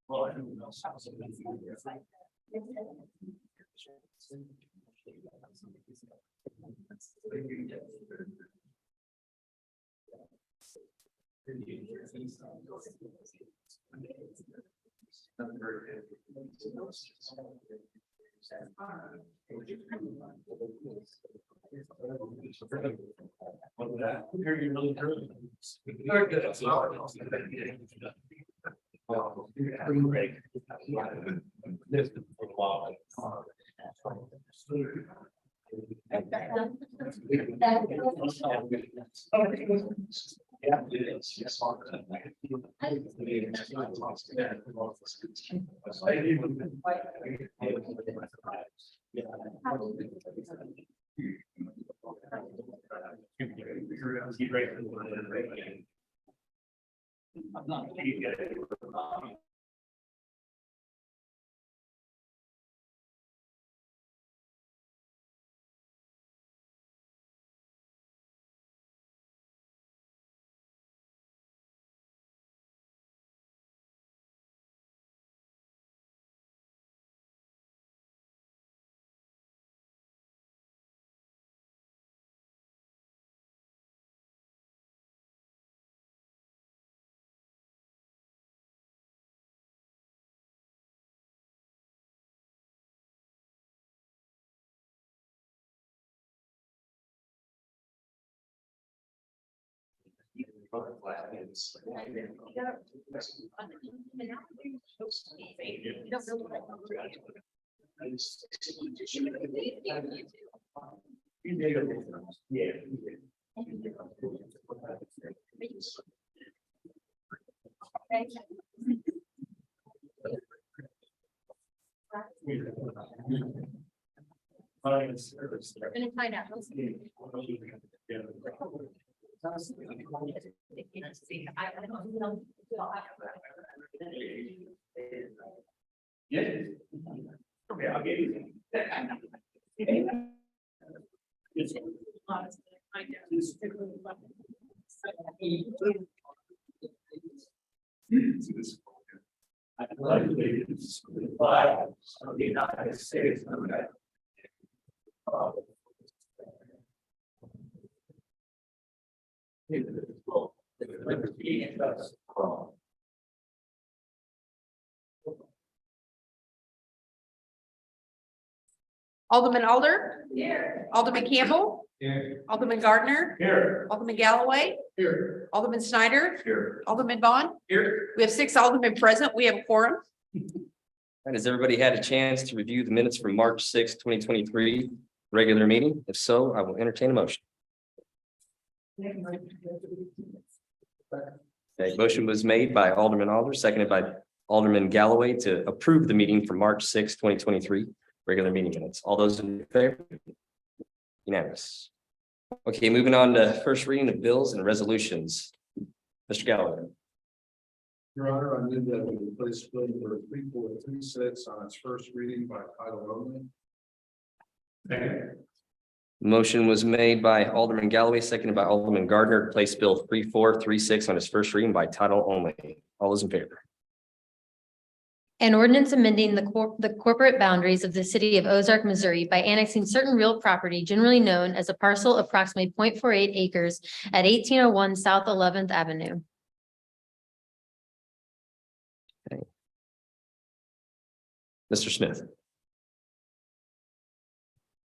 Well, I don't know. We're gonna find out. Yeah. Okay, I'll get you. I love the flag of the United States of America. Liberty and justice for all. Alderman Alder, Here. Alderman Campbell, Here. Alderman Gardner, Here. Alderman Galloway, Here. Alderman Snyder, Here. Alderman Vaughn. Here. We have 6 aldermen present. We have a quorum. Has everybody had a chance to review the minutes from March 6, 2023 regular meeting? If so, I will entertain a motion. A motion was made by Alderman Alder, seconded by Alderman Galloway to approve the meeting from March 6, 2023 regular meeting minutes. All those in favor? Unanimous. Okay, moving on to first reading of bills and resolutions. Mr. Galloway. Your Honor, I move that we replace bill number 3436 on its first reading by title only. Second. Motion was made by Alderman Galloway, seconded by Alderman Gardner, to place bill 3436 on its first reading by title only. All those in favor? An ordinance amending the corporate boundaries of the city of Ozark, Missouri by annexing certain real property generally known as a parcel approximately 0.48 acres at 1801 South 11th Avenue. Mr. Smith.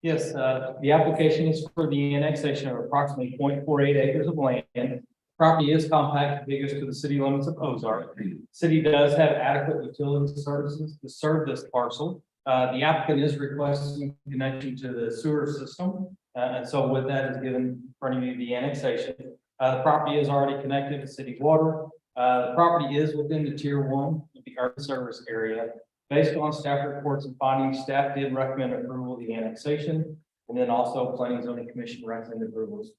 Yes, the application is for the annexation of approximately 0.48 acres of land. Property is compact, biggest to the city limits of Ozark. City does have adequate utility services to serve this parcel. The applicant is requesting connection to the sewer system. And so with that is given in front of you the annexation. The property is already connected to city water. The property is within the tier 1 of the urban service area. Based on staff reports and findings, staff did recommend approval of the annexation, and then also planning and zoning commission recommended approvals.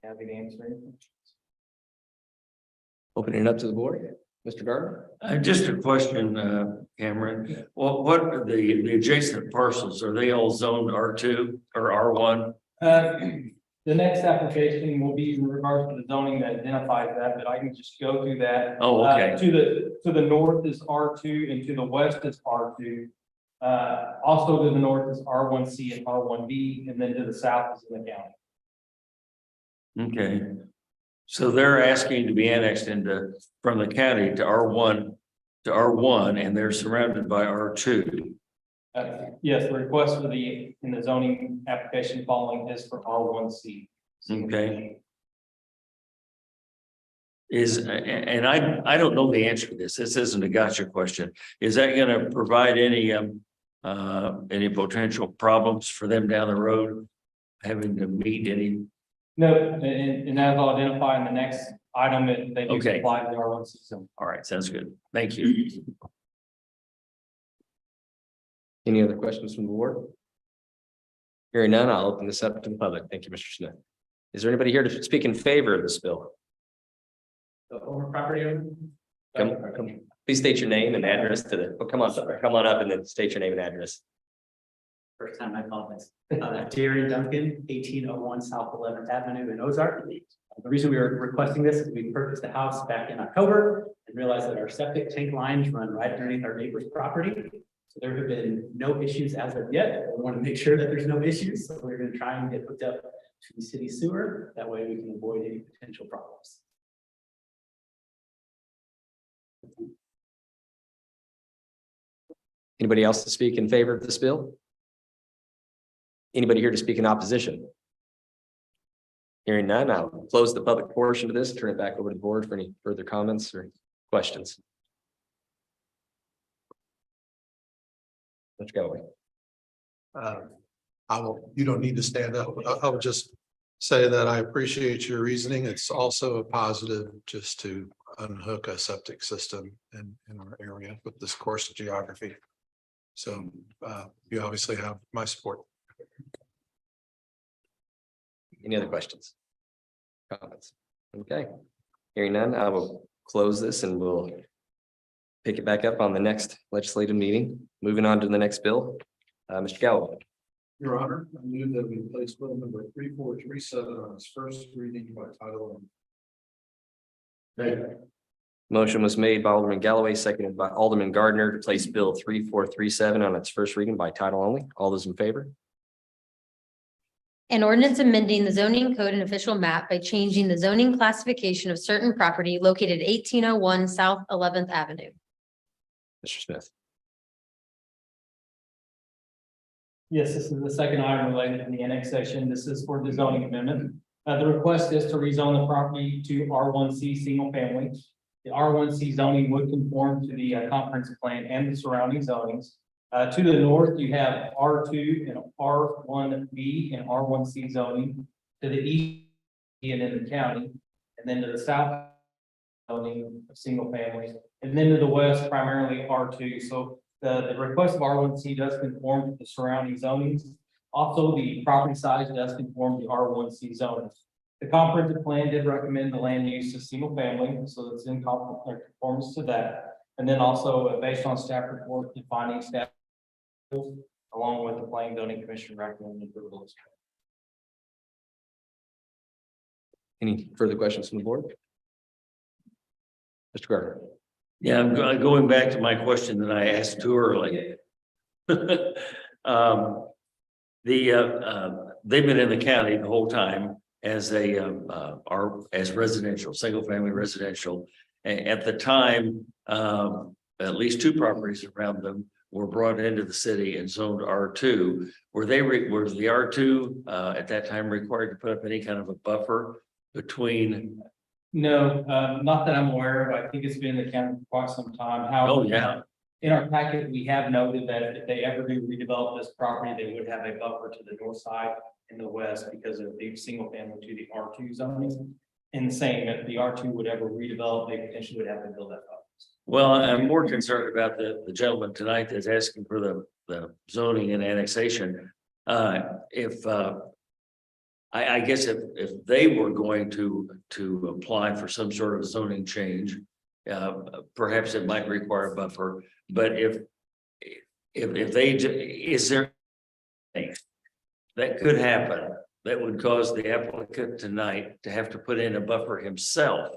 Happy to answer any questions. Opening it up to the board. Mr. Gardner. Just a question, Cameron. What are the adjacent parcels? Are they all zoned R2 or R1? The next application will be in regards to the zoning that identifies that, but I can just go through that. Oh, okay. To the north is R2 and to the west is R2. Also to the north is R1C and R1B, and then to the south is in the county. Okay. So they're asking to be annexed from the county to R1, and they're surrounded by R2. Yes, the request for in the zoning application following is for R1C. Okay. And I don't know the answer to this. This isn't a gotcha question. Is that going to provide any potential problems for them down the road? Having to meet any? No, and as I'll identify in the next item, they do Okay. supply the R1C zone. All right, sounds good. Thank you. Any other questions from the board? Hearing none, I'll open this up to the public. Thank you, Mr. Smith. Is there anybody here to speak in favor of this bill? The owner property owner? Come. Please state your name and address to the, oh, come on up and then state your name and address. First time I called this. Jerry Duncan, 1801 South 11th Avenue in Ozark. The reason we are requesting this is we purchased a house back in October and realized that our septic tank lines run right underneath our neighbor's property. So there have been no issues as of yet. We want to make sure that there's no issues. So we're going to try and get hooked up to the city sewer. That way we can avoid any potential problems. Anybody else to speak in favor of this bill? Anybody here to speak in opposition? Hearing none, I'll close the public portion of this, turn it back over to the board for any further comments or questions. Let's go. You don't need to stand up. I will just say that I appreciate your reasoning. It's also a positive just to unhook a septic system in our area with this course of geography. So you obviously have my support. Any other questions? Comments? Okay. Hearing none, I will close this and we'll pick it back up on the next legislative meeting. Moving on to the next bill. Mr. Galloway. Your Honor, I move that we place bill number 3437 on its first reading by title only. Motion was made by Alderman Galloway, seconded by Alderman Gardner to place bill 3437 on its first reading by title only. All those in favor? An ordinance amending the zoning code and official map by changing the zoning classification of certain property located at 1801 South 11th Avenue. Mr. Smith. Yes, this is the second item related to the annexation. This is for the zoning amendment. The request is to rezone the property to R1C single family. The R1C zoning would conform to the comprehensive plan and the surrounding zonings. To the north, you have R2 and R1B and R1C zoning. To the east and in the county, and then to the south zoning of single family, and then to the west primarily R2. So the request of R1C does conform to the surrounding zonings. Also, the property size does conform to R1C zoning. The comprehensive plan did recommend the land use of single family, so it's in conformance to that. And then also based on staff report, defining staff along with the planning zoning commission recommended approval. Any further questions from the board? Mr. Gardner. Yeah, I'm going back to my question that I asked too early. They've been in the county the whole time as as residential, single family residential. At the time, at least two properties around them were brought into the city and zoned R2. Was the R2 at that time required to put up any kind of a buffer between? No, not that I'm aware of. I think it's been in the county for quite some time. Oh, yeah. In our packet, we have noted that if they ever do redevelop this property, they would have a buffer to the north side and the west because of the single family to the R2 zoning. And saying that if the R2 would ever redevelop, they potentially would have to build that up. Well, I'm more concerned about the gentleman tonight that's asking for the zoning and annexation. I guess if they were going to apply for some sort of zoning change, perhaps it might require a buffer. But is there that could happen that would cause the applicant tonight to have to put in a buffer himself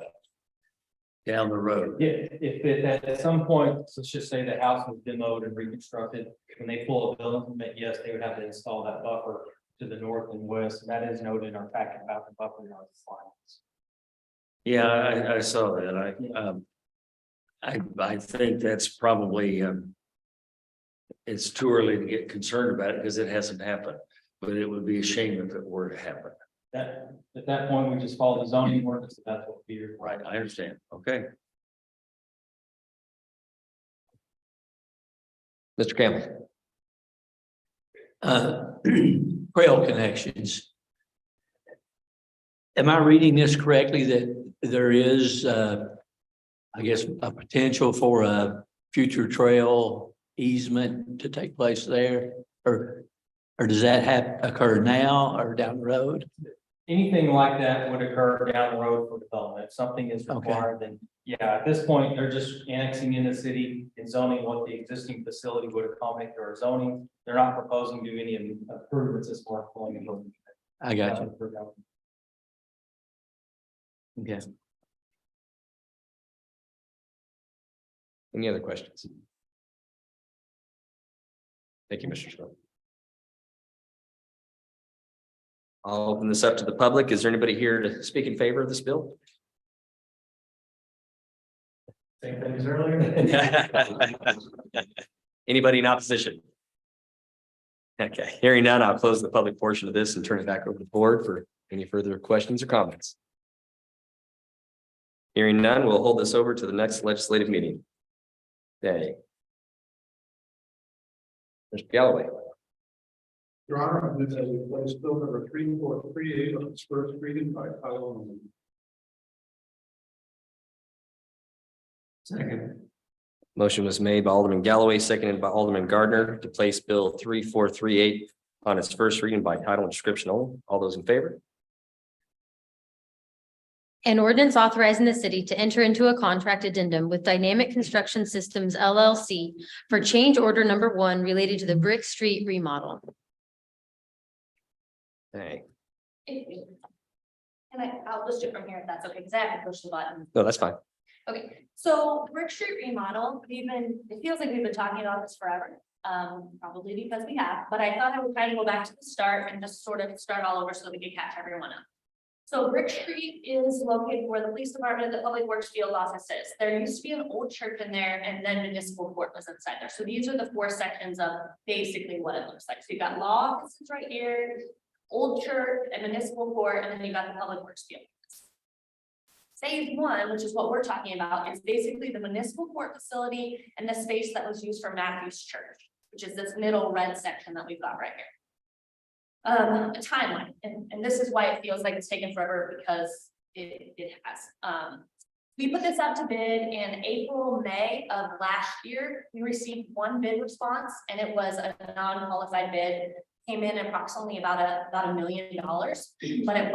down the road? Yeah, if it at some point, let's just say the house was demoed and reconstructed, when they pull a building permit, yes, they would have to install that buffer to the north and west, and that is noted in our packet about the buffer on the slides. Yeah, I saw that. I think that's probably, it's too early to get concerned about it because it hasn't happened, but it would be a shame if it were to happen. That, at that point, we just follow the zoning ordinance, and that's what we are. Right, I understand. Okay. Mr. Campbell. Trail connections. Am I reading this correctly that there is, I guess, a potential for a future trail easement to take place there? Or does that occur now or down the road? Anything like that would occur down the road for development. If something is Okay. required, then yeah, at this point, they're just annexing in the city and zoning what the existing facility would accommodate their zoning. They're not proposing to do any improvements as far as pulling and building. I got you. Okay. Any other questions? Thank you, Mr. Schmidt. I'll open this up to the public. Is there anybody here to speak in favor of this bill? Same thing as earlier. Anybody in opposition? Okay, hearing none, I'll close the public portion of this and turn it back over to the board for any further questions or comments. Hearing none, we'll hold this over to the next legislative meeting. Day. Mr. Galloway. Your Honor, I move that we place bill number 3438 on its first reading by title only. Second. Motion was made by Alderman Galloway, seconded by Alderman Gardner to place bill 3438 on its first reading by title and description only. All those in favor? An ordinance authorizing the city to enter into a contract addendum with Dynamic Construction Systems LLC for change order number 1 related to the Brick Street remodel. Hey, And I'll just do it from here if that's okay, because I have to push the button. no, that's fine. Okay, so Brick Street remodel, it feels like we've been talking about this forever. Probably because we have, but I thought I would kind of go back to the start and just sort of start all over so that we can catch everyone up. So Brick Street is located where the police department, the public works field office is. There used to be an old church in there and then municipal court was inside there. So these are the 4 sections of basically what it looks like. So you've got law offices right here, old church and municipal court, and then you got the public works field. Phase 1, which is what we're talking about, is basically the municipal court facility and the space that was used for Matthew's church, which is this middle red section that we've got right here. A timeline, and this is why it feels like it's taken forever, because it has. We put this out to bid in April, May of last year. We received 1 bid response, and it was a non-qualified bid. Came in approximately about $1 million, but it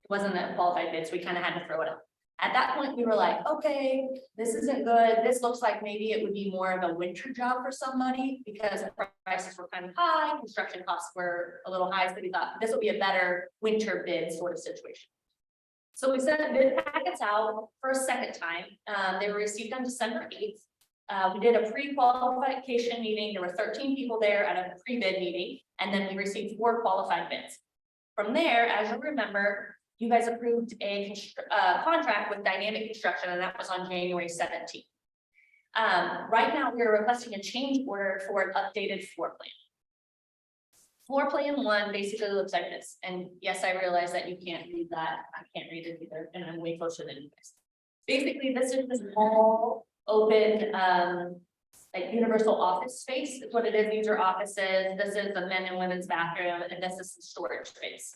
wasn't a qualified bid, so we kind of had to throw it up. At that point, we were like, okay, this isn't good. This looks like maybe it would be more of a winter job for somebody because prices were kind of high, construction costs were a little high, so we thought this will be a better winter bid sort of situation. So we sent bid packets out for a second time. They were received on December 8th. We did a pre-qualification meeting. There were 13 people there at a pre-bid meeting, and then we received 4 qualified bids. From there, as you remember, you guys approved a contract with Dynamic Construction, and that was on January 17th. Right now, we're requesting a change order for an updated floor plan. Floor plan 1 basically looks like this, and yes, I realize that you can't read that. I can't read it either, and I'm way closer than you guys. Basically, this is this small, open, like universal office space. Is what it is. These are offices. This is the men and women's bathroom, and this is the storage space.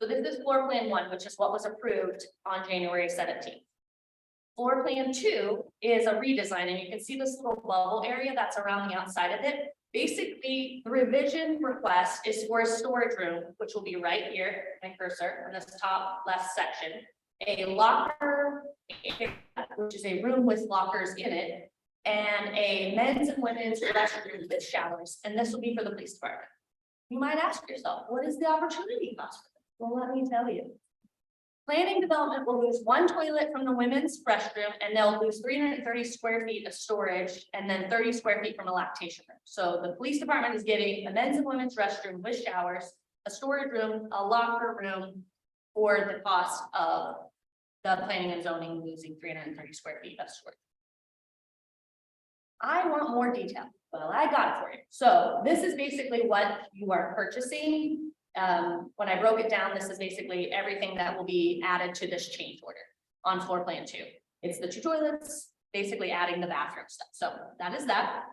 So this is floor plan 1, which is what was approved on January 17th. Floor plan 2 is a redesign, and you can see this little bubble area that's around the outside of it. Basically, the revision request is for a storage room, which will be right here, my cursor, in this top left section. A locker, which is a room with lockers in it, and a men's and women's restroom with showers, and this will be for the police department. You might ask yourself, what is the opportunity cost for this? Well, let me tell you. Planning development will lose one toilet from the women's restroom and they'll lose 330 square feet of storage and then 30 square feet from a lactation room. So the police department is getting a men's and women's restroom with showers, a storage room, a locker room for the cost of the planning and zoning losing 330 square feet of storage. I want more detail. Well, I got it for you. So this is basically what you are purchasing. When I broke it down, this is basically everything that will be added to this change order on floor plan 2. It's the 2 toilets, basically adding the bathroom stuff. So that is that.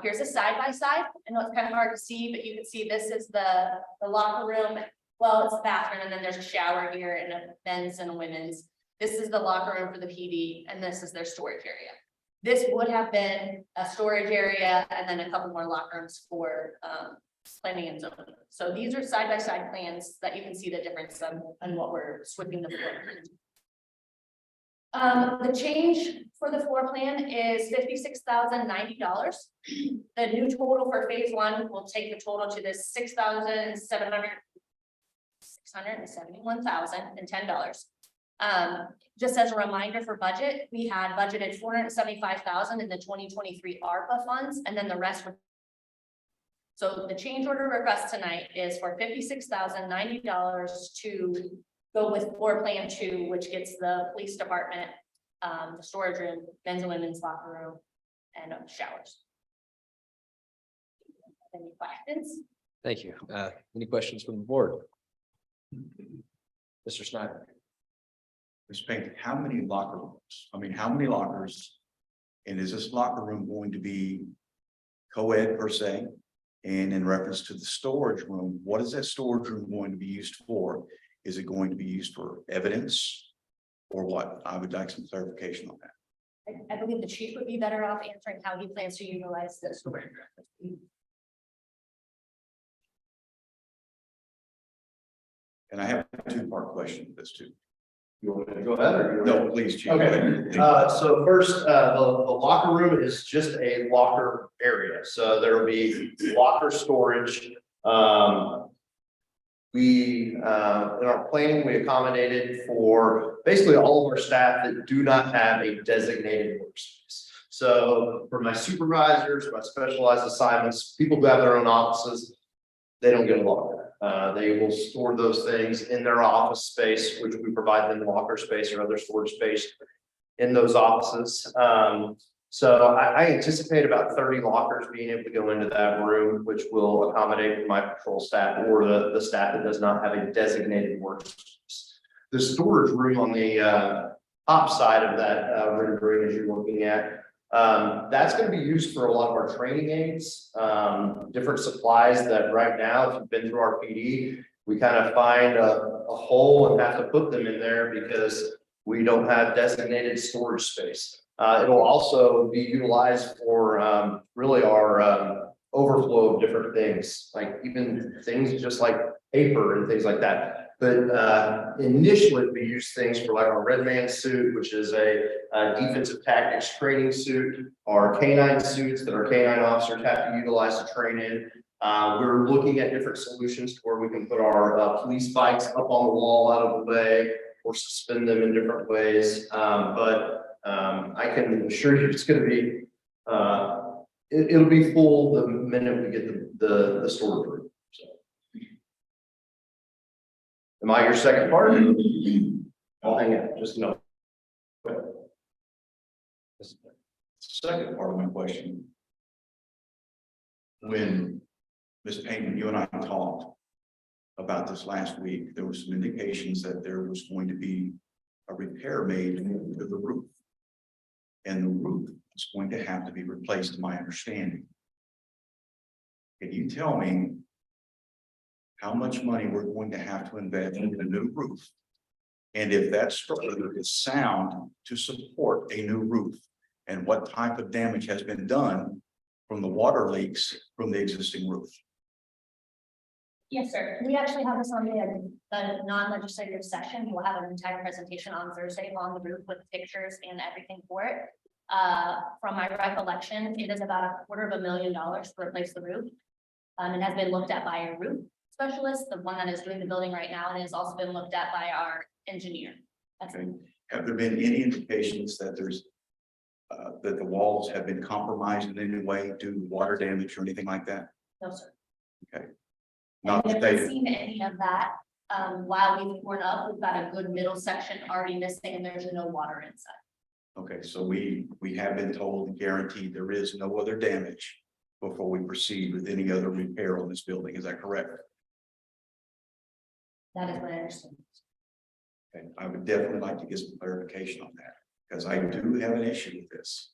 Here's a side by side. I know it's kind of hard to see, but you can see this is the locker room. Well, it's the bathroom, and then there's a shower here and a men's and a women's. This is the locker room for the PD, and this is their storage area. This would have been a storage area and then a couple more locker rooms for planning and zoning. So these are side-by-side plans that you can see the difference on what we're switching the floor plan. The change for the floor plan is $56,090. The new total for phase 1 will take the total to this $671,010. Just as a reminder for budget, we had budgeted $475,000 in the 2023 ARPA funds, and then the rest would. So the change order request tonight is for $56,090 to go with floor plan 2, which gets the police department, the storage room, men's and women's locker room, and showers. Any questions? Thank you. Any questions from the board? Mr. Snyder? Ms. Payne, how many locker rooms? I mean, how many lockers? And is this locker room going to be co-ed per se? And in reference to the storage room, what is that storage room going to be used for? Is it going to be used for evidence or what? I would like some clarification on that. I believe the chief would be better off answering how he plans to utilize this. And I have a 2-part question to this too. You want me to go ahead or? No, please, Chief. Okay, so first, the locker room is just a locker area, so there will be locker storage. We, in our planning, we accommodated for basically all of our staff that do not have a designated workspace. So for my supervisors, my specialized assignments, people who have their own offices, they don't get a locker. They will store those things in their office space, which we provide them locker space or other storage space in those offices. So I anticipate about 30 lockers being able to go into that room, which will accommodate my patrol staff or the staff that does not have a designated workspace. The storage room on the top side of that rendering, as you're looking at, that's going to be used for a lot of our training aids, different supplies that right now, if you've been through our PD, we kind of find a hole and have to put them in there because we don't have designated storage space. It'll also be utilized for really our overflow of different things, like even things just like paper and things like that. But initially we use things for like our red man suit, which is a defensive tactics training suit, our canine suits that our canine officers have to utilize to train in. We're looking at different solutions to where we can put our police bikes up on the wall out of the way or suspend them in different ways. I can assure you it's going to be, it'll be full the minute we get the storage room. So. Am I your second part? I'll hang out, just know. Second part of my question. When Ms. Payton, you and I talked about this last week, there was some indications that there was going to be a repair made to the roof. And the roof is going to have to be replaced, to my understanding. Can you tell me how much money we're going to have to invest in a new roof? And if that structure is sound to support a new roof, and what type of damage has been done from the water leaks from the existing roof? Yes, sir. We actually have this on the non-legislative session. We'll have an entire presentation on Thursday on the roof with pictures and everything for it. From my recollection, it is about $250,000 to replace the roof. It has been looked at by a roof specialist, the one that is doing the building right now, and it has also been looked at by our engineer. That's Okay. Have there been any indications that there's that the walls have been compromised in any way due to water damage or anything like that? no, sir. Not And that if they, you've seen any of that, while we've torn up, we've got a good middle section already missing and there's no water inside. okay, so we have been told and guaranteed there is no other damage before we proceed with any other repair on this building. Is that correct? That is my understanding. Okay, I would definitely like to get some clarification on that, because I do have an issue with this.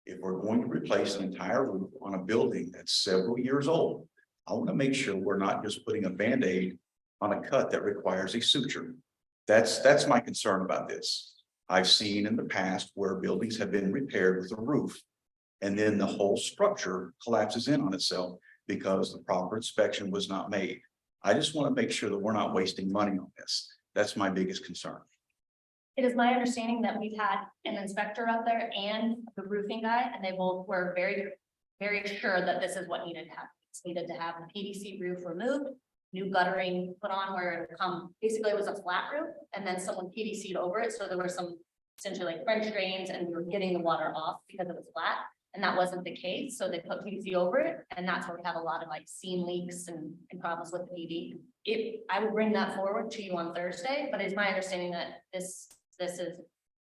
If we're going to replace an entire roof on a building that's several years old, I want to make sure we're not just putting a Band-Aid on a cut that requires a suture. That's my concern about this. I've seen in the past where buildings have been repaired with a roof, and then the whole structure collapses in on itself because the proper inspection was not made. I just want to make sure that we're not wasting money on this. That's my biggest concern. It is my understanding that we've had an inspector out there and the roofing guy, and they both were very, very sure that this is what needed to happen. It's needed to have the PVC roof removed, new guttering put on where it basically it was a flat roof, and then someone PVC'd over it, so there were some essentially like French drains, and we were getting the water off because it was flat, and that wasn't the case, so they put PVC over it, and that's where we have a lot of like seam leaks and problems with the PV. I will bring that forward to you on Thursday, but it's my understanding that this is,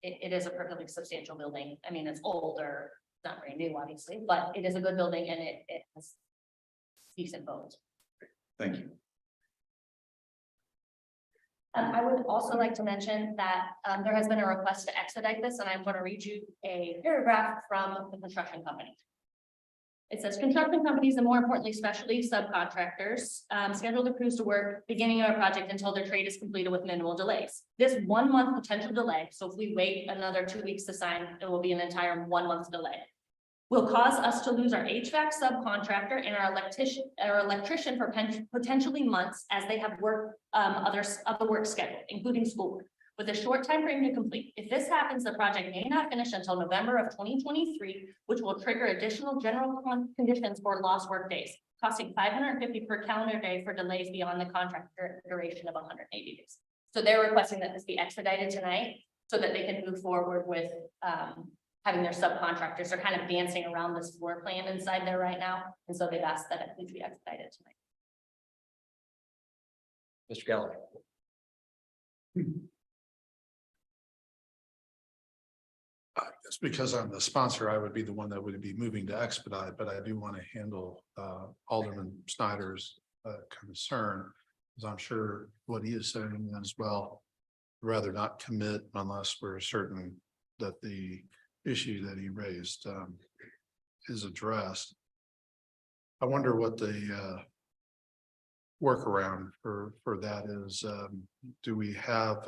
it is a perfectly substantial building. I mean, it's older, not very new, obviously, but it is a good building and it has decent bones. Thank you. I would also like to mention that there has been a request to expedite this, and I'm going to read you a paragraph from the construction company. It says construction companies and more importantly, specialty subcontractors schedule the crews to work beginning of a project until their trade is completed with minimal delays. This 1 month potential delay, so if we wait another 2 weeks to sign, it will be an entire 1 month delay, will cause us to lose our HVAC subcontractor and our electrician for potentially months as they have work other work scheduled, including schoolwork, with a short time frame to complete. If this happens, the project may not finish until November of 2023, which will trigger additional general conditions for lost work days, costing $550 per calendar day for delays beyond the contract duration of 180 days. So they're requesting that this be expedited tonight so that they can move forward with having their subcontractors. They're kind of dancing around this floor plan inside there right now. And so they've asked that it please be expedited tonight. Mr. Galloway. It's because I'm the sponsor, I would be the one that would be moving to expedite, but I do want to handle Alderman Snyder's concern. Because I'm sure what he is saying as well, rather not commit unless we're certain that the issue that he raised is addressed. I wonder what the workaround for that is. Do we have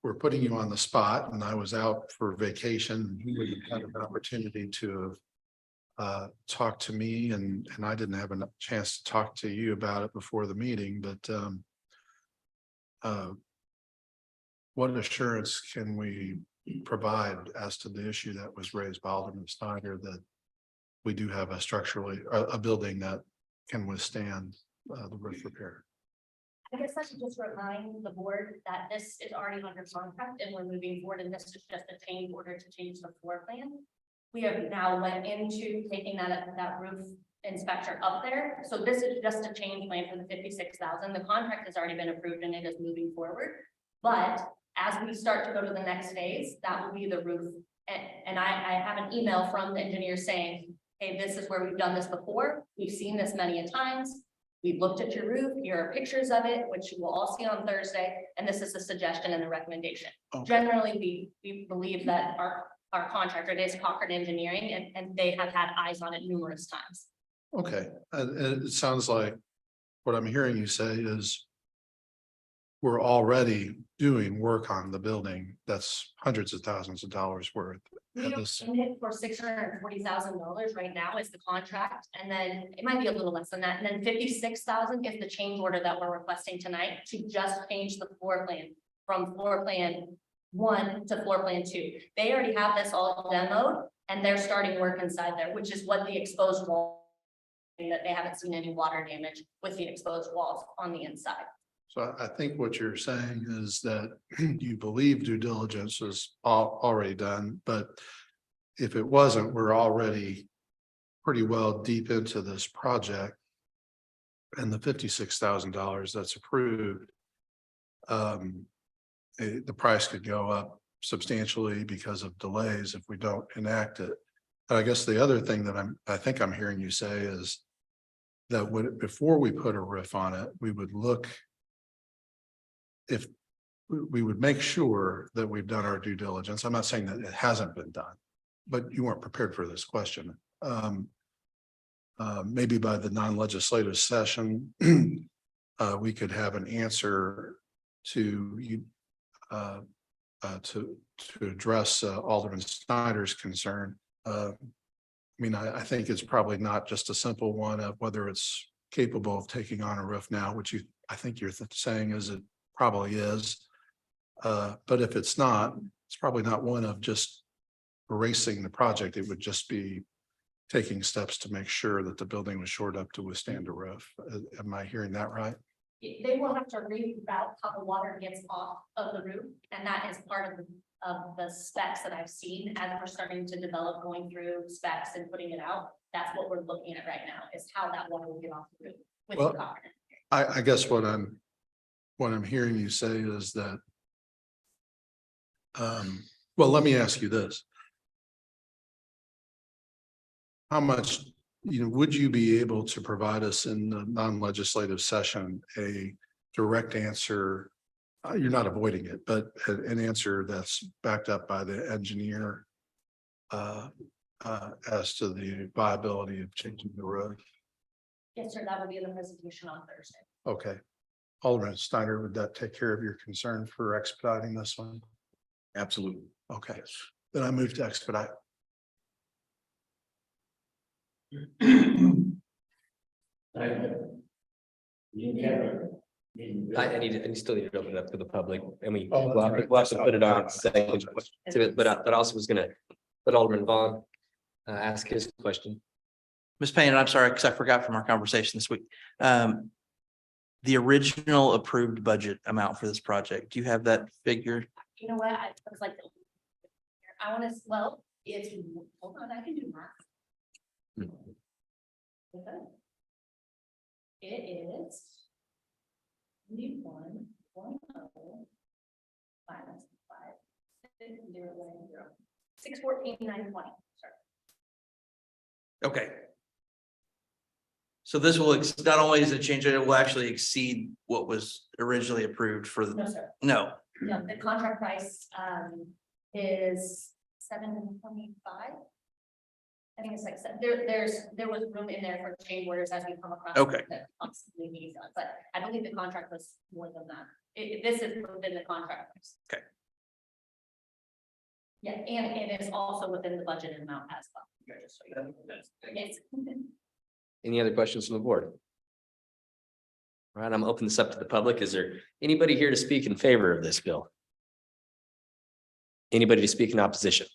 we're putting you on the spot, and I was out for vacation. You wouldn't have had an opportunity to talk to me, and I didn't have a chance to talk to you about it before the meeting, but what assurance can we provide as to the issue that was raised by Alderman Snyder, that we do have a building that can withstand the roof repair? I guess I should just remind the board that this is already under contract and we're moving forward, and this is just a change order to change the floor plan. We have now went into taking that roof inspector up there. So this is just a change plan for the 56,000. The contract has already been approved and it is moving forward. But as we start to go to the next phase, that will be the roof. And I have an email from the engineer saying, hey, this is where we've done this before. We've seen this many a times. We've looked at your roof. Here are pictures of it, which you will all see on Thursday. And this is a suggestion and a recommendation. Okay. Generally, we believe that our contractor, it is Cochran Engineering, and they have had eyes on it numerous times. Okay, and it sounds like what I'm hearing you say is we're already doing work on the building that's hundreds of thousands of dollars worth. We are in it for $640,000 right now is the contract, and then it might be a little less than that. And then 56,000 is the change order that we're requesting tonight to just change the floor plan from floor plan 1 to floor plan 2. They already have this all demoed, and they're starting work inside there, which is what the exposed wall that they haven't seen any water damage with the exposed walls on the inside. So I think what you're saying is that you believe due diligence was already done, but if it wasn't, we're already pretty well deep into this project. And the $56,000 that's approved, the price could go up substantially because of delays if we don't enact it. But I guess the other thing that I think I'm hearing you say is that before we put a roof on it, we would look if we would make sure that we've done our due diligence. I'm not saying that it hasn't been done, but you weren't prepared for this question. Maybe by the non-legislative session, we could have an answer to you to address Alderman Snyder's concern. I mean, I think it's probably not just a simple one of whether it's capable of taking on a roof now, which I think you're saying is it probably is. But if it's not, it's probably not one of just erasing the project. It would just be taking steps to make sure that the building was shored up to withstand a roof. Am I hearing that right? They will have to reroute how the water gets off of the roof, and that is part of the specs that I've seen as we're starting to develop, going through specs and putting it out. That's what we're looking at right now, is how that water will get off the roof with Well, the copper. I guess what I'm hearing you say is that. Well, let me ask you this. How much, would you be able to provide us in the non-legislative session a direct answer? You're not avoiding it, but an answer that's backed up by the engineer as to the viability of changing the road? Yes, sir, that will be in the presentation on Thursday. Okay. Alderman Snyder, would that take care of your concern for expediting this one? Absolutely. Okay, then I move to expedite. I still need to open it up to the public, and Oh, that's we'll right. have to put it on second. But I also was gonna let Alderman Vaughn ask his question. Ms. Payne, I'm sorry, because I forgot from our conversation this week. The original approved budget amount for this project, do you have that figure? You know what, I was like, I want to, well, it's, hold on, I can do math. Okay. It is 1 minus 5 614,920. Sorry. Okay. So this will, not only is it change, it will actually exceed what was originally approved for No, the, sir. no, No, the contract price is $725. I think it's like, there was room in there for change orders as we come across. Okay. that constantly needs us, but I believe the contract was more than that. This is within the contract price. Okay. Yeah, and it is also within the budgeted amount as well. Just so you know. Yes. Any other questions from the board? All right, I'm opening this up to the public. Is there anybody here to speak in favor of this bill? Anybody to speak in opposition?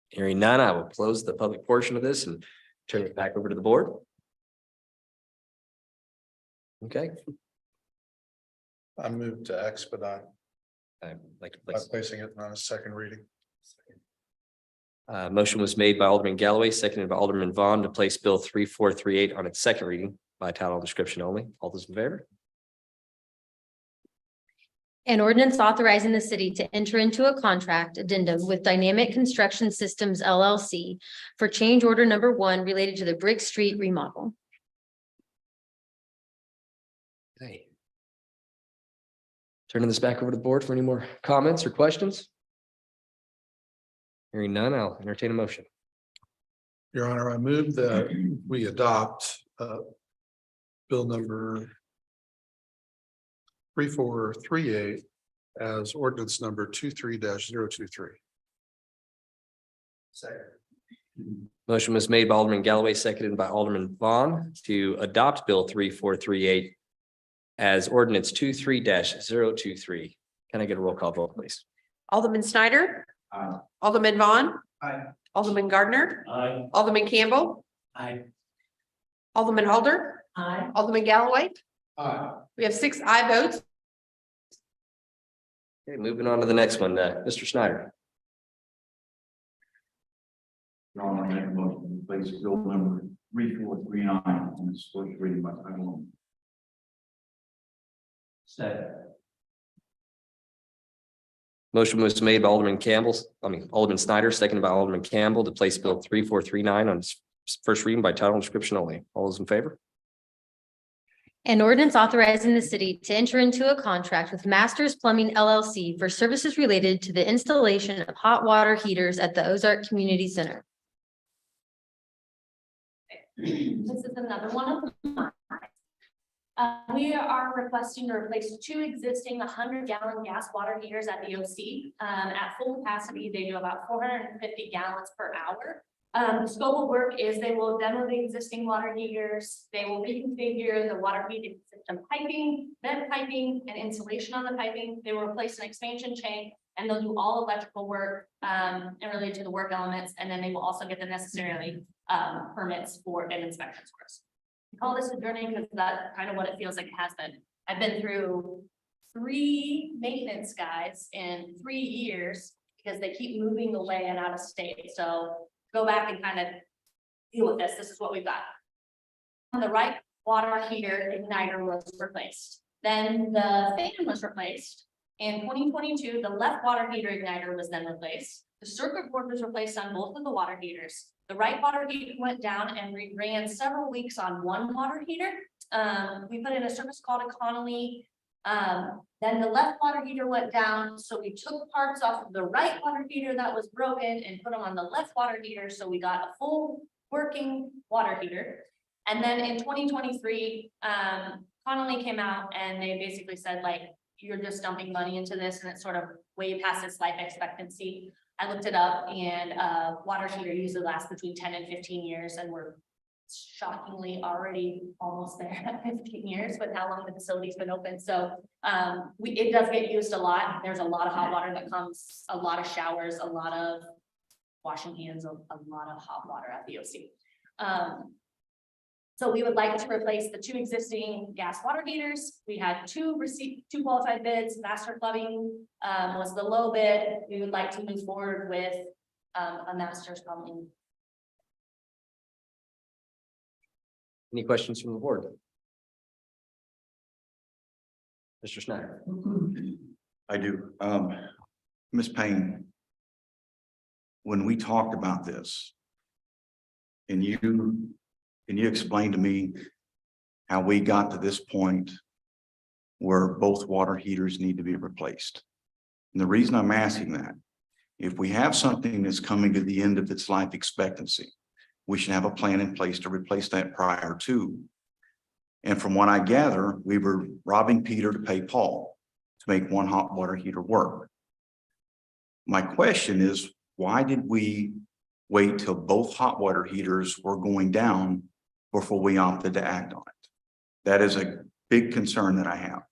Hearing none, I will close the public portion of this and turn it back over to the board. Okay. I move to expedite I'd like to by place. placing it on a second reading. Motion was made by Alderman Galloway, seconded by Alderman Vaughn to place Bill 3438 on its second reading by title and description only. All those in favor? An ordinance authorizing the city to enter into a contract addendum with Dynamic Construction Systems LLC for change order number 1 related to the Brick Street remodel. Okay. Turning this back over to the board for any more comments or questions? Hearing none, I'll entertain a motion. Your Honor, I move that we adopt bill number 3438 as ordinance number 23-023. Second. Motion was made by Alderman Galloway, seconded by Alderman Vaughn to adopt Bill 3438 as ordinance 23-023. Can I get a roll call vote, please? Alderman Snyder. Aye. Alderman Vaughn. Aye. Alderman Gardner. Aye. Alderman Campbell. Aye. Alderman Holder. Aye. Alderman Galloway. Aye. We have 6 aye votes. Okay, moving on to the next one, Mr. Snyder. Your Honor, I make a motion to place bill number 3439 on its first reading by title only. Second. Motion was made by Alderman Snyder, seconded by Alderman Campbell to place Bill 3439 on its first reading by title and description only. All those in favor? An ordinance authorizing the city to enter into a contract with Masters Plumbing LLC for services related to the installation of hot water heaters at the Ozark Community Center. This is another one of mine. We are requesting to replace 2 existing 100-gallon gas water heaters at the OC. At full capacity, they do about 450 gallons per hour. The scope of work is they will demo the existing water heaters. They will reconfigure the water heating system piping, vent piping, and insulation on the piping. They will replace an expansion tank, and they'll do all electrical work and related to the work elements. And then they will also get the necessarily permits for and inspections for us. We call this a journey because that's kind of what it feels like it has been. I've been through 3 maintenance guys in 3 years because they keep moving away and out of state. So go back and kind of deal with this. This is what we've got. On the right water heater igniter was replaced. Then the fan was replaced. In 2022, the left water heater igniter was then replaced. The circuit board was replaced on both of the water heaters. The right water heater went down and we ran several weeks on one water heater. We put in a service call to Connolly. Then the left water heater went down. So we took parts off of the right water heater that was broken and put them on the left water heater. So we got a full working water heater. And then in 2023, Connolly came out and they basically said, like, you're just dumping money into this and it's sort of way past its life expectancy. I looked it up and water heater usually lasts between 10 and 15 years and we're shockingly already almost there at 15 years with how long the facility's been open. So it does get used a lot. There's a lot of hot water that comes, a lot of showers, a lot of washing hands, a lot of hot water at the OC. So we would like to replace the 2 existing gas water heaters. We had 2 qualified bids. Master Plumbing was the low bid. We would like to move forward with a Masters Plumbing. Any questions from the board? Mr. Snyder. I do. Ms. Payne, when we talked about this, can you explain to me how we got to this point where both water heaters need to be replaced? And the reason I'm asking that, if we have something that's coming to the end of its life expectancy, we should have a plan in place to replace that prior to. And from what I gather, we were robbing Peter to pay Paul to make one hot water heater work. My question is, why did we wait till both hot water heaters were going down before we opted to act on it? That is a big concern that I have.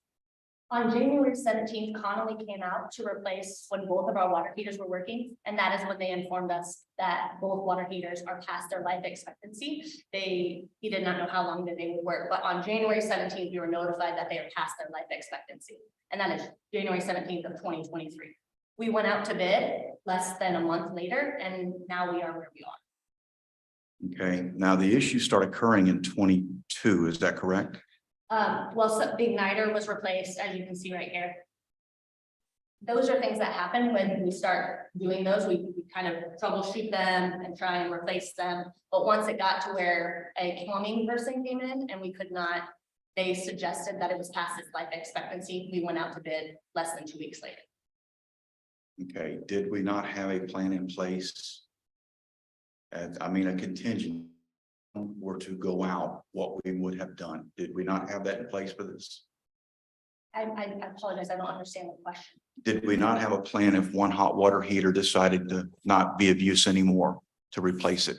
On January 17th, Connolly came out to replace when both of our water heaters were working. And that is when they informed us that both water heaters are past their life expectancy. He did not know how long that they would work, but on January 17th, we were notified that they are past their life expectancy. And that is January 17th of 2023. We went out to bid less than a month later, and now we are where we are. Okay, now the issues start occurring in 22, is that correct? Well, so the igniter was replaced, as you can see right here. Those are things that happen when we start doing those. We kind of troubleshoot them and try and replace them. But once it got to where a plumbing person came in and we could not, they suggested that it was past its life expectancy. We went out to bid less than 2 weeks later. Okay, did we not have a plan in place? And I mean, a contingent were to go out, what we would have done. Did we not have that in place for this? I apologize, I don't understand the question. Did we not have a plan if one hot water heater decided to not be of use anymore to replace it?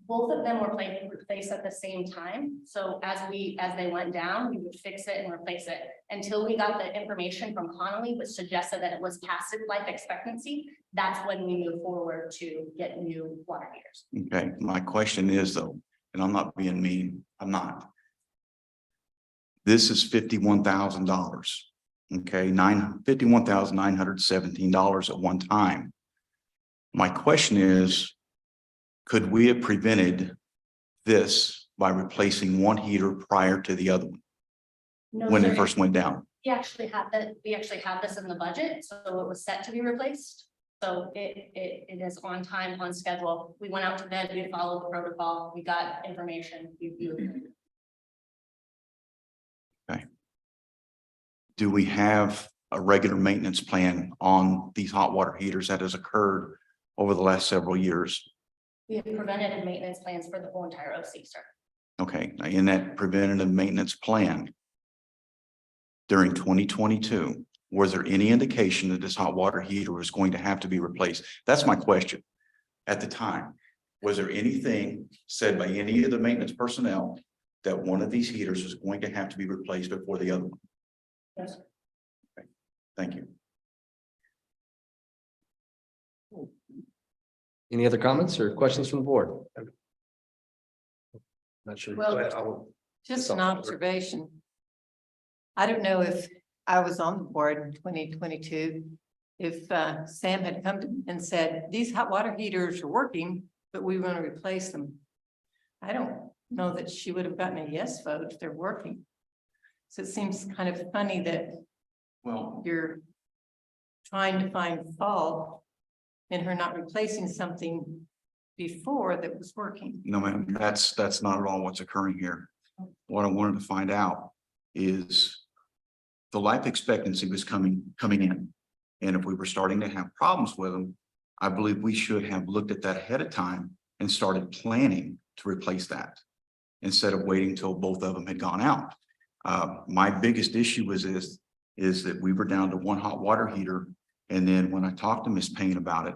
Both of them were replaced at the same time. So as they went down, we would fix it and replace it until we got the information from Connolly, which suggested that it was past its life expectancy. That's when we moved forward to get new water heaters. Okay, my question is though, and I'm not being mean, I'm not. This is $51,000. Okay, $51,917 at one time. My question is, could we have prevented this by replacing one heater prior to the other one No, when it sir. first went down? We actually have this in the budget, so it was set to be replaced. So it is on time, on schedule. We went out to bid, we followed the protocol, we got information. Do we have a regular maintenance plan on these hot water heaters that has occurred over the last several years? We have preventative maintenance plans for the whole entire OC, sir. Okay, now in that preventative maintenance plan during 2022, was there any indication that this hot water heater was going to have to be replaced? That's my question. At the time, was there anything said by any of the maintenance personnel that one of these heaters was going to have to be replaced before the other one? Yes. Okay, thank you. Any other comments or questions from the board? Not sure. Well, Go ahead, I'll- Just an observation. I don't know if I was on the board in 2022. If Sam had come to me and said, these hot water heaters are working, but we want to replace them. I don't know that she would have gotten a yes vote if they're working. So it seems kind of funny that Well, you're trying to find fault in her not replacing something before that was working. no, ma'am, that's not at all what's occurring here. What I wanted to find out is the life expectancy was coming in. And if we were starting to have problems with them, I believe we should have looked at that ahead of time and started planning to replace that instead of waiting till both of them had gone out. My biggest issue is that we were down to one hot water heater. And then when I talked to Miss Payne about it,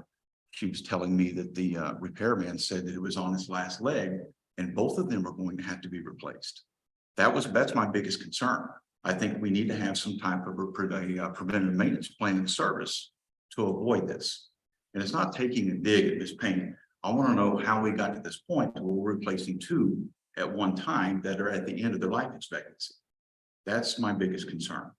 she was telling me that the repairman said that it was on its last leg and both of them are going to have to be replaced. That's my biggest concern. I think we need to have some type of a preventative maintenance plan in service to avoid this. And it's not taking a dig at Miss Payne. I want to know how we got to this point where we're replacing two at one time that are at the end of their life expectancy. That's my biggest concern.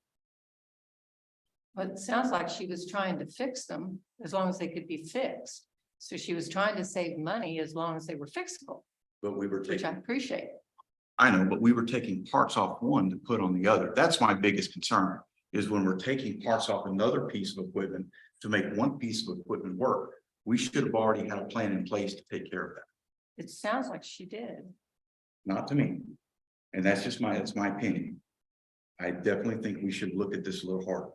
But it sounds like she was trying to fix them as long as they could be fixed. So she was trying to save money as long as they were fixable, But we were which I taking, appreciate. I know, but we were taking parts off one to put on the other. That's my biggest concern, is when we're taking parts off another piece of equipment to make one piece of equipment work. We should have already had a plan in place to take care of that. It sounds like she did. Not to me. And that's my opinion. I definitely think we should look at this a little harder.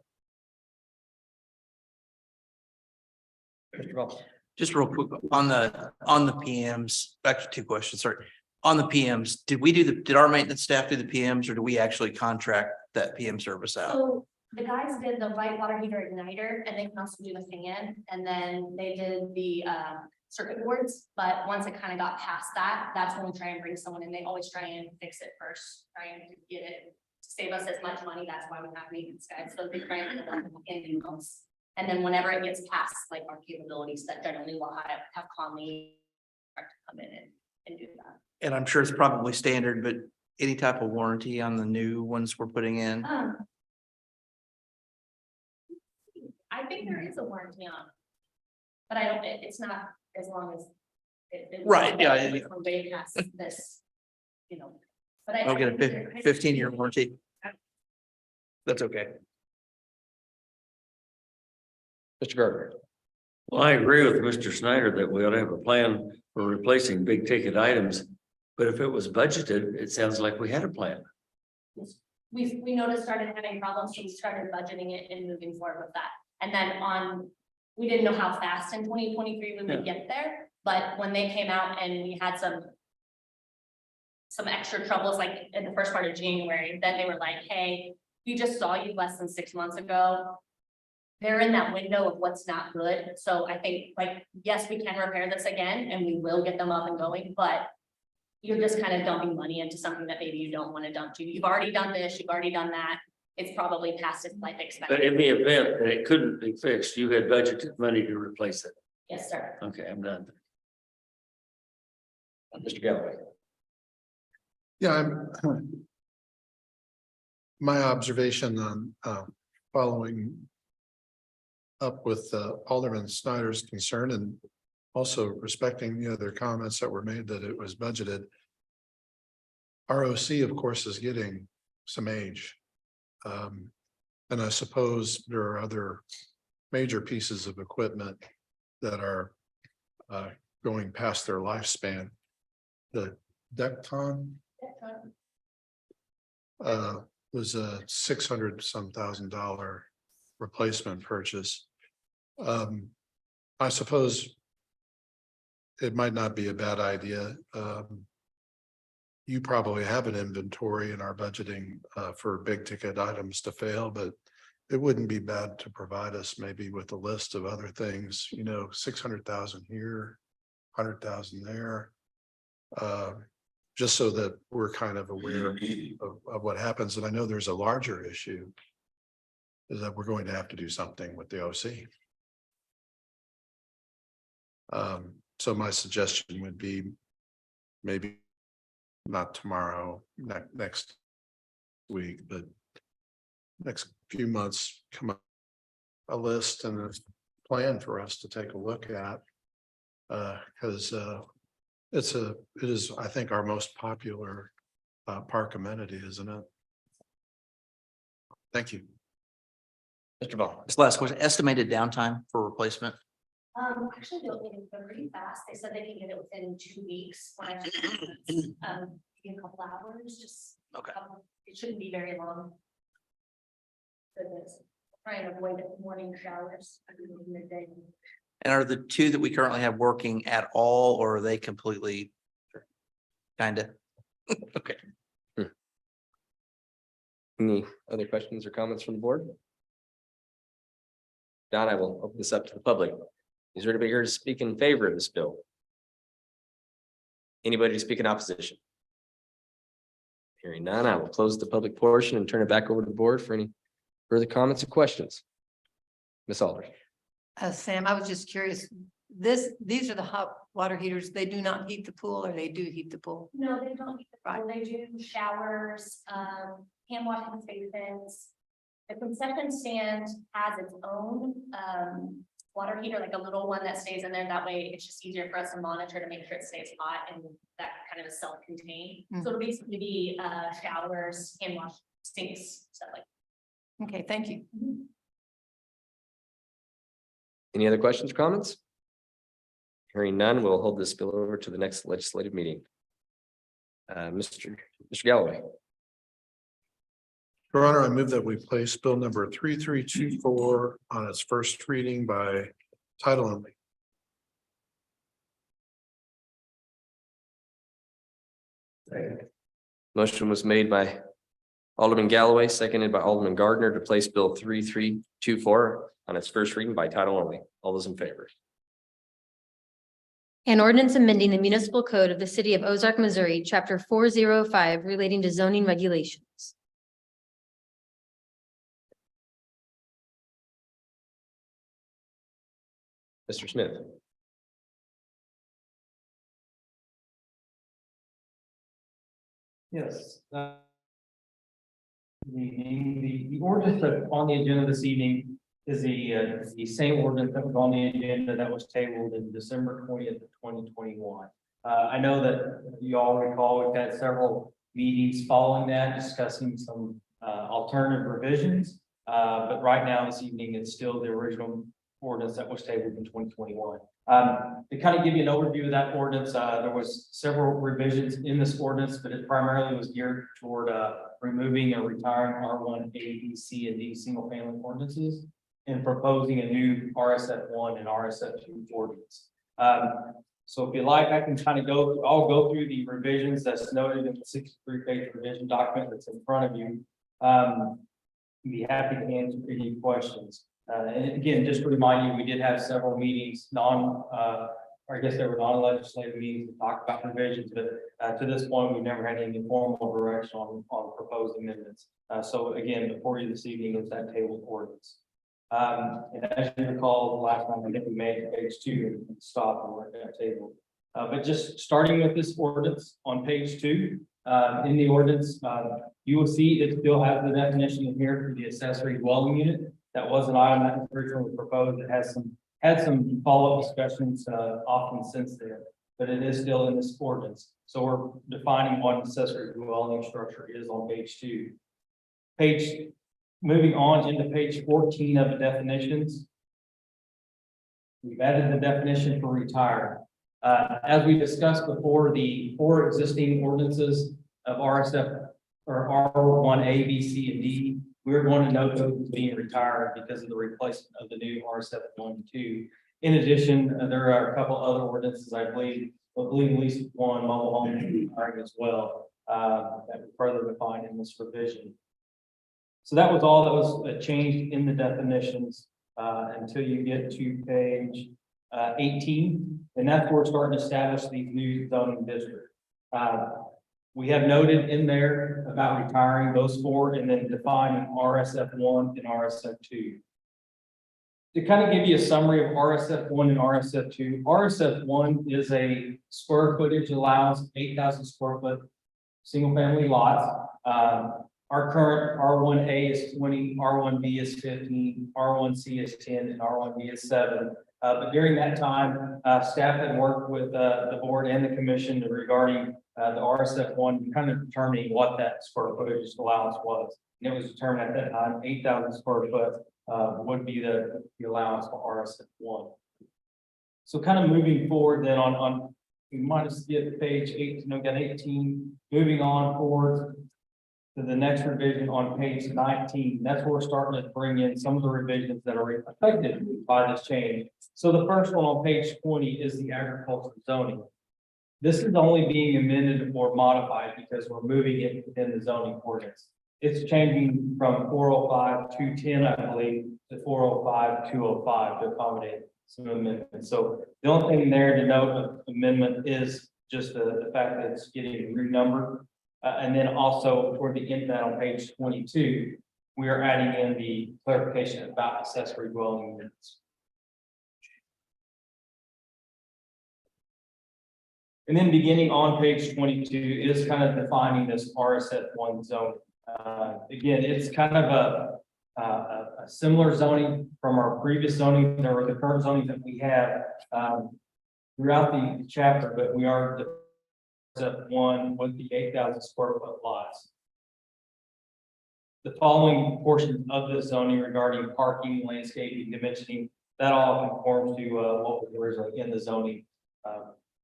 Mr. Bell. Just real quick, on the PMs, actually two questions, sorry. On the PMs, did our maintenance staff do the PMs or do we actually contract that PM service out? So the guys did the white water heater igniter and they can also do the fan. And then they did the circuit boards. But once it kind of got past that, that's when we try and bring someone in. They always try and fix it first, trying to get it to save us as much money. That's why we have maintenance guys. So they try and in-house. And then whenever it gets past like our capabilities, that generally will have Conley come in and do that. And I'm sure it's probably standard, but any type of warranty on the new ones we're putting in? I think there is a warranty on. But I don't, it's not as long as. Right, yeah. We're way past this, you know. But I'll get a 15-year warranty. That's okay. Mr. Gardner. Well, I agree with Mr. Snyder that we ought to have a plan for replacing big ticket items. But if it was budgeted, it sounds like we had a plan. We noticed started having problems, so we started budgeting it and moving forward with that. And then we didn't know how fast in 2023 we would get there, but when they came out and we had some extra troubles, like in the first part of January, then they were like, hey, we just saw you less than 6 months ago. They're in that window of what's not good. So I think, like, yes, we can repair this again and we will get them up and going, but you're just kind of dumping money into something that maybe you don't want to dump to. You've already done this, you've already done that. It's probably past its life But expectancy. in the event that it couldn't be fixed, you had budgeted money to replace it. Yes, sir. Okay, I'm done. Mr. Galloway. Yeah, my observation on following up with Alderman Snyder's concern and also respecting the other comments that were made that it was budgeted. ROC, of course, is getting some age. And I suppose there are other major pieces of equipment that are going past their lifespan. The Decton was a $600 some thousand replacement purchase. I suppose it might not be a bad idea. You probably have an inventory in our budgeting for big ticket items to fail, but it wouldn't be bad to provide us maybe with a list of other things, 600,000 here, 100,000 there. Just so that we're kind of aware of what happens. And I know there's a larger issue is that we're going to have to do something with the OC. So my suggestion would be maybe not tomorrow, next week, but next few months, come up a list and a plan for us to take a look at. Because it is, I think, our most popular park amenity, isn't it? Thank you. Mr. Vaughn. This last question, estimated downtime for replacement. Actually, they'll get it done pretty fast. They said they can get it within 2 weeks. When I in a couple hours, just. Okay. It shouldn't be very long. For this, try and avoid morning showers. Midday. And are the two that we currently have working at all, or are they completely? Kind of. Okay. Any other questions or comments from the board? Don, I will open this up to the public. Is there anybody here to speak in favor of this bill? Anybody to speak in opposition? Hearing none, I will close the public portion and turn it back over to the board for any further comments or questions. Ms. Alder. Sam, I was just curious, these are the hot water heaters. They do not heat the pool, or they do heat the pool? No, they don't heat the pool. They do showers, hand washing stations. The concession stand has its own water heater, like a little one that stays in there. That way it's just easier for us to monitor to make sure it stays hot, and that kind of is self-contained. So it'll basically be showers, hand wash, sinks, stuff like that. Okay, thank you. Any other questions or comments? Hearing none, we'll hold this bill over to the next legislative meeting. Mr. Galloway. Your Honor, I move that we place bill number 3324 on its first reading by title only. Motion was made by Alderman Galloway, seconded by Alderman Gardner to place bill 3324 on its first reading by title only. All those in favor? An ordinance amending the municipal code of the city of Ozark, Missouri, chapter 405 relating to zoning regulations. Mr. Smith. Yes. The ordinance that's on the agenda this evening is the same ordinance that was on the agenda that was tabled in December 20th of 2021. I know that you all recall we've had several meetings following that, discussing some alternative revisions. But right now, this evening, it's still the original ordinance that was tabled in 2021. To kind of give you an overview of that ordinance, there was several revisions in this ordinance, but it primarily was geared toward removing or retiring R1, A, B, C, and D single family ordinances and proposing a new RSF1 and RSF2 ordinance. So if you like, I can kind of I'll go through the revisions that's noted in the 63-page revision document that's in front of you. Be happy to answer any questions. And again, just to remind you, we did have several meetings, I guess they were non-legislative meetings to talk about revisions, but to this point, we've never had any formal direction on proposed amendments. So again, before you this evening is that tabled ordinance. And as you recall, the last time I think we made page 2 and stopped and we're at that table. But just starting with this ordinance on page 2, in the ordinance, you will see it still has the definition in here for the accessory dwelling unit. That was an item that was originally proposed. It has had some follow-up discussions, often since then, but it is still in this ordinance. So we're defining what an accessory dwelling structure is on page 2. Moving on into page 14 of the definitions. We've added the definition for retired. As we discussed before, the 4 existing ordinances of RSF or R1A, B, C, and D, we're going to note those as being retired because of the replacement of the new RSF 1 and 2. In addition, there are a couple other ordinances, I believe at least one mobile home is retired as well, that we further defined in this revision. So that was all that was changed in the definitions until you get to page 18, and that's where we're starting to establish these new zoning districts. We have noted in there about retiring those 4 and then defining RSF 1 and RSF 2. To kind of give you a summary of RSF 1 and RSF 2, RSF 1 is a square footage allowance, 8,000 square foot single family lots. Our current R1A is 20, R1B is 15, R1C is 10, and R1B is 7. But during that time, staff had worked with the board and the commission regarding the RSF1, kind of determining what that square footage allowance was. And it was determined at that time 8,000 square foot would be the allowance for RSF1. So kind of moving forward then on we might have skipped page 18, no, got 18, moving on forward to the next revision on page 19. That's where we're starting to bring in some of the revisions that are affected by this change. So the first one on page 20 is the agricultural zoning. This is only being amended or modified because we're moving it within the zoning ordinance. It's changing from 405 to 10, I believe, to 405 205 to accommodate some amendments. So the only thing there to note of amendment is just the fact that it's getting renumbered. And then also toward the end of that on page 22, we are adding in the clarification about accessory dwelling units. And then beginning on page 22 is kind of defining this RSF1 zone. Again, it's kind of a similar zoning from our previous zoning or the current zoning that we have throughout the chapter, but we are one with the 8,000 square foot lots. The following portions of the zoning regarding parking, landscaping, dimensioning, that all conforms to what was originally in the zoning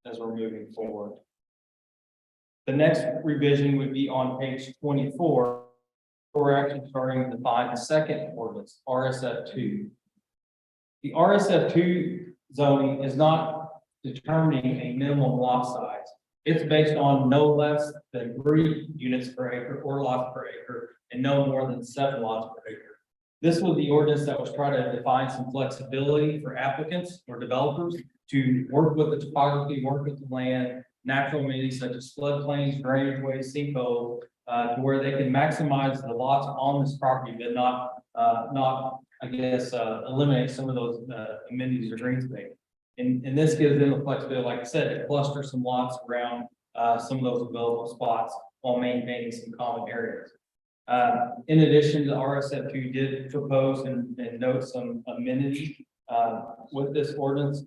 as we're moving forward. The next revision would be on page 24. We're actually starting to define the second ordinance, RSF2. The RSF2 zoning is not determining a minimum lot size. It's based on no less than 3 units per acre or lots per acre and no more than 7 lots per acre. This was the ordinance that was trying to define some flexibility for applicants or developers to work with the topography, work with the land, natural amenities such as floodplains, drainage ways, sinkhole, to where they can maximize the lots on this property, but not I guess, eliminate some of those amenities or green space. And this gives them the flexibility, like I said, to cluster some lots around some of those available spots while maintaining some common areas. In addition, the RSF2 did propose and note some amenities with this ordinance.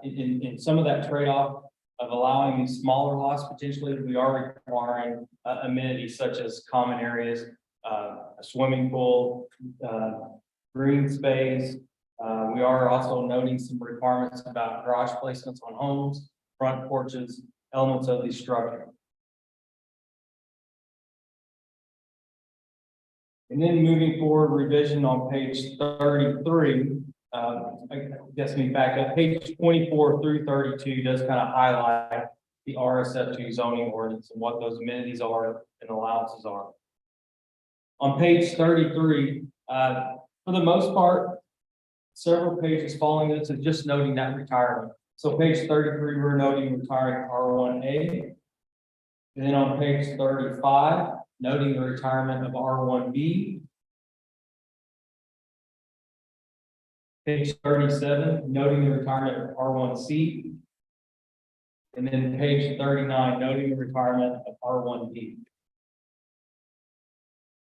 In some of that trade-off of allowing these smaller lots, potentially, we are requiring amenities such as common areas, a swimming pool, green space. We are also noting some requirements about garage placements on homes, front porches, elements of the structure. And then moving forward, revision on page 33. I guess me back up, page 24 through 32 does kind of highlight the RSF2 zoning ordinance and what those amenities are and allowances are. On page 33, for the most part, several pages following this is just noting that retirement. So page 33, we're noting retiring R1A. And then on page 35, noting the retirement of R1B. Page 37, noting the retirement of R1C. And then page 39, noting the retirement of R1D.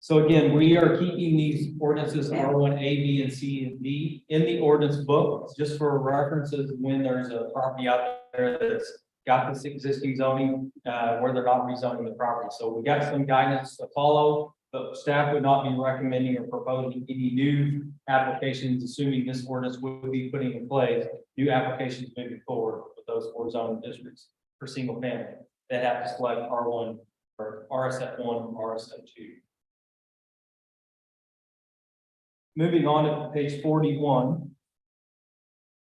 So again, we are keeping these ordinances R1, A, B, and C, and D in the ordinance book, just for references when there's a property out there that's got this existing zoning, where they're not rezoning the property. So we got some guidance to follow, but staff would not be recommending or proposing any new applications, assuming this ordinance will be putting in place new applications moving forward with those 4 zoning districts for single family. They have to select R1 or RSF1 or RSF2. Moving on to page 41,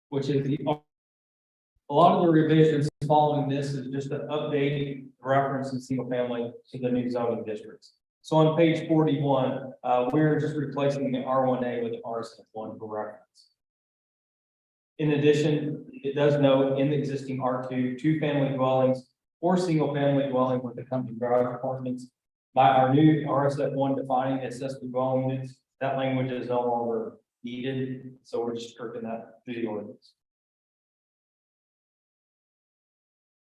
which is a lot of the revisions following this is just an updating reference in single family to the new zoning districts. So on page 41, we're just replacing the R1A with the RSF1 for reference. In addition, it does note in the existing R2, 2-family dwellings or single family dwelling with accompanying garage apartments. By our new RSF1 defining accessory dwelling units, that language is no longer needed, so we're just striking that through the ordinance.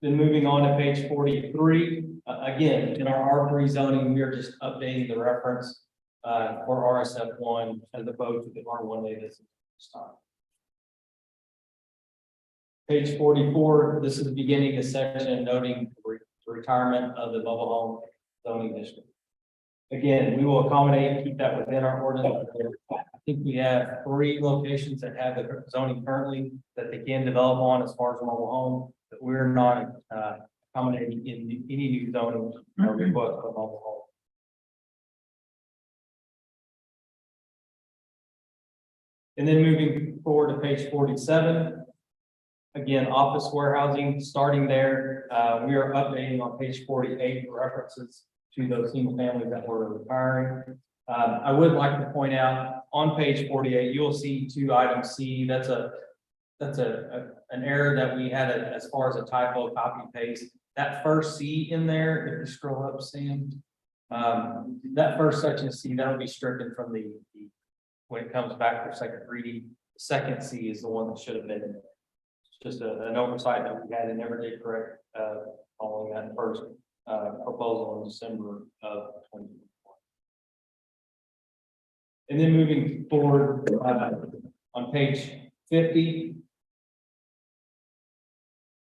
Then moving on to page 43, again, in our R3 zoning, we are just updating the reference for RSF1 as opposed to the R1A that's this time. Page 44, this is the beginning of the section noting the retirement of the mobile home zoning district. Again, we will accommodate, keep that within our ordinance. I think we have 3 locations that have the zoning currently that they can develop on as far as mobile home, but we're not accommodating in any new zoning or request for mobile home. And then moving forward to page 47. Again, office warehousing, starting there, we are updating on page 48 references to those single families that we're retiring. I would like to point out on page 48, you will see 2 items C. That's an error that we had as far as a typo copy paste. That first C in there, if you scroll up, Sam, that first section of C, that'll be stricken from the when it comes back for second reading. The second C is the one that should have been in there. It's just an oversight that we had and never did correct following that first proposal in December of 2021. And then moving forward on page 50.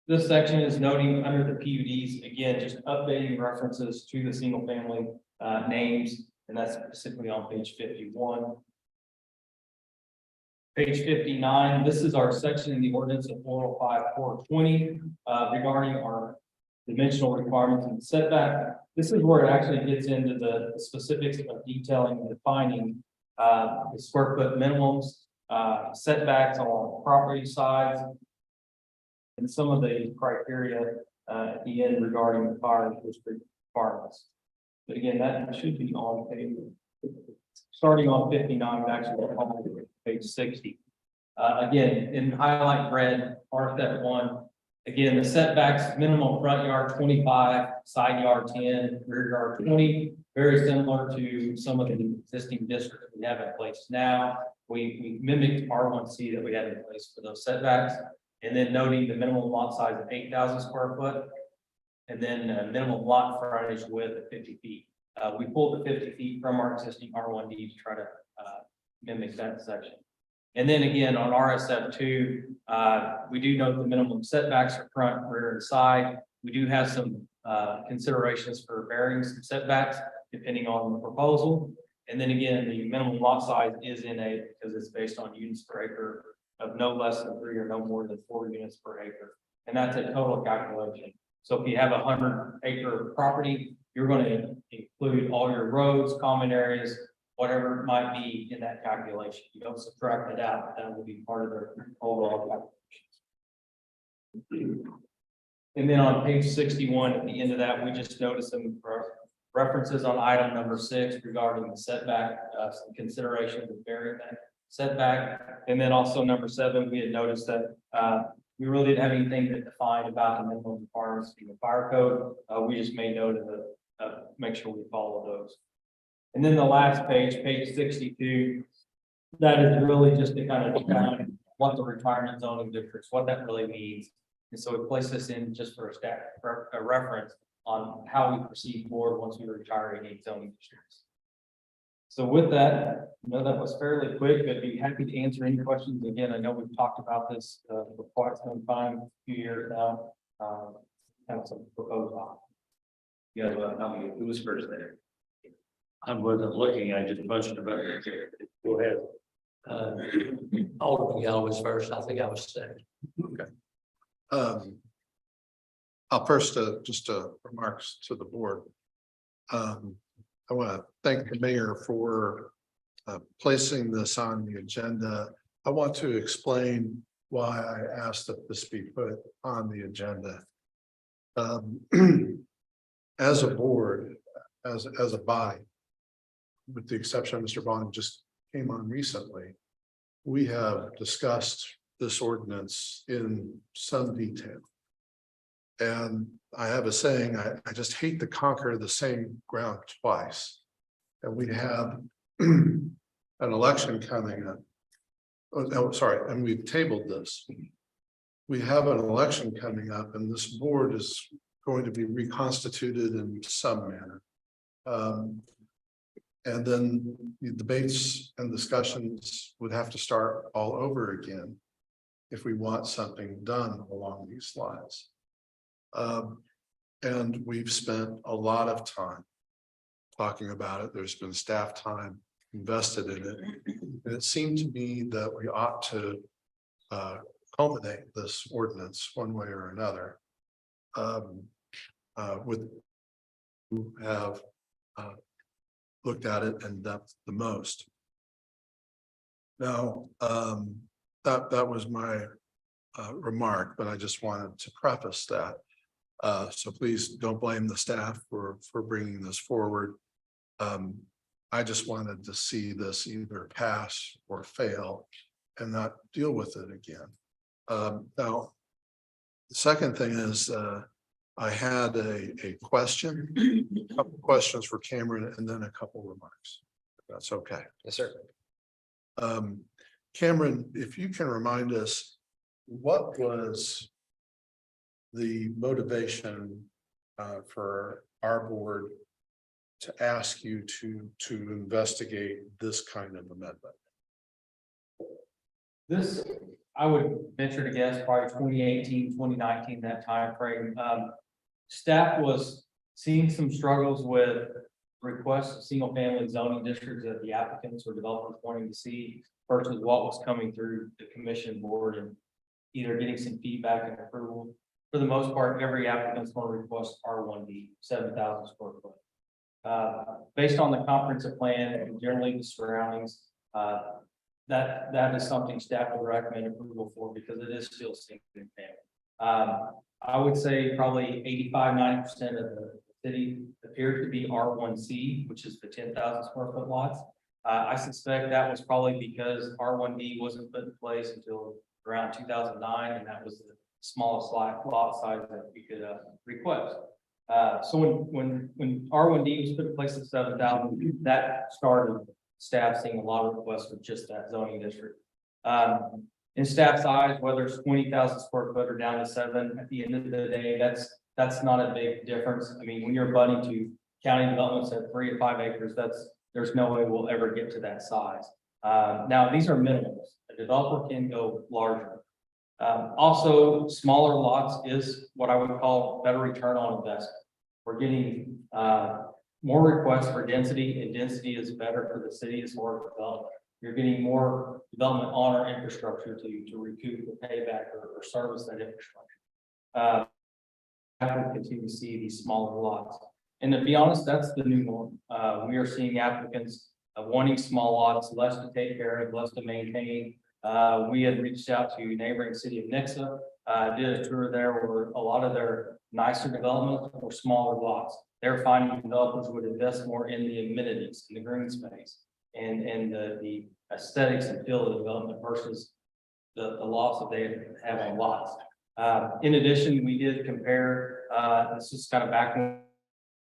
This section is noting under the PUDs, again, just updating references to the single family names, and that's specifically on page 51. Page 59, this is our section in the ordinance of 405-420 regarding our dimensional requirements and setback. This is where it actually gets into the specifics of detailing and defining the square foot minimums, setbacks on property sides, and some of the criteria at the end regarding the fire district requirements. But again, that should be on page, starting on 59, actually on page 60. Again, in highlight red, RSF1. Again, the setbacks, minimum front yard 25, side yard 10, rear yard 20, very similar to some of the existing districts we have in place now. We mimicked R1C that we had in place for those setbacks, and then noting the minimum lot size of 8,000 square foot, and then minimum lot frontage width of 50 feet. We pulled the 50 feet from our existing R1D to try to mimic that section. And then again, on RSF2, we do note the minimum setbacks are front, rear, and side. We do have some considerations for varying some setbacks depending on the proposal. And then again, the minimum lot size is innate because it's based on units per acre of no less than 3 or no more than 4 units per acre. And that's a total calculation. So if you have a 100-acre property, you're going to include all your roads, common areas, whatever it might be in that calculation. You don't subtract it out. That will be part of their overall calculation. And then on page 61, at the end of that, we just noticed some references on item number 6 regarding the setback, some considerations of varying that setback. And then also number 7, we had noticed that we really didn't have anything to define about the minimum requirements in the fire code. We just made note of the make sure we follow those. And then the last page, page 62, that is really just to kind of define what the retirement zoning districts, what that really means. And so we placed this in just for a reference on how we proceed forward once we retire any zoning districts. So with that, I know that was fairly quick, but I'd be happy to answer any questions. Again, I know we've talked about this for quite some time, a few years now. Kind of some proposed. Yeah, well, who was first there? I wasn't looking, I just punched about it. Go ahead. Alderman Galloway was first. I think I was second. I'll first, just remarks to the board. I want to thank the mayor for placing this on the agenda. I want to explain why I asked that this be put on the agenda. As a board, as a body, with the exception of Mr. Bond, who just came on recently, we have discussed this ordinance in some detail. And I have a saying, I just hate to conquer the same ground twice. And we have an election coming up. Oh, no, sorry, and we've tabled this. We have an election coming up and this board is going to be reconstituted in some manner. And then the debates and discussions would have to start all over again if we want something done along these lines. And we've spent a lot of time talking about it. There's been staff time invested in it. And it seemed to me that we ought to culminate this ordinance one way or another. With who have looked at it in depth the most. Now, that was my remark, but I just wanted to preface that. So please don't blame the staff for bringing this forward. I just wanted to see this either pass or fail and not deal with it again. Now, the second thing is I had a question, a couple questions for Cameron and then a couple remarks. If that's okay. Yes, sir. Cameron, if you can remind us, what was the motivation for our board to ask you to investigate this kind of amendment? This, I would venture to guess probably 2018, 2019, that timeframe. Staff was seeing some struggles with requests of single family zoning districts that the applicants or developers wanting to see versus what was coming through the commission board and either getting some feedback and approval. For the most part, every applicant's going to request R1D, 7,000 square foot. Based on the comprehensive plan and generally the surroundings, that is something staff would recommend approval for because it is still single family. I would say probably 85–90% of the city appears to be R1C, which is the 10,000 square foot lots. I suspect that was probably because R1D wasn't put in place until around 2009, and that was the smallest lot size that we could request. So when R1D was put in place at 7,000, that started staff seeing a lot of requests for just that zoning district. In staff's eyes, whether it's 20,000 square foot or down to 7, at the end of the day, that's not a big difference. I mean, when you're abutting to county developments at 3 to 5 acres, there's no way we'll ever get to that size. Now, these are minimums. A developer can go larger. Also, smaller lots is what I would call better return on investment. We're getting more requests for density, and density is better for the city as far as development. You're getting more development on our infrastructure to recoup the payback or service that infrastructure. I will continue to see these smaller lots. And to be honest, that's the new norm. We are seeing applicants wanting small lots, less to take care of, less to maintain. We had reached out to neighboring city of Nixa, did a tour there where a lot of their nicer developments were smaller lots. They're finding developers would invest more in the amenities, in the green space, and the aesthetics and feel of the development versus the loss that they have on lots. In addition, we did compare, this is kind of back when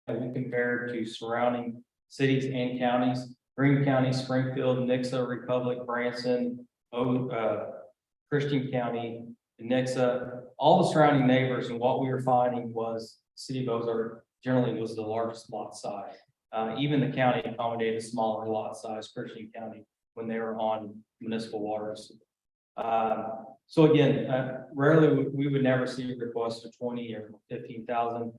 we compared to surrounding cities and counties, Greene County, Springfield, Nixa, Republic, Branson, Christian County, And next, all the surrounding neighbors and what we were finding was city of Ozark generally was the largest lot size. Even the county accommodated a smaller lot size, Christian County, when they were on municipal waters. So again, rarely we would never see a request of 20 or 15,000.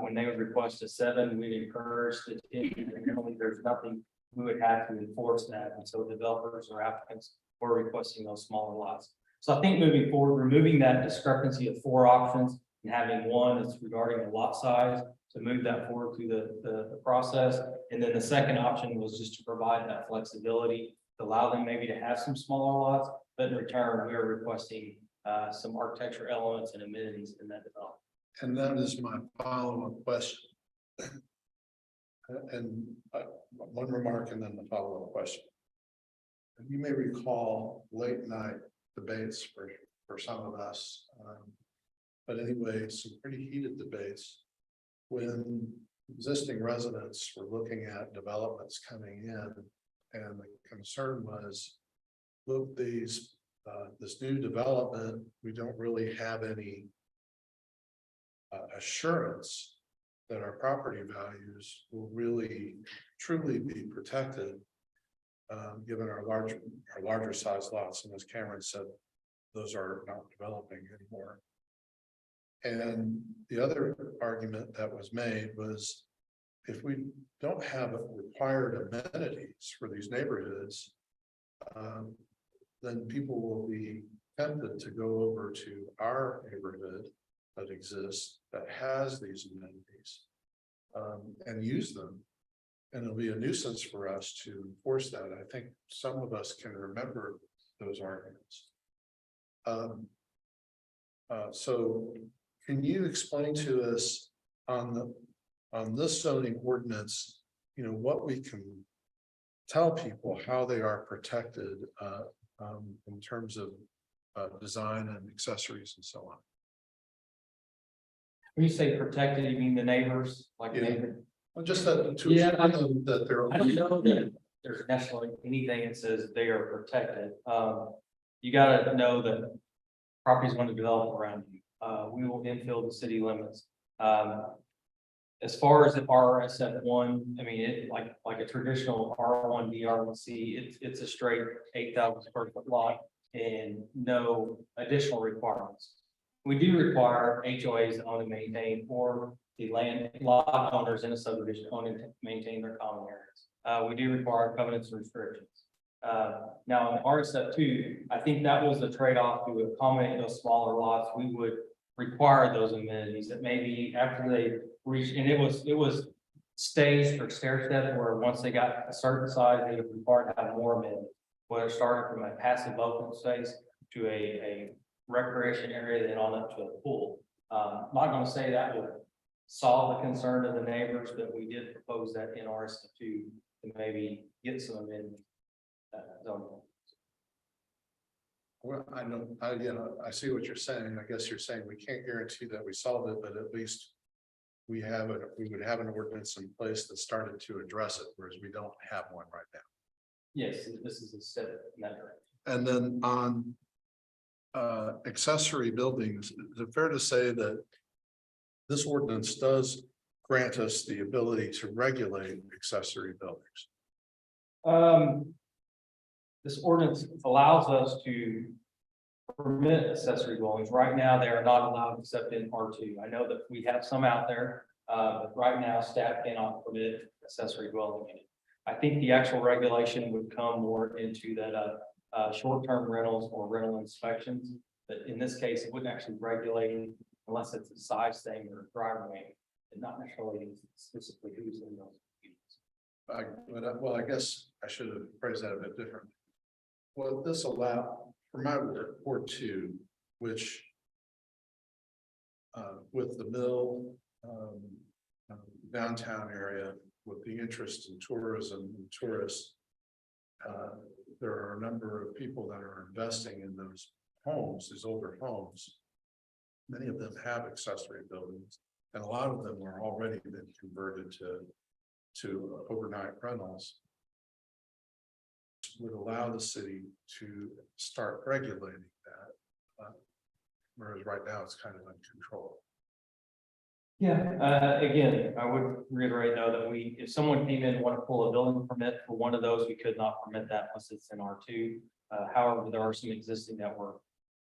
When they would request a 7, we'd encourage the 10. Generally, there's nothing we would have to enforce that, and so developers or applicants were requesting those smaller lots. So I think moving forward, removing that discrepancy of 4 options and having one that's regarding the lot size to move that forward through the process. And then the second option was just to provide that flexibility, to allow them maybe to have some smaller lots, but in return, we are requesting some architecture elements and amenities in that development. And that is my follow-up question. And one remark and then the follow-up question. You may recall late night debates for some of us. But anyway, some pretty heated debates when existing residents were looking at developments coming in. And the concern was, look, this new development, we don't really have any assurance that our property values will really truly be protected, given our larger size lots. And as Cameron said, those are not developing anymore. And the other argument that was made was, if we don't have required amenities for these neighborhoods, then people will be tempted to go over to our neighborhood that exists, that has these amenities, and use them. And it'll be a nuisance for us to enforce that. I think some of us can remember those arguments. So can you explain to us on this zoning ordinance, what we can tell people how they are protected in terms of design and accessories and so on? When you say protected, you mean the neighbors, like Yeah. neighbor? Well, just that to Yeah, that they're. I don't know that there's necessarily anything that says they are protected. You gotta know that property is going to develop around you. We will infill the city limits. As far as the RSF1, I mean, it like a traditional R1, DR1C, it's a straight 8,000 square foot lot and no additional requirements. We do require HOAs to own and maintain, or the land lot owners in a subdivision own and maintain their common areas. We do require covenants and restrictions. Now in the RSF2, I think that was the trade-off to accommodate those smaller lots. We would require those amenities that maybe after they reach, and it was staged or stair step, where once they got a certain size, they were required to have more amenities, whether starting from a passive open space to a recreation area, then on up to a pool. I'm not going to say that would solve the concern of the neighbors, but we did propose that in RSF2 to maybe get some amenities. Well, I see what you're saying. I guess you're saying we can't guarantee that we solve it, but at least we would have an ordinance in place that started to address it, whereas we don't have one right now. Yes, this is a step in that direction. And then on accessory buildings, is it fair to say that this ordinance does grant us the ability to regulate accessory buildings? This ordinance allows us to permit accessory dwellings. Right now, they are not allowed except in R2. I know that we have some out there, but right now staff cannot permit accessory dwelling unit. I think the actual regulation would come more into that short-term rentals or rental inspections. But in this case, it wouldn't actually regulate unless it's a size thing or driveway, and not necessarily specifically who's in those units. Well, I guess I should have phrased that a bit differently. Well, this allow for my Ward 2, which with the mill downtown area, with the interest in tourism and tourists, there are a number of people that are investing in those homes, these older homes. Many of them have accessory buildings, and a lot of them are already been converted to overnight rentals. Would allow the city to start regulating that. Whereas right now it's kind of uncontrolled. Yeah, again, I would reiterate though that if someone came in and wanted to pull a building permit for one of those, we could not permit that unless it's in R2. However, there are some existing that were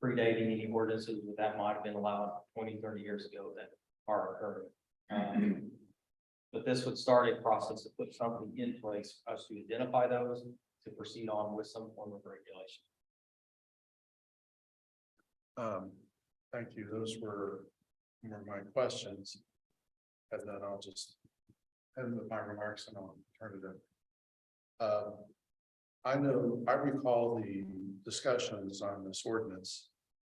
predating any ordinances that might have been allowed 20, 30 years ago that are occurring. But this would start a process to put something in place for us to identify those, to proceed on with some form of regulation. Thank you. Those were my questions. And then I'll just end with my remarks and I'll turn it in. I recall the discussions on this ordinance.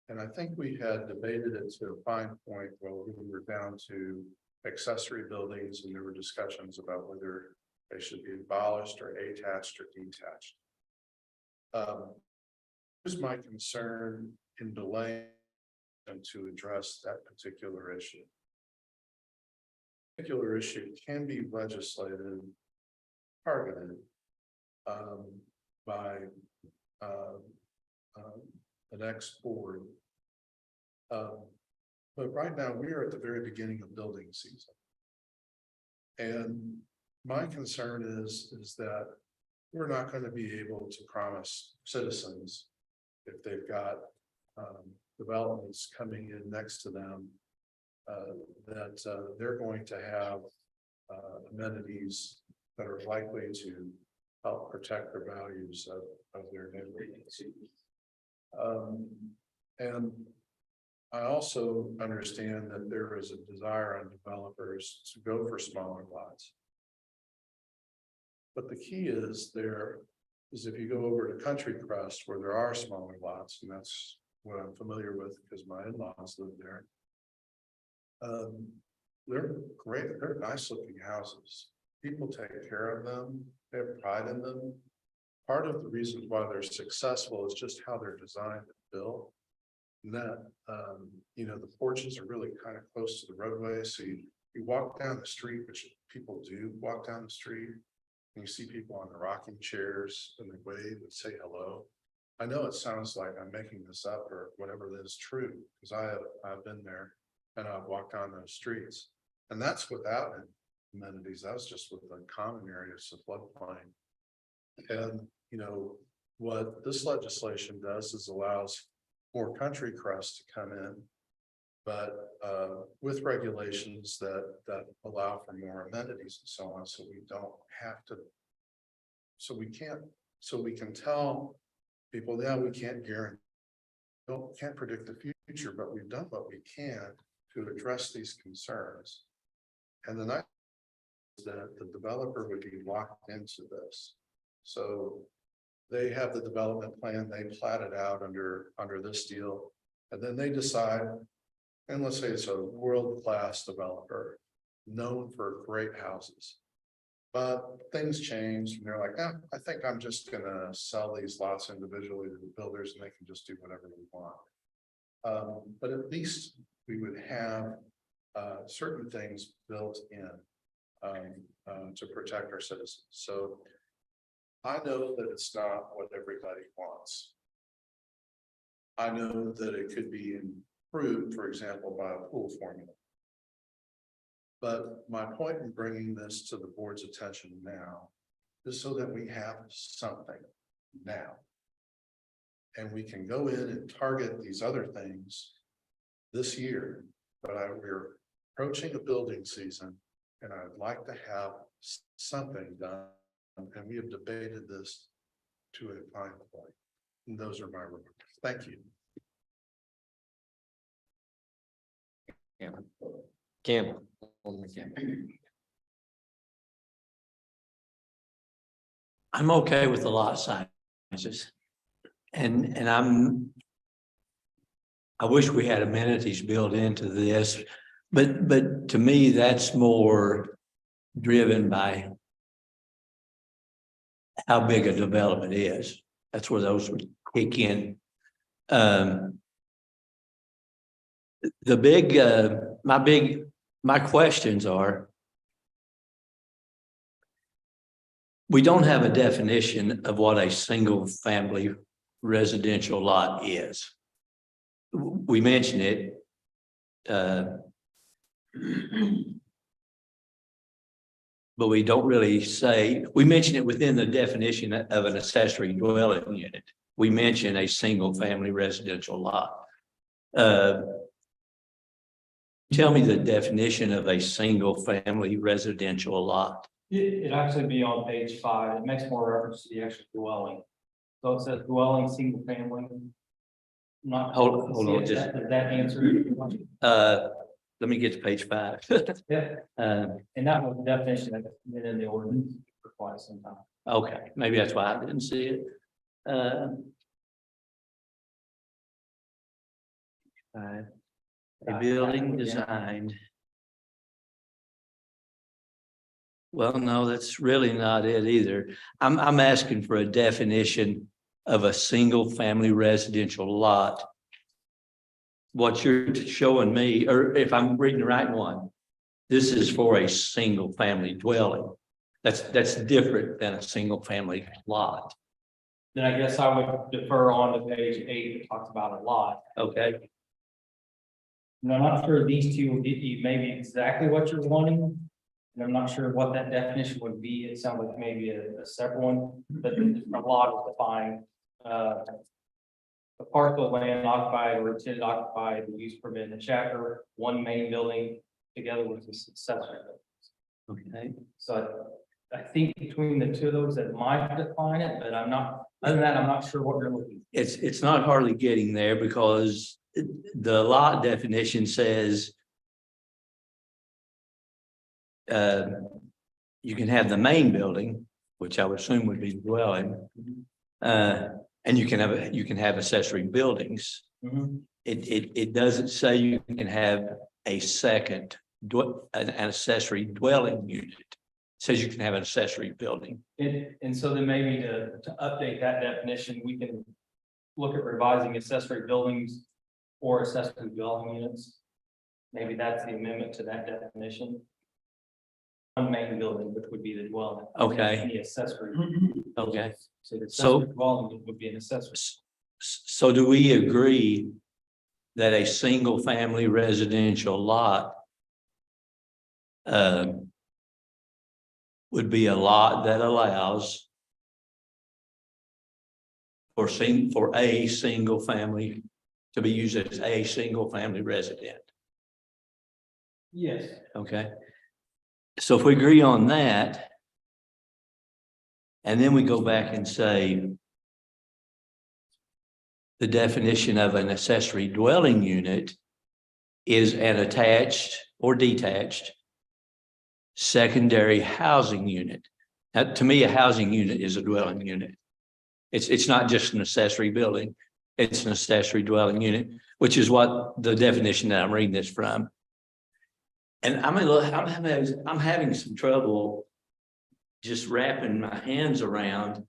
And I think we had debated it to a fine point where we were down to accessory buildings and there were discussions about whether they should be abolished or attached or detached. Here's my concern in delaying and to address that particular issue. Particular issue can be legislated, targeted by the next board. But right now we are at the very beginning of building season. And my concern is that we're not going to be able to promise citizens if they've got developments coming in next to them that they're going to have amenities that are likely to help protect the values of their neighborhoods. And I also understand that there is a desire on developers to go for smaller lots. But the key is if you go over to Country Crest where there are smaller lots, and that's what I'm familiar with because my in-laws live there. They're great, they're nice looking houses. People take care of them, they have pride in them. Part of the reason why they're successful is just how they're designed and built. And that, the porches are really kind of close to the roadway. So you walk down the street, which people do walk down the street, and you see people on the rocking chairs and they wave and say hello. I know it sounds like I'm making this up or whatever that is true, because I've been there and I've walked on those streets. And that's without amenities. That was just with the common areas of floodplain. And, what this legislation does is allows more Country Crest to come in, but with regulations that allow for more amenities and so on, so we don't have to. So we can tell people, yeah, we can't guarantee, can't predict the future, but we've done what we can to address these concerns. And the nice is that the developer would be locked into this. So they have the development plan, they plat it out under this deal, and then they decide, and let's say it's a world-class developer known for great houses. But things change and they're like, I think I'm just gonna sell these lots individually to the builders and they can just do whatever we want. But at least we would have certain things built in to protect our citizens. So I know that it's not what everybody wants. I know that it could be improved, for example, by a pool formula. But my point in bringing this to the board's attention now is so that we have something now. And we can go in and target these other things this year, but we're approaching a building season and I'd like to have something done. And we have debated this to a fine point. And those are my remarks. Thank you. Campbell. Alderman Campbell. I'm okay with the lot sizes. And I wish we had amenities built into this, but to me, that's more driven by how big a development is. That's where those would kick in. My questions are, we don't have a definition of what a single family residential lot is. we mention it. But we don't really say, we mention it within the definition of an accessory dwelling unit. We mention a single family residential lot. Tell me the definition of a single family residential lot. It'd actually be on page 5. It makes more reference to the actual dwelling. So it says dwelling, single family. Not. Hold on, Does just- that answer your question? Let me get to page 5. Yeah, Uh, and that was the definition that's been in the ordinance for quite some time. okay, maybe that's why I didn't see it. A building designed. Well, no, that's really not it either. I'm asking for a definition of a single family residential lot. What you're showing me, or if I'm reading the right one, this is for a single family dwelling. That's different than a single family lot. Then I guess I would defer on to page 8 that talks about a lot. Okay, And I'm not sure these two will get you maybe exactly what you're wanting. And I'm not sure what that definition would be. It sounds like maybe a separate one, but a lot is defined. A parcel of land occupied or intended to occupy the use permit in the chapter, one main building together with the accessory. okay. So I think between the two of those that might define it, but I'm not, other than that, I'm not sure what you're looking for. It's not hardly getting there because the lot definition says you can have the main building, which I would assume would be the dwelling, and you can have accessory buildings. Mhm. It doesn't say you can have a second an accessory dwelling unit. It says you can have an accessory building. And so then maybe to update that definition, we can look at revising accessory buildings or accessory dwelling units. Maybe that's the amendment to that definition. One main building, which would be the dwelling. Okay. And the accessory. Okay. So the So- accessory dwelling unit would be an accessory. So do we agree that a single family residential lot would be a lot that allows for a single family to be used as a single family resident? Yes. Okay. So if we agree on that, and then we go back and say the definition of an accessory dwelling unit is an attached or detached secondary housing unit. Now, to me, a housing unit is a dwelling unit. It's not just an accessory building. It's an accessory dwelling unit, which is what the definition that I'm reading this from. And I'm having some trouble just wrapping my hands around.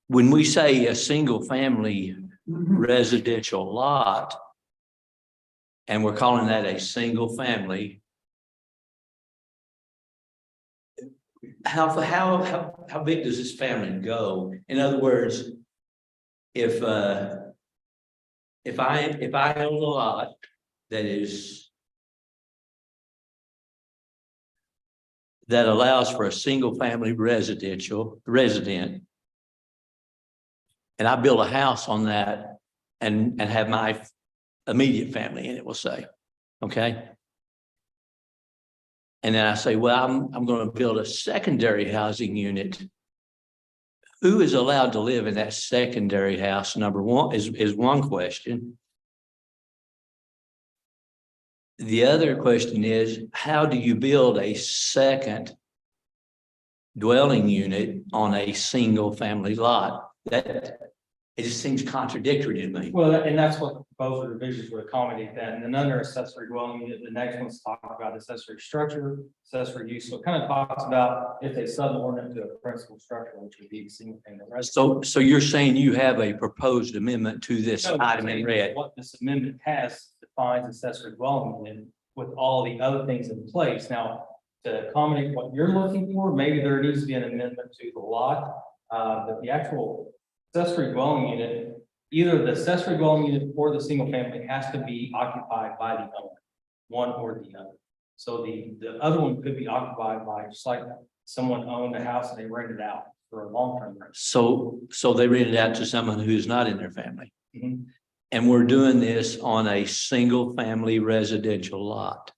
When we say a single family residential lot, and we're calling that a single family, how big does this family go? In other words, if I own a lot that allows for a single family resident, and I build a house on that and have my immediate family in it, we'll say, okay? And then I say, well, I'm going to build a secondary housing unit. Who is allowed to live in that secondary house? Number one is one question. The other question is, how do you build a second dwelling unit on a single family lot? That it just seems contradictory to me. Well, and that's what the proposed revisions would accommodate that. And then under accessory dwelling unit, the next one's talking about accessory structure, accessory use. So it kind of talks about if they subordinate to a principal structure, which would be a single family residence. So you're saying you have a proposed amendment to this item in red? What this amendment has defines accessory dwelling unit with all the other things in place. Now, to accommodate what you're looking for, maybe there needs to be an amendment to the lot. But the actual accessory dwelling unit, either the accessory dwelling unit or the single family has to be occupied by the owner, one or the other. So the other one could be occupied by, just like someone owned a house and they rented it out for a long-term rental. So they rent it out to someone who's not in their family. Mhm. And we're doing this on a single family residential lot.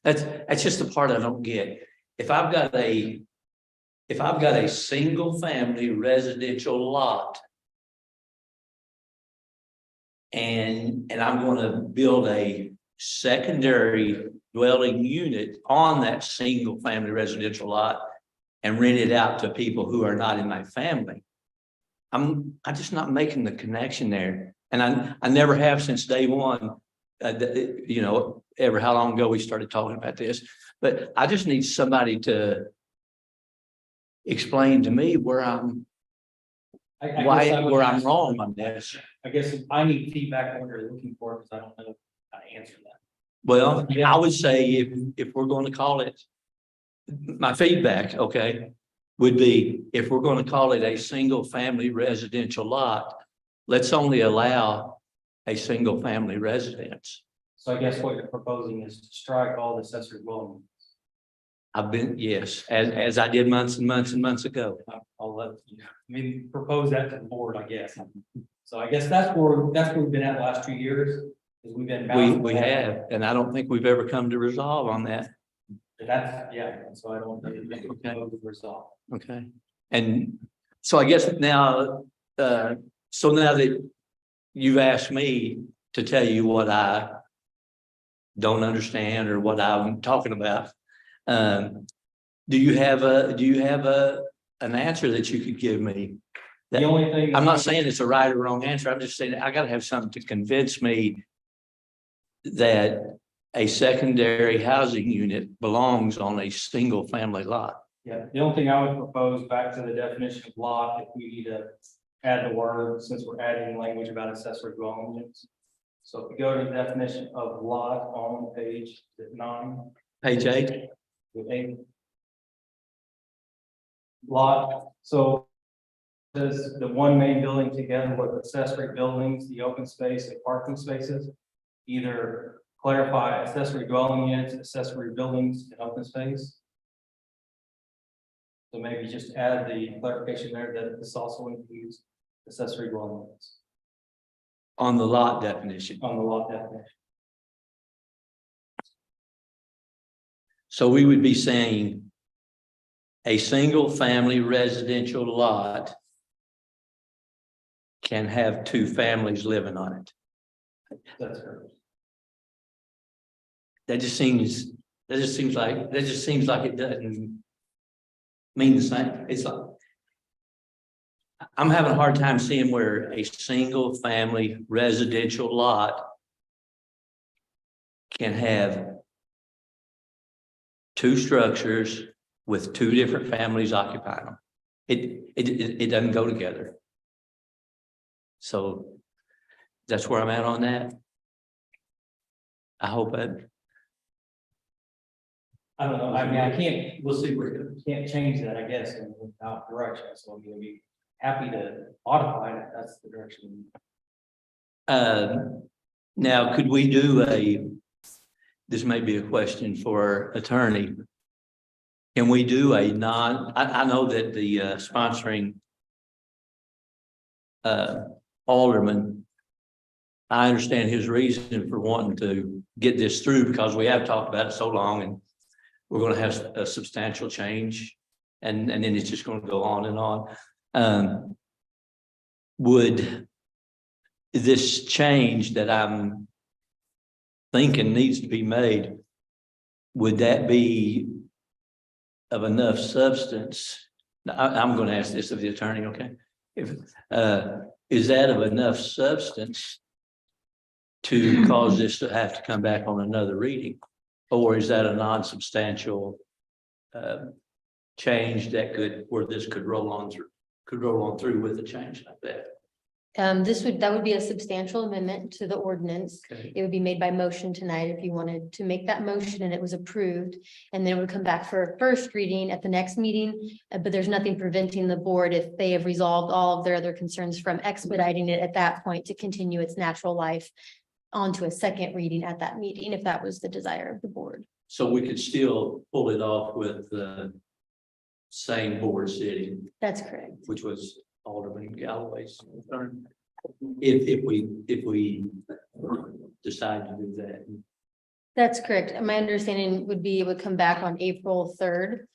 That's just the part I don't get. If I've got a single family residential lot. And I'm gonna build a secondary dwelling unit on that single family residential lot. And rent it out to people who are not in my family. I'm just not making the connection there. And I never have since day one. You know, ever how long ago we started talking about this, but I just need somebody to explain to me where I'm wrong on this. I guess I need feedback on what you're looking for, because I don't know how to answer that. Well, I would say if we're going to call it, my feedback, okay, would be if we're going to call it a single family residential lot, let's only allow a single family residence. So I guess what you're proposing is to strike all the accessory dwelling Yes, as I did months and months and months ago. units. I'll let you, propose that to the board, I guess. So I guess that's where we've been at the last 2 years, is we've been. We have, and I don't think we've ever come to resolve on that. That's, yeah, so I don't know the result. Okay. And so I guess now, so now that you've asked me to tell you what I don't understand or what I'm talking about, do you have an answer that you could give me? The only thing. I'm not saying it's a right or wrong answer. I'm just saying I got to have something to convince me that a secondary housing unit belongs on a single family lot. Yeah, the only thing I would propose back to the definition of lot, if we need to add the word, since we're adding language about accessory dwelling units. So if we go to the definition of lot on page 9. Page 8. With 8. Lot, so says the one main building together with accessory buildings, the open space and parking spaces. Either clarify accessory dwelling units, accessory buildings, and open space. So maybe just add the clarification there that this also includes accessory dwelling units On the lot definition. on the lot definition. So we would be saying a single family residential lot can have 2 families living on it. That's correct. That just seems like it doesn't mean the same. It's like, I'm having a hard time seeing where a single family residential lot can have 2 structures with 2 different families occupying them. It doesn't go together. So that's where I'm at on that. I hope I don't know, we'll see, we can't change that, I guess, without direction, so I'm gonna be happy to modify it, if that's the direction. now, could we do this may be a question for our attorney. Can we do a I know that the sponsoring Alderman, I understand his reason for wanting to get this through because we have talked about it so long and we're going to have a substantial change and then it's just going to go on and on. Would this change that I'm thinking needs to be made, would that be of enough substance? I'm going to ask this of the attorney, okay? Is that of enough substance to cause this to have to come back on another reading? Or is that a non-substantial change that where this could roll on through with a change like that? That would be a substantial amendment to the ordinance. Okay. It would be made by motion tonight if you wanted to make that motion and it was approved. And then it would come back for a first reading at the next meeting. But there's nothing preventing the board, if they have resolved all of their other concerns, from expediting it at that point to continue its natural life onto a second reading at that meeting, if that was the desire of the board. So we could still pull it off with the same board sitting, That's correct. which was Alderman Galloway's concern. If we decide to do that. That's correct. My understanding would be it would come back on April 3rd,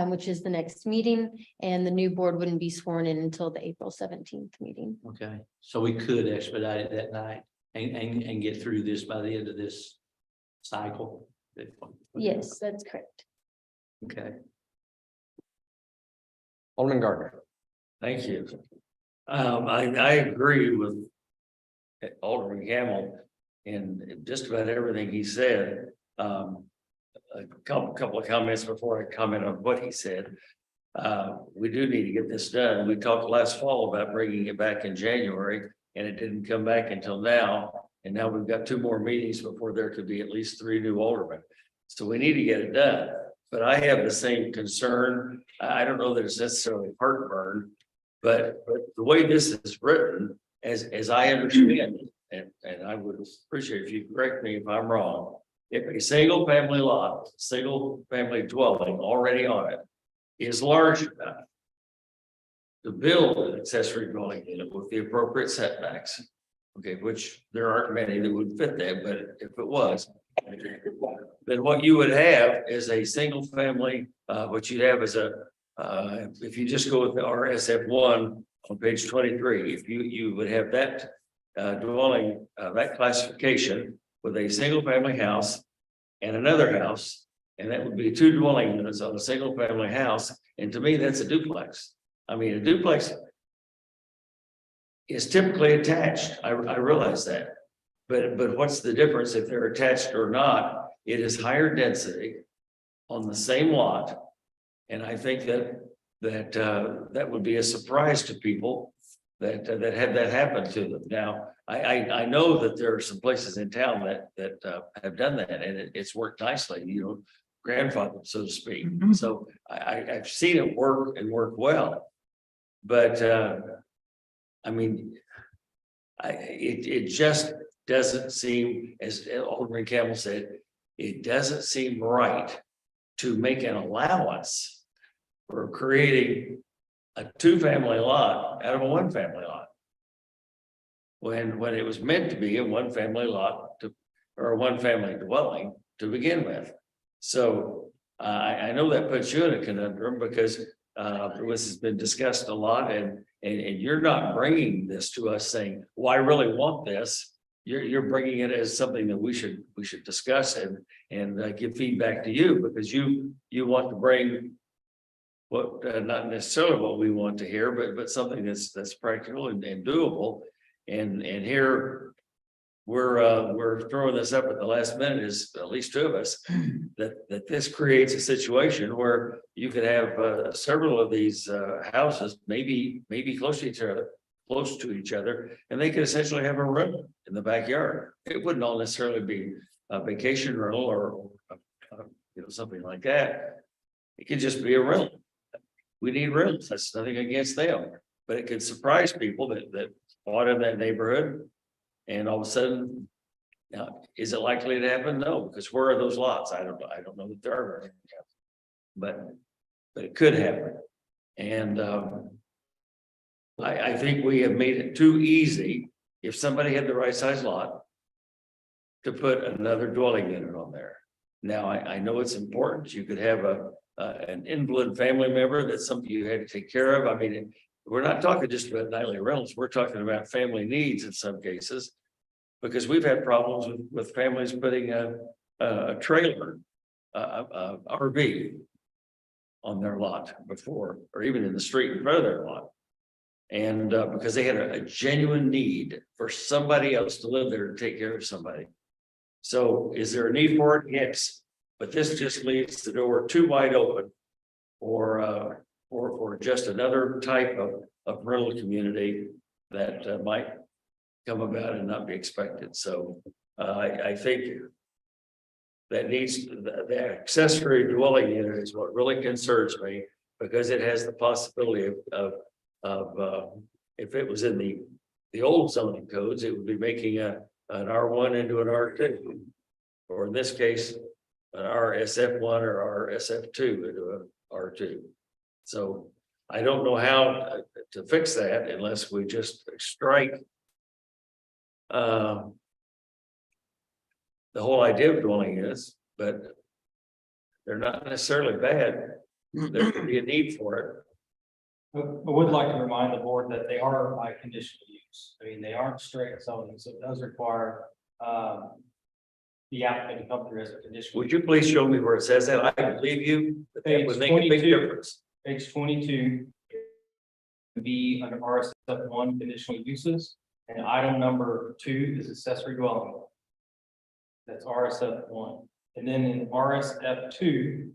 which is the next meeting, and the new board wouldn't be sworn in until the April 17th meeting. Okay, so we could expedite it that night and get through this by the end of this cycle. Yes, that's correct. Okay. Alderman Gardner. Thank you. I agree with Alderman Gamble in just about everything he said. A couple of comments before I comment on what he said. We do need to get this done. We talked last fall about bringing it back in January, and it didn't come back until now. And now we've got 2 more meetings before there could be at least 3 new aldermen. So we need to get it done. But I have the same concern. I don't know that it's necessarily heartburn, but the way this is written, as I understand it, and I would appreciate if you correct me if I'm wrong. If a single family lot, single family dwelling already on it is large enough to build an accessory dwelling unit with the appropriate setbacks, okay, which there aren't many that would fit that, but if it was, then what you would have is a single family, what you'd have is if you just go with the RSF 1 on page 23, if you would have that dwelling, that classification with a single family house and another house, and that would be 2 dwelling units on a single family house. And to me, that's a duplex. I mean, a duplex is typically attached. I realize that. But what's the difference if they're attached or not? It is higher density on the same lot. And I think that would be a surprise to people that had that happen to them. Now, I know that there are some places in town that have done that, and it's worked nicely, grandfather, so to speak. So I've seen it work and work well. But I mean, it just doesn't seem, as Alderman Campbell said, it doesn't seem right to make an allowance for creating a 2-family lot out of a 1-family lot. When it was meant to be a 1-family lot or a 1-family dwelling to begin with. So I know that puts you in a conundrum because this has been discussed a lot, and you're not bringing this to us saying, well, I really want this. You're bringing it as something that we should discuss and give feedback to you, because you want to bring what not necessarily what we want to hear, but something that's practical and doable. And here we're throwing this up at the last minute, is at least 2 of us, that this creates a situation where you could have several of these houses, maybe close to each other, and they could essentially have a room in the backyard. It wouldn't all necessarily be a vacation rental or something like that. It could just be a rental. We need rentals. That's nothing against them, but it could surprise people that bought in that neighborhood. And all of a sudden, now, is it likely to happen? No, because where are those lots? I don't know that there are, but it could happen. And I think we have made it too easy, if somebody had the right size lot, to put another dwelling unit on there. Now, I know it's important. You could have an invalid family member that's something you had to take care of. I mean, we're not talking just about nightly rentals. We're talking about family needs in some cases, because we've had problems with families putting a trailer, RV on their lot before, or even in the street in front of their lot. And because they had a genuine need for somebody else to live there to take care of somebody. So is there a need for it? Yes, but this just leaves the door too wide open for just another type of rental community that might come about and not be expected. So I think that needs, the accessory dwelling unit is what really concerns me, because it has the possibility of if it was in the old zoning codes, it would be making an R1 into an R2. Or in this case, an RSF1 or RSF2 into an R2. So I don't know how to fix that unless we just strike the whole idea of dwelling units, but they're not necessarily bad. There could be a need for it. I would like to remind the board that they are by conditional use. I mean, they aren't straight zoning, so it does require the applicant to come through as a conditional. Would you please show me where it says that? I believe you, but that would make a big difference. Page 22. Be under RSF1 conditional uses, and item number 2 is accessory dwelling unit. That's RSF1, and then in RSF2,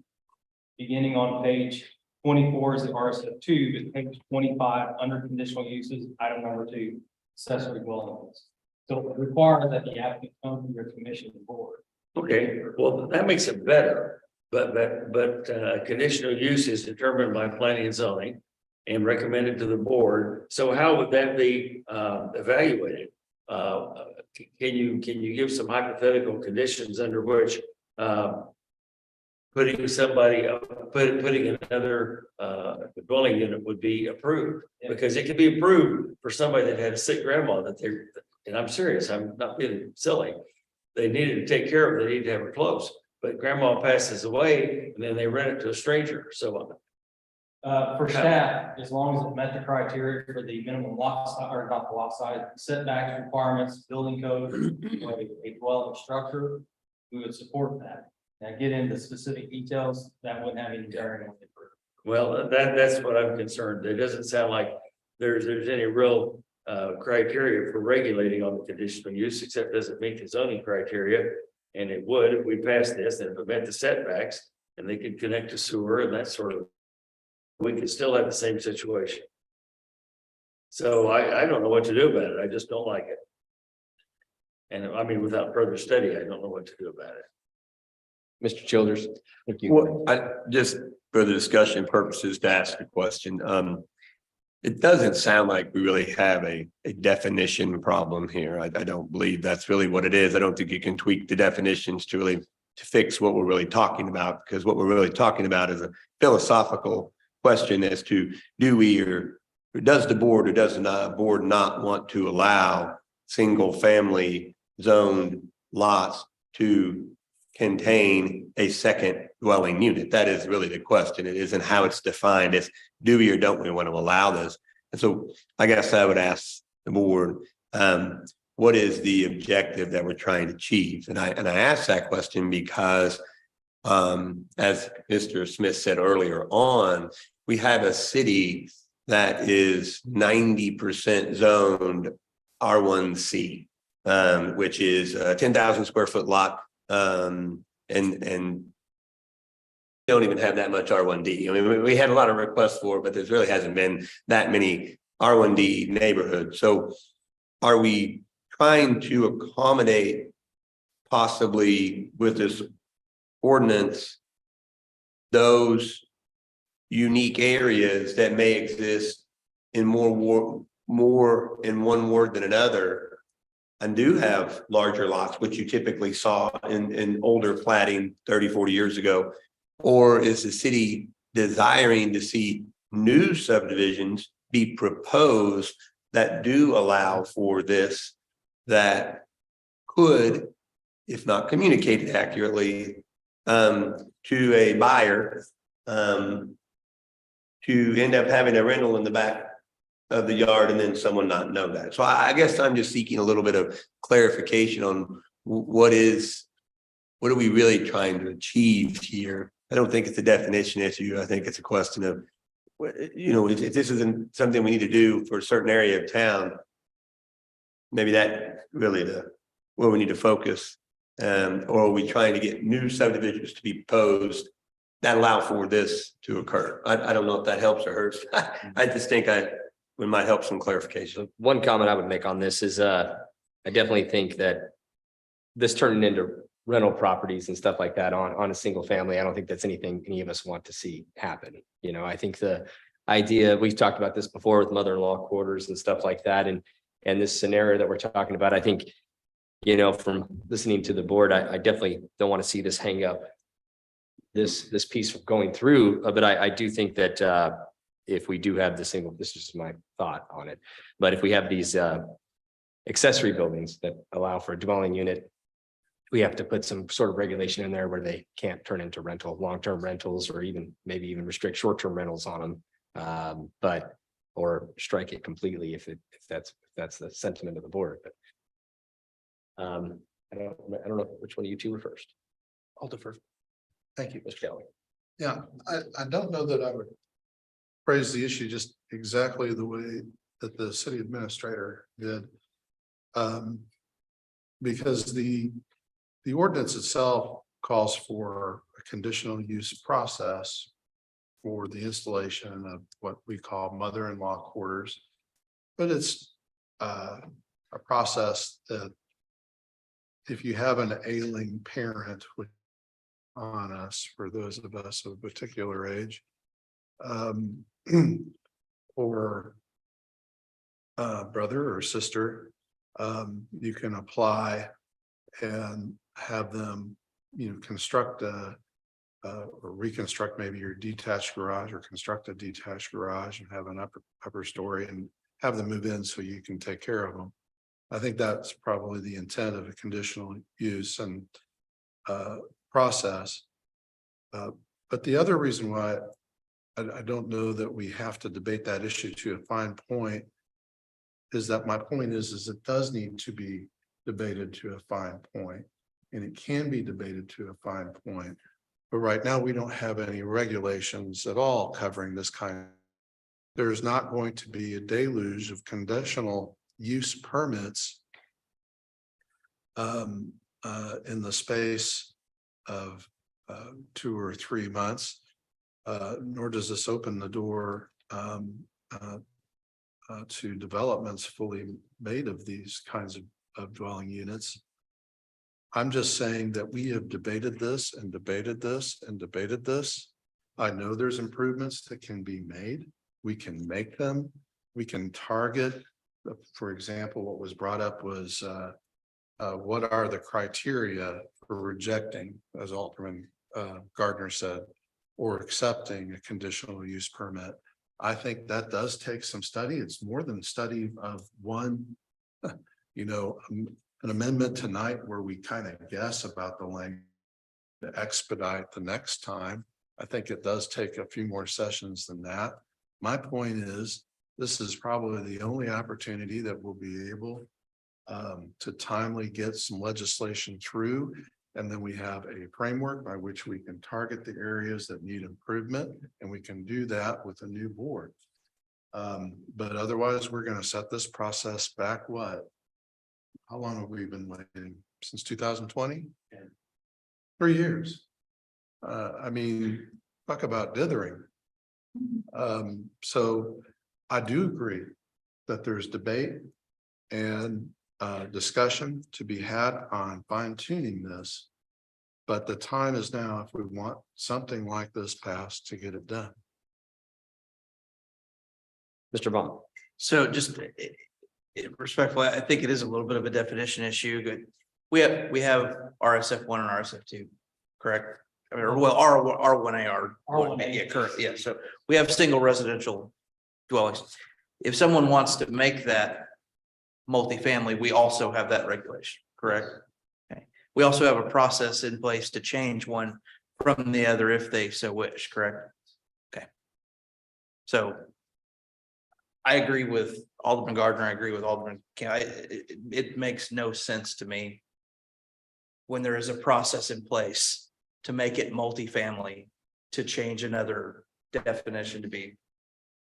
beginning on page 24 is the RSF2, but page 25 under conditional uses, item number 2, accessory dwelling units. So it requires that the applicant come to your commission board. Okay, well, that makes it better, but conditional use is determined by planning and zoning and recommended to the board. So how would that be evaluated? Can you give some hypothetical conditions under which putting somebody putting another dwelling unit would be approved? Because it could be approved for somebody that had a sick grandma that they, and I'm serious, I'm not being silly. They needed to take care of, they need to have her close, but grandma passes away and then they rent it to a stranger. So for staff, as long as it met the criteria for the minimum lot size, or not the lot size, setbacks requirements, building code, or a dwelling structure, we would support that. Now, get into specific details, that wouldn't have any bearing on the approval. well, that's what I'm concerned. It doesn't sound like there's any real criteria for regulating on the conditional use, except doesn't meet the zoning criteria. And it would if we pass this, and if it met the setbacks, and they could connect to sewer and that sort of, we could still have the same situation. So I don't know what to do about it. I just don't like it. And I mean, without further study, I don't know what to do about it. Mr. Childers. Thank you. Well, just for the discussion purposes to ask a question. It doesn't sound like we really have a definition problem here. I don't believe that's really what it is. I don't think you can tweak the definitions to fix what we're really talking about, because what we're really talking about is a philosophical question as to do we or does the board or does the board not want to allow single family zoned lots to contain a second dwelling unit? That is really the question. It isn't how it's defined. It's do we or don't we want to allow this? And so I guess I would ask the board, what is the objective that we're trying to achieve? And I ask that question because as Mr. Smith said earlier on, we have a city that is 90% zoned R1C, which is a 10,000 square foot lot. And don't even have that much R1D. I mean, we had a lot of requests for it, but there really hasn't been that many R1D neighborhoods. So are we trying to accommodate possibly with this ordinance those unique areas that may exist in more in one ward than another, and do have larger lots, which you typically saw in older platting 30, 40 years ago? Or is the city desiring to see new subdivisions be proposed that do allow for this, that could, if not communicated accurately, to a buyer, to end up having a rental in the back of the yard and then someone not know that? So I guess I'm just seeking a little bit of clarification on what are we really trying to achieve here? I don't think it's a definition issue. I think it's a question of, if this isn't something we need to do for a certain area of town, maybe that really where we need to focus. Or are we trying to get new subdivisions to be proposed that allow for this to occur? I don't know if that helps or hurts. I just think We might help some clarification. One comment I would make on this is, I definitely think that this turning into rental properties and stuff like that on a single family, I don't think that's anything any of us want to see happen. You know, I think the idea, we've talked about this before with mother-in-law quarters and stuff like that, and this scenario that we're talking about, I think, you know, from listening to the board, I definitely don't want to see this hang up this piece going through, but I do think that if we do have the single, this is just my thought on it, but if we have these accessory buildings that allow for a dwelling unit, we have to put some sort of regulation in there where they can't turn into rental, long-term rentals, or even maybe even restrict short-term rentals on them. But or strike it completely if that's the sentiment of the board. But I don't know which one of you two were first. I'll defer. Thank you. Mr. Kelly. Yeah, I don't know that I would phrase the issue just exactly the way that the city administrator did. Because the ordinance itself calls for a conditional use process for the installation of what we call mother-in-law quarters. But it's a process that if you have an ailing parent with on us, for those of us of a particular age, or brother or sister, you can apply and have them, you know, construct or reconstruct maybe your detached garage, or construct a detached garage and have an upper story and have them move in so you can take care of them. I think that's probably the intent of a conditional use and process. But the other reason why I don't know that we have to debate that issue to a fine point is that my point is it does need to be debated to a fine point, and it can be debated to a fine point. But right now, we don't have any regulations at all covering this kind. There's not going to be a deluge of conditional use permits in the space of 2 or 3 months, nor does this open the door to developments fully made of these kinds of dwelling units. I'm just saying that we have debated this and debated this and debated this. I know there's improvements that can be made. We can make them. We can target. For example, what was brought up was what are the criteria for rejecting, as Alderman Gardner said, or accepting a conditional use permit. I think that does take some study. It's more than study of one, you know, an amendment tonight where we kind of guess about the language to expedite the next time. I think it does take a few more sessions than that. My point is, this is probably the only opportunity that we'll be able to timely get some legislation through. And then we have a framework by which we can target the areas that need improvement, and we can do that with a new board. But otherwise, we're going to set this process back. What? How long have we been waiting? Since 2020? 3 years. I mean, talk about dithering. So I do agree that there's debate and discussion to be had on fine tuning this. But the time is now, if we want something like this passed, to get it done. Mr. Vaughn. So just respectfully, I think it is a little bit of a definition issue. But we have RSF1 and RSF2, correct? I mean, well, R1A, R1A, yeah, correct. Yeah, so we have single residential dwellings. If someone wants to make that multifamily, we also have that regulation, correct? Okay. We also have a process in place to change one from the other if they so wish, correct? Okay. So I agree with Alderman Gardner. I agree with Alderman. It makes no sense to me when there is a process in place to make it multifamily, to change another definition to be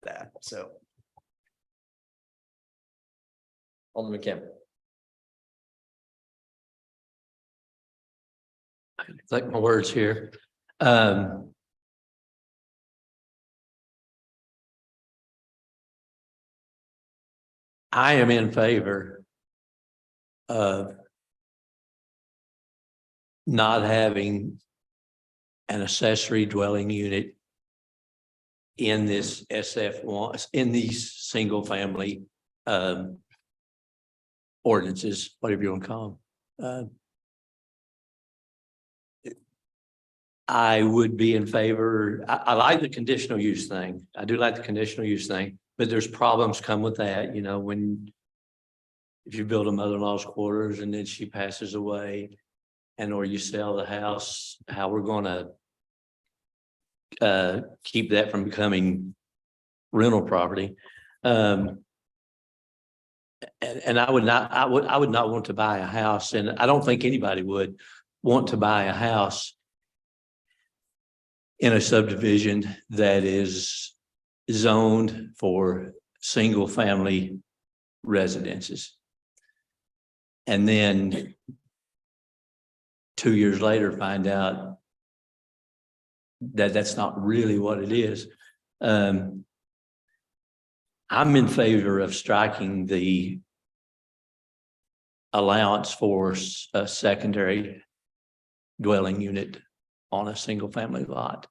that. So. Alderman Campbell. I like my words here. I am in favor of not having an accessory dwelling unit in this SF1, in these single family ordinances, whatever you want to call them. I would be in favor, I like the conditional use thing. I do like the conditional use thing, but there's problems come with that, you know, when if you build a mother-in-law's quarters and then she passes away and or you sell the house, how we're gonna keep that from becoming rental property. And I would not want to buy a house, and I don't think anybody would want to buy a house in a subdivision that is zoned for single family residences. And then 2 years later, find out that that's not really what it is. I'm in favor of striking the allowance for a secondary dwelling unit on a single family lot.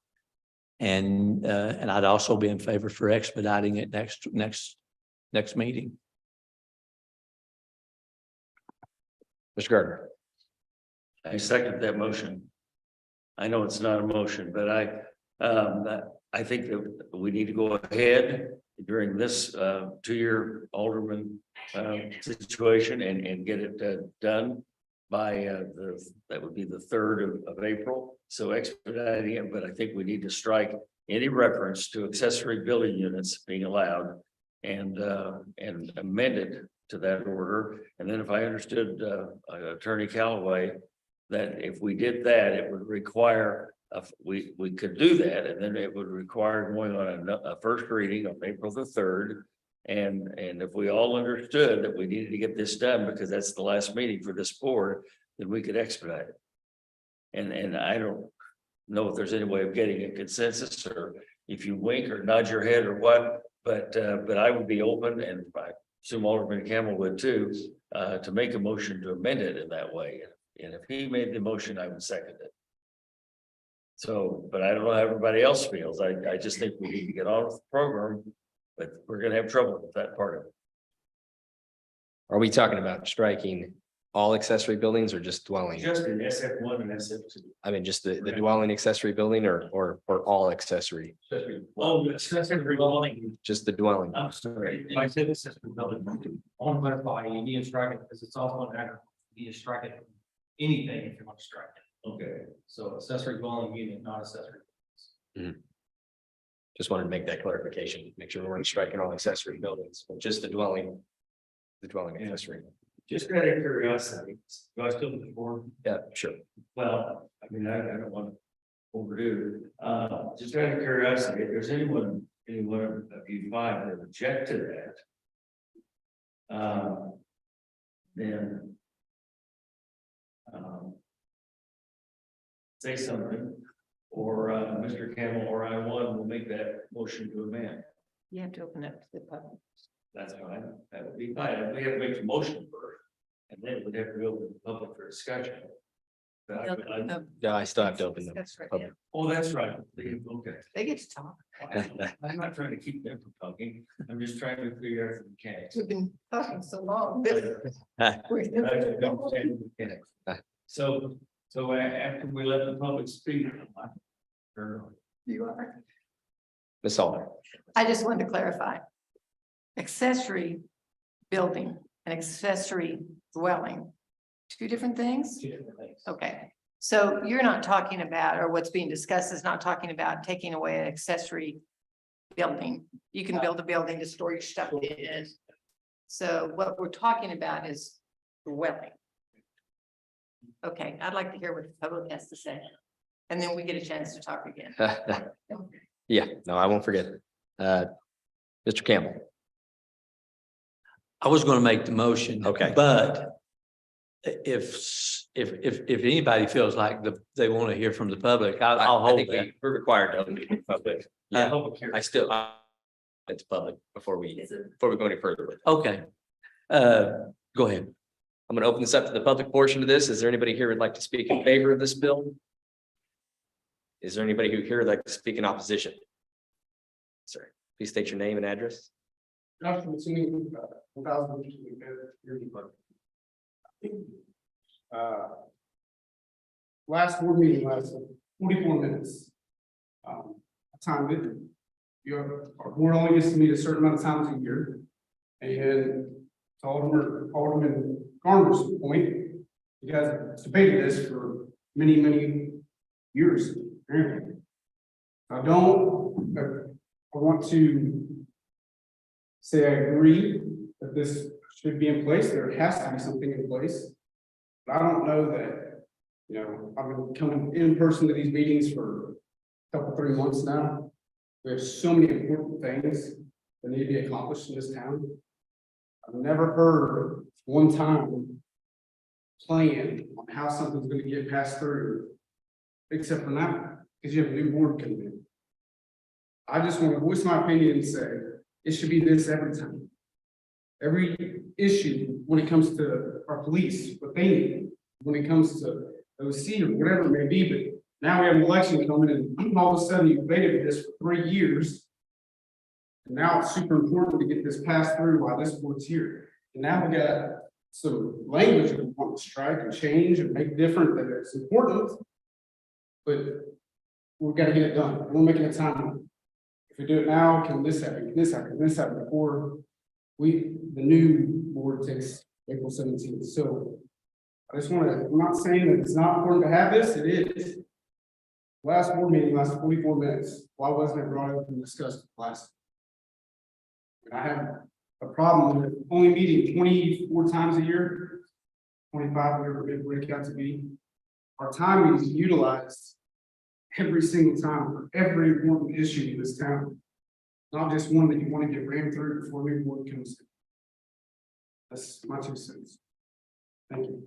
And I'd also be in favor for expediting it next meeting. Mr. Gardner. I second that motion. I know it's not a motion, but I think that we need to go ahead during this 2-year Alderman situation and get it done by that would be the 3rd of April. So expediting it, but I think we need to strike any reference to accessory building units being allowed and amend it to that order. And then if I understood Attorney Callaway, that if we did that, it would require we could do that, and then it would require going on a first reading on April the 3rd. And if we all understood that we needed to get this done because that's the last meeting for this board, then we could expedite it. And I don't know if there's any way of getting a consensus, or if you wink or nod your head or what, but I would be open, and I assume Alderman Campbell would too, to make a motion to amend it in that way. And if he made the motion, I would second it. So, but I don't know how everybody else feels. I just think we need to get on with the program, but we're gonna have trouble with that part of it. Are we talking about striking all accessory buildings or just dwelling? Just in SF1 and SF2. I mean, just the dwelling accessory building or all accessory, Oh, accessory dwelling. just the dwelling. I'm sorry. If I said accessory building, I want to clarify, you need to strike it because it's also an agriculture. You need to strike it from anything if you want to strike it. Okay. So accessory dwelling unit, not accessory. Just wanted to make that clarification, make sure we weren't striking all accessory buildings, but just the dwelling accessory. Just out of curiosity, do I still move forward? Yeah, sure. Well, I mean, I don't want to overdo, just out of curiosity, if there's anyone of you five that object to that. Then. Say something, or Mr. Campbell or I will make that motion to amend. You have to open up to the public. That's fine, that would be fine, we have to make the motion first, and then we'd have to open the public for discussion. But No, I still have to open them. That's right. Okay. Oh, that's right, okay. They get to talk. I'm not trying to keep them from talking, I'm just trying to figure out the mechanics. We've been talking so long. So after we let the public speak. You are. Ms. Alder. I just wanted to clarify. Accessory building and accessory dwelling, 2 different things? Okay, so you're not talking about, or what's being discussed is not talking about taking away an accessory building. You can build a building to store your stuff in. So what we're talking about is dwelling. Okay, I'd like to hear what the public has to say. And then we get a chance to talk again. Yeah, no, I won't forget. Mr. Campbell. I was going to make the motion. Okay. But if anybody feels like they want to hear from the public, I'll hold think that. we're required to open the public. Yeah, I still, it's public before we go any further with it. Okay. Go ahead. I'm going to open this up to the public portion of this. Is there anybody here who'd like to speak in favor of this bill? Is there anybody who here would like to speak in opposition? Sir, please state your name and address. Last board meeting lasted 44 minutes. Time it. Our board only gets to meet a certain amount of times a year. And to Alderman Garner's point, you guys have debated this for many, many years. Apparently. I want to say I agree that this should be in place. There has to be something in place. But I don't know that, I've been coming in person to these meetings for a couple, 3 months now. There's so many important things that need to be accomplished in this town. I've never heard one time plan on how something's going to get passed through, except for now, because you have a new board coming in. I just want to voice my opinion and say it should be this every time. Every issue when it comes to our police, what they need, when it comes to OC or whatever it may be, but now we have an election coming and all of a sudden you debated this for 3 years. And now it's super important to get this passed through while this board's here. And now we got some language that we want to strike and change and make different that it's important. But we've got to get it done. We're making a time. If we do it now, can this happen? Can this happen? Can this happen before the new board takes April 17th? So I just want to, I'm not saying that it's not important to have this, it is. Last board meeting lasted 44 minutes. Why wasn't it brought up and discussed last? And I have a problem with only meeting 24 times a year, 25, whatever it break out to be. Our time is utilized every single time for every important issue in this town. Not just one that you want to get ran through before new board comes in. That's my 2 cents. Thank you.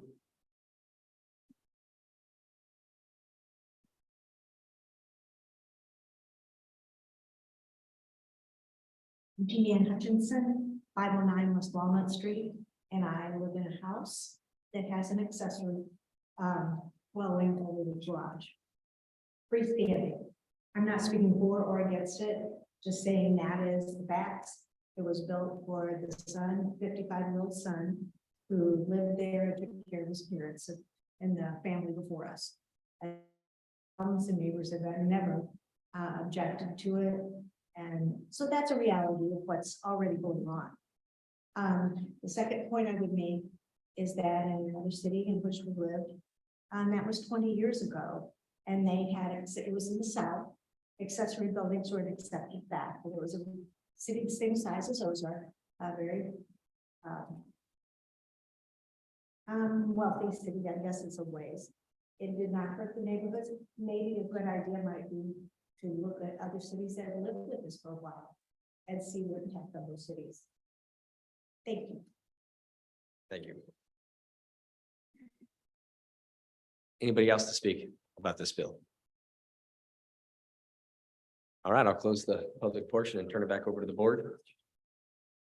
Jeannie Hutchinson, 509 West Walnut Street, and I live in a house that has an accessory dwelling over the garage. Freestanding. I'm not speaking for or against it, just saying that is the facts. It was built for the son, 55-year-old son, who lived there and took care of his parents and the family before us. And the neighbors have never objected to it. And so that's a reality of what's already going on. The second point I would make is that in another city in which we lived, that was 20 years ago, and they had it was in the South. Accessory buildings were an accepted fact. It was a city the same size as Ozark, very wealthy city, I guess in some ways. It did not hurt the neighborhoods. Maybe a good idea might be to look at other cities that have lived with this for a while and see the impact of those cities. Thank you. Thank you. Anybody else to speak about this bill? All right, I'll close the public portion and turn it back over to the board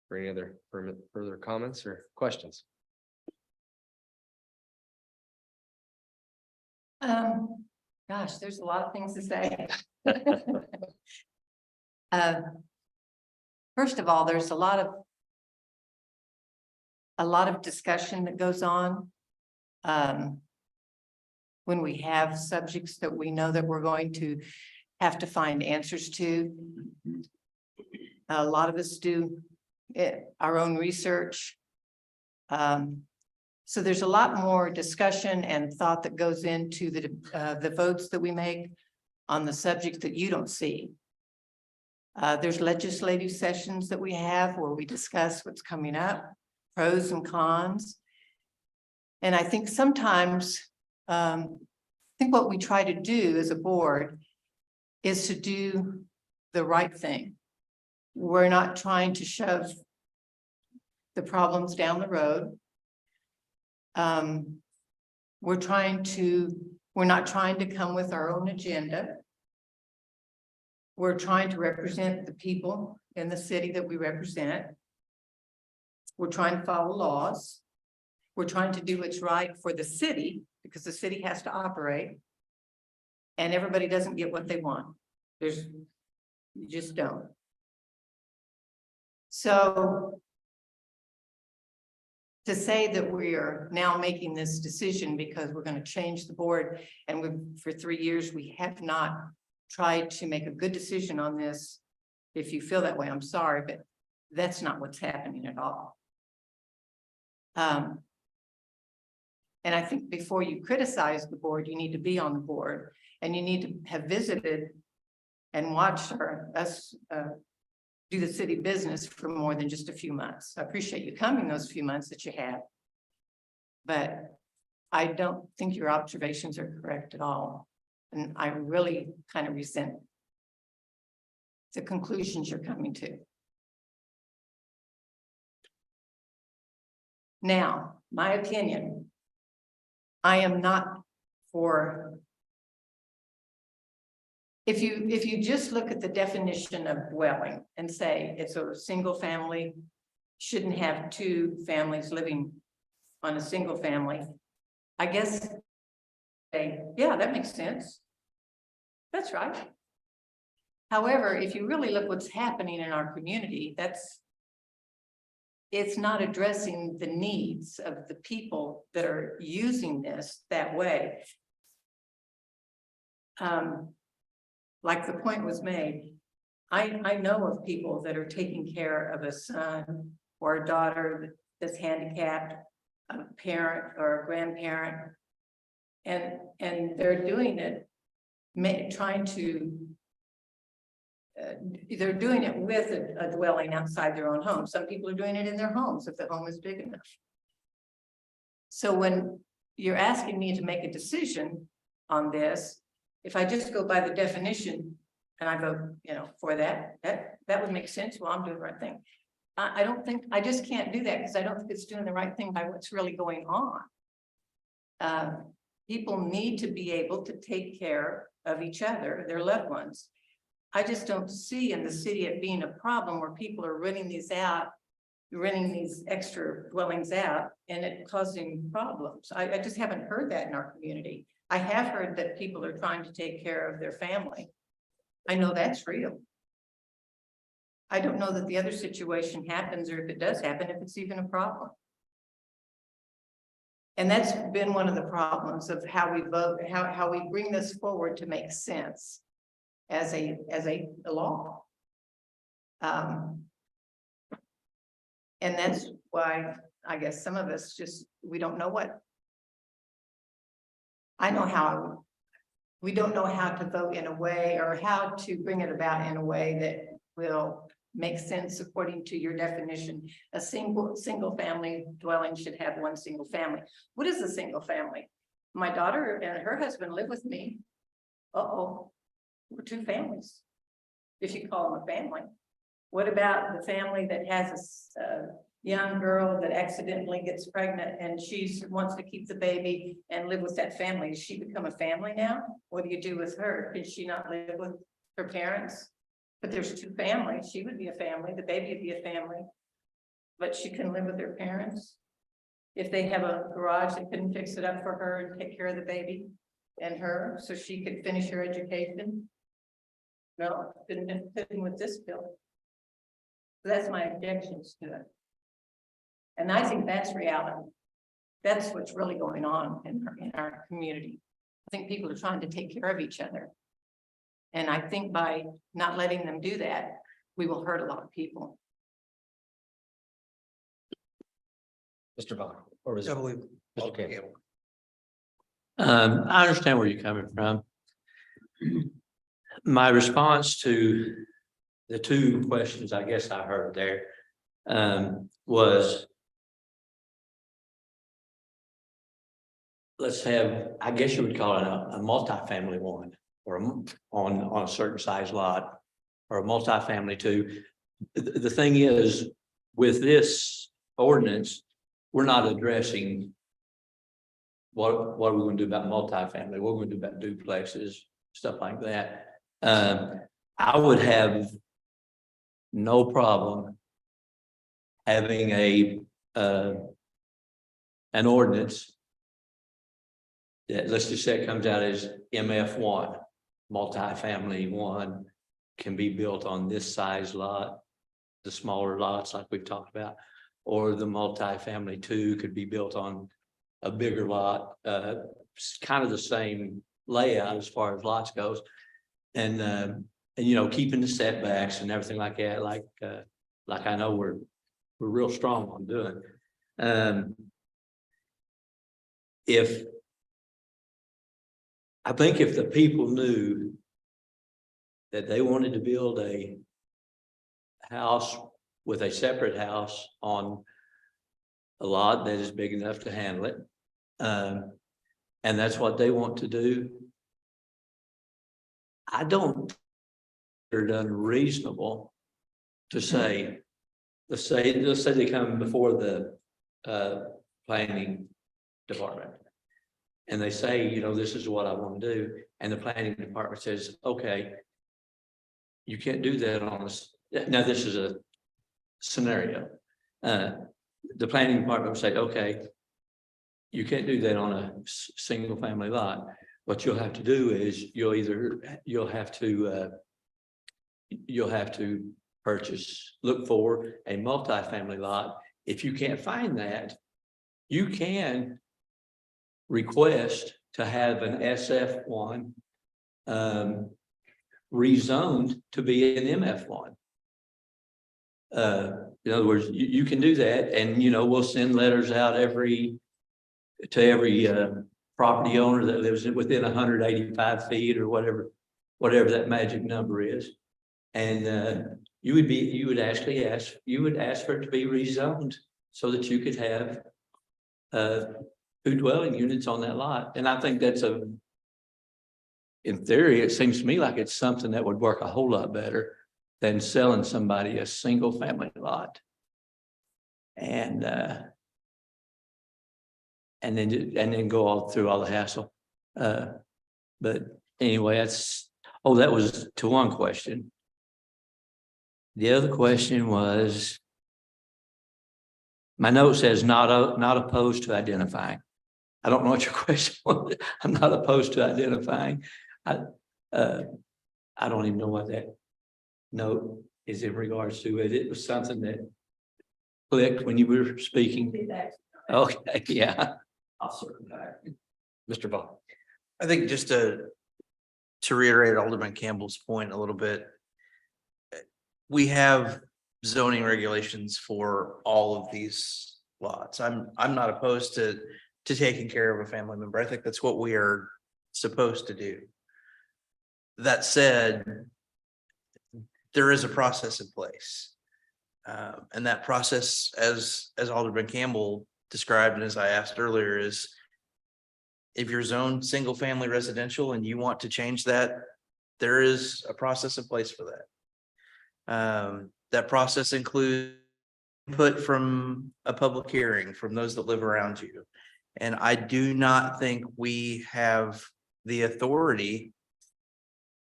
for any other further comments or questions. Gosh, there's a lot of things to say. First of all, there's a lot of discussion that goes on when we have subjects that we know that we're going to have to find answers to. A lot of us do our own research. So there's a lot more discussion and thought that goes into the votes that we make on the subject that you don't see. There's legislative sessions that we have where we discuss what's coming up, pros and cons. And I think sometimes, I think what we try to do as a board is to do the right thing. We're not trying to shove the problems down the road. We're not trying to come with our own agenda. We're trying to represent the people in the city that we represent. We're trying to follow laws. We're trying to do what's right for the city, because the city has to operate. And everybody doesn't get what they want. You just don't. So to say that we are now making this decision because we're going to change the board, and for 3 years, we have not tried to make a good decision on this. If you feel that way, I'm sorry, but that's not what's happening at all. And I think before you criticize the board, you need to be on the board, and you need to have visited and watched us do the city business for more than just a few months. I appreciate you coming those few months that you have. But I don't think your observations are correct at all. And I really kind of resent the conclusions you're coming to. Now, my opinion, I am not for. If you just look at the definition of dwelling and say it's a single family, shouldn't have two families living on a single family, I guess, yeah, that makes sense. That's right. However, if you really look what's happening in our community, it's not addressing the needs of the people that are using this that way. Like the point was made, I know of people that are taking care of a son or a daughter that's handicapped, a parent or a grandparent, and they're doing it, trying to. They're doing it with a dwelling outside their own home. Some people are doing it in their homes if the home is big enough. So when you're asking me to make a decision on this, if I just go by the definition and I vote, for that would make sense. Well, I'm doing the right thing. I don't think, I just can't do that because I don't think it's doing the right thing by what's really going on. People need to be able to take care of each other, their loved ones. I just don't see in the city it being a problem where people are renting these extra dwellings out and it causing problems. I just haven't heard that in our community. I have heard that people are trying to take care of their family. I know that's real. I don't know that the other situation happens, or if it does happen, if it's even a problem. And that's been one of the problems of how we vote, how we bring this forward to make sense as a law. And that's why I guess some of us we don't know what. We don't know how to vote in a way or how to bring it about in a way that will make sense according to your definition. A single family dwelling should have one single family. What is a single family? My daughter and her husband live with me. We're two families, if you call them a family. What about the family that has a young girl that accidentally gets pregnant and she wants to keep the baby and live with that family? Does she become a family now? What do you do with her? Can she not live with her parents? But there's two families. She would be a family, the baby would be a family, but she can live with her parents. If they have a garage, they couldn't fix it up for her and take care of the baby and her so she could finish her education. No, didn't fit in with this bill. So that's my objections to it. And I think that's reality. That's what's really going on in our community. I think people are trying to take care of each other. And I think by not letting them do that, we will hurt a lot of people. Mr. Vaughn, or was I it? believe. Mr. Campbell? I understand where you're coming from. My response to the two questions I guess I heard there was, let's have, I guess you would call it a multifamily one, or on a certain size lot, or a multifamily two. The thing is, with this ordinance, we're not addressing what are we going to do about multifamily, what we're going to do about duplexes, stuff like that. I would have no problem having an ordinance that, let's just say it comes out as MF1, multifamily 1 can be built on this size lot, the smaller lots like we've talked about, or the multifamily 2 could be built on a bigger lot, kind of the same layout as far as lots goes. And you know, keeping the setbacks and everything like that, like I know we're real strong on doing. I think if the people knew that they wanted to build a house with a separate house on a lot that is big enough to handle it, and that's what they want to do, I don't think it's unreasonable to say, let's say they come before the planning department. And they say, you know, this is what I want to do. And the planning department says, okay, you can't do that on this. Now, this is a scenario. The planning department will say, okay, you can't do that on a single family lot. What you'll have to do is you'll have to look for a multifamily lot. If you can't find that, you can request to have an SF1 rezoned to be an MF1. In other words, you can do that, and you know, we'll send letters out to every property owner that lives within 185 feet or whatever that magic number is. And you would ask for it to be rezoned so that you could have 2 dwelling units on that lot. And I think that's in theory, it seems to me like it's something that would work a whole lot better than selling somebody a single family lot. And then go all through all the hassle. But anyway, that was to one question. The other question was, my note says not opposed to identifying. I don't know what your question was. I'm not opposed to identifying. I don't even know what that note is in regards to it. It was something that clicked when you were speaking. Okay, yeah. I'll circle back. Mr. Vaughn. I think just to reiterate Alderman Campbell's point a little bit, we have zoning regulations for all of these lots. I'm not opposed to taking care of a family member. I think that's what we are supposed to do. That said, there is a process in place. And that process, as Alderman Campbell described, and as I asked earlier, is if you're zoned single family residential and you want to change that, there is a process in place for that. That process includes input from a public hearing from those that live around you. And I do not think we have the authority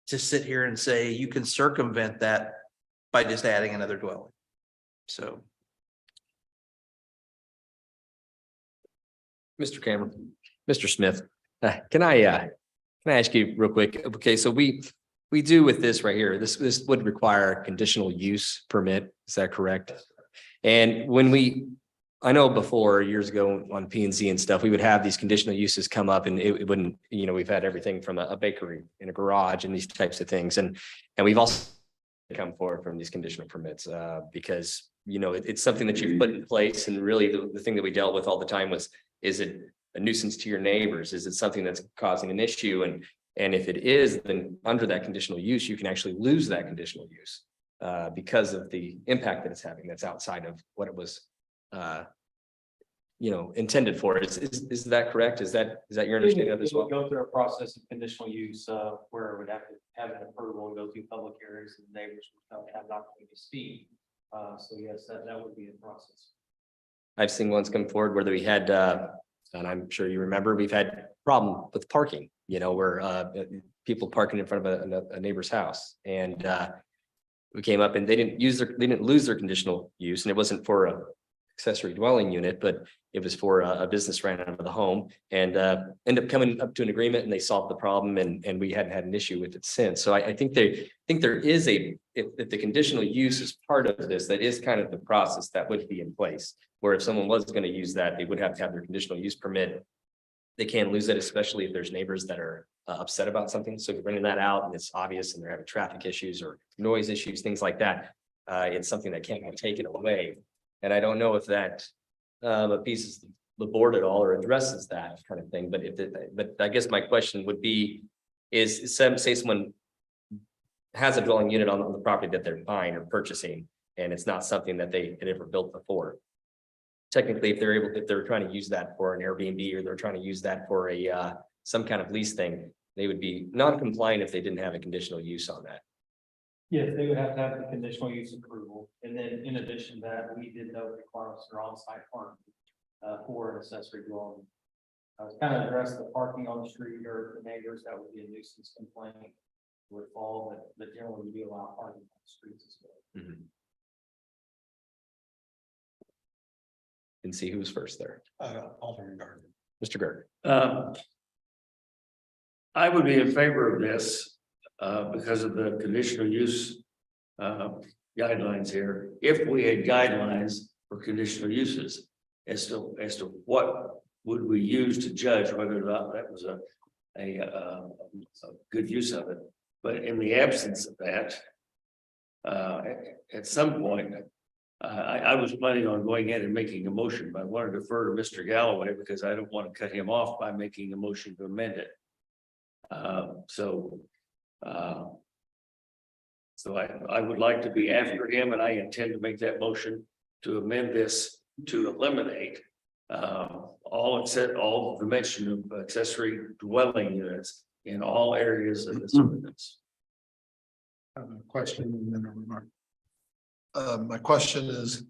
to sit here and say you can circumvent that by just adding another dwelling. So. Mr. Cameron, Mr. Smith, can I ask you real quick? Okay, so we do with this right here, this would require a conditional use permit. Is that correct? And I know before years ago on P&Z and stuff, we would have these conditional uses come up and it wouldn't, you know, we've had everything from a bakery in a garage and these types of things. And we've also come forward from these conditional permits because, you know, it's something that you've put in place. And really the thing that we dealt with all the time was, is it a nuisance to your neighbors? Is it something that's causing an issue? And if it is, then under that conditional use, you can actually lose that conditional use because of the impact that it's having that's outside of what it was you know, intended for. Is that correct? Is that your understanding of this? We'll go through a process of conditional use where it would have to have an approval and go through public hearings and neighbors would have an opportunity to speak. So yes, that would be the process. I've seen ones come forward where we had, and I'm sure you remember, we've had problem with parking, you know, where people parking in front of a neighbor's house. And we came up and they didn't lose their conditional use, and it wasn't for a accessory dwelling unit, but it was for a business ran out of the home and ended up coming up to an agreement, and they solved the problem, and we hadn't had an issue with it since. So I think there is if the conditional use is part of this, that is kind of the process that would be in place, where if someone was going to use that, they would have to have their conditional use permit. They can't lose it, especially if there's neighbors that are upset about something. So if you're bringing that out and it's obvious and they're having traffic issues or noise issues, things like that, it's something that can't be taken away. And I don't know if that appeases the board at all or addresses that kind of thing. But I guess my question would be, is say someone has a dwelling unit on the property that they're buying or purchasing, and it's not something that they had ever built before. Technically, if they're trying to use that for an Airbnb, or they're trying to use that for a some kind of lease thing, they would be non-compliant if they didn't have a conditional use on that. Yes, they would have to have the conditional use approval, and then in addition to that, we did know requirements for on-site parking for an accessory dwelling. Kind of address the parking on the street or the neighbors, that would be a nuisance complaint would fall, but generally we do allow parking on the streets as well. Mm-hmm. And see who was first there. Alderman Gardner. Mr. Gardner. I would be in favor of this because of the conditional use guidelines here. If we had guidelines for conditional uses as to what would we use to judge whether or not that was a good use of it. But in the absence of that, at some point, I was planning on going in and making a motion, but I want to defer to Mr. Galloway because I don't want to cut him off by making a motion to amend it. So I would like to be after him, and I intend to make that motion to amend this to eliminate all the mention of accessory dwelling units in all areas of this ordinance. I have a question and then a remark. My question is,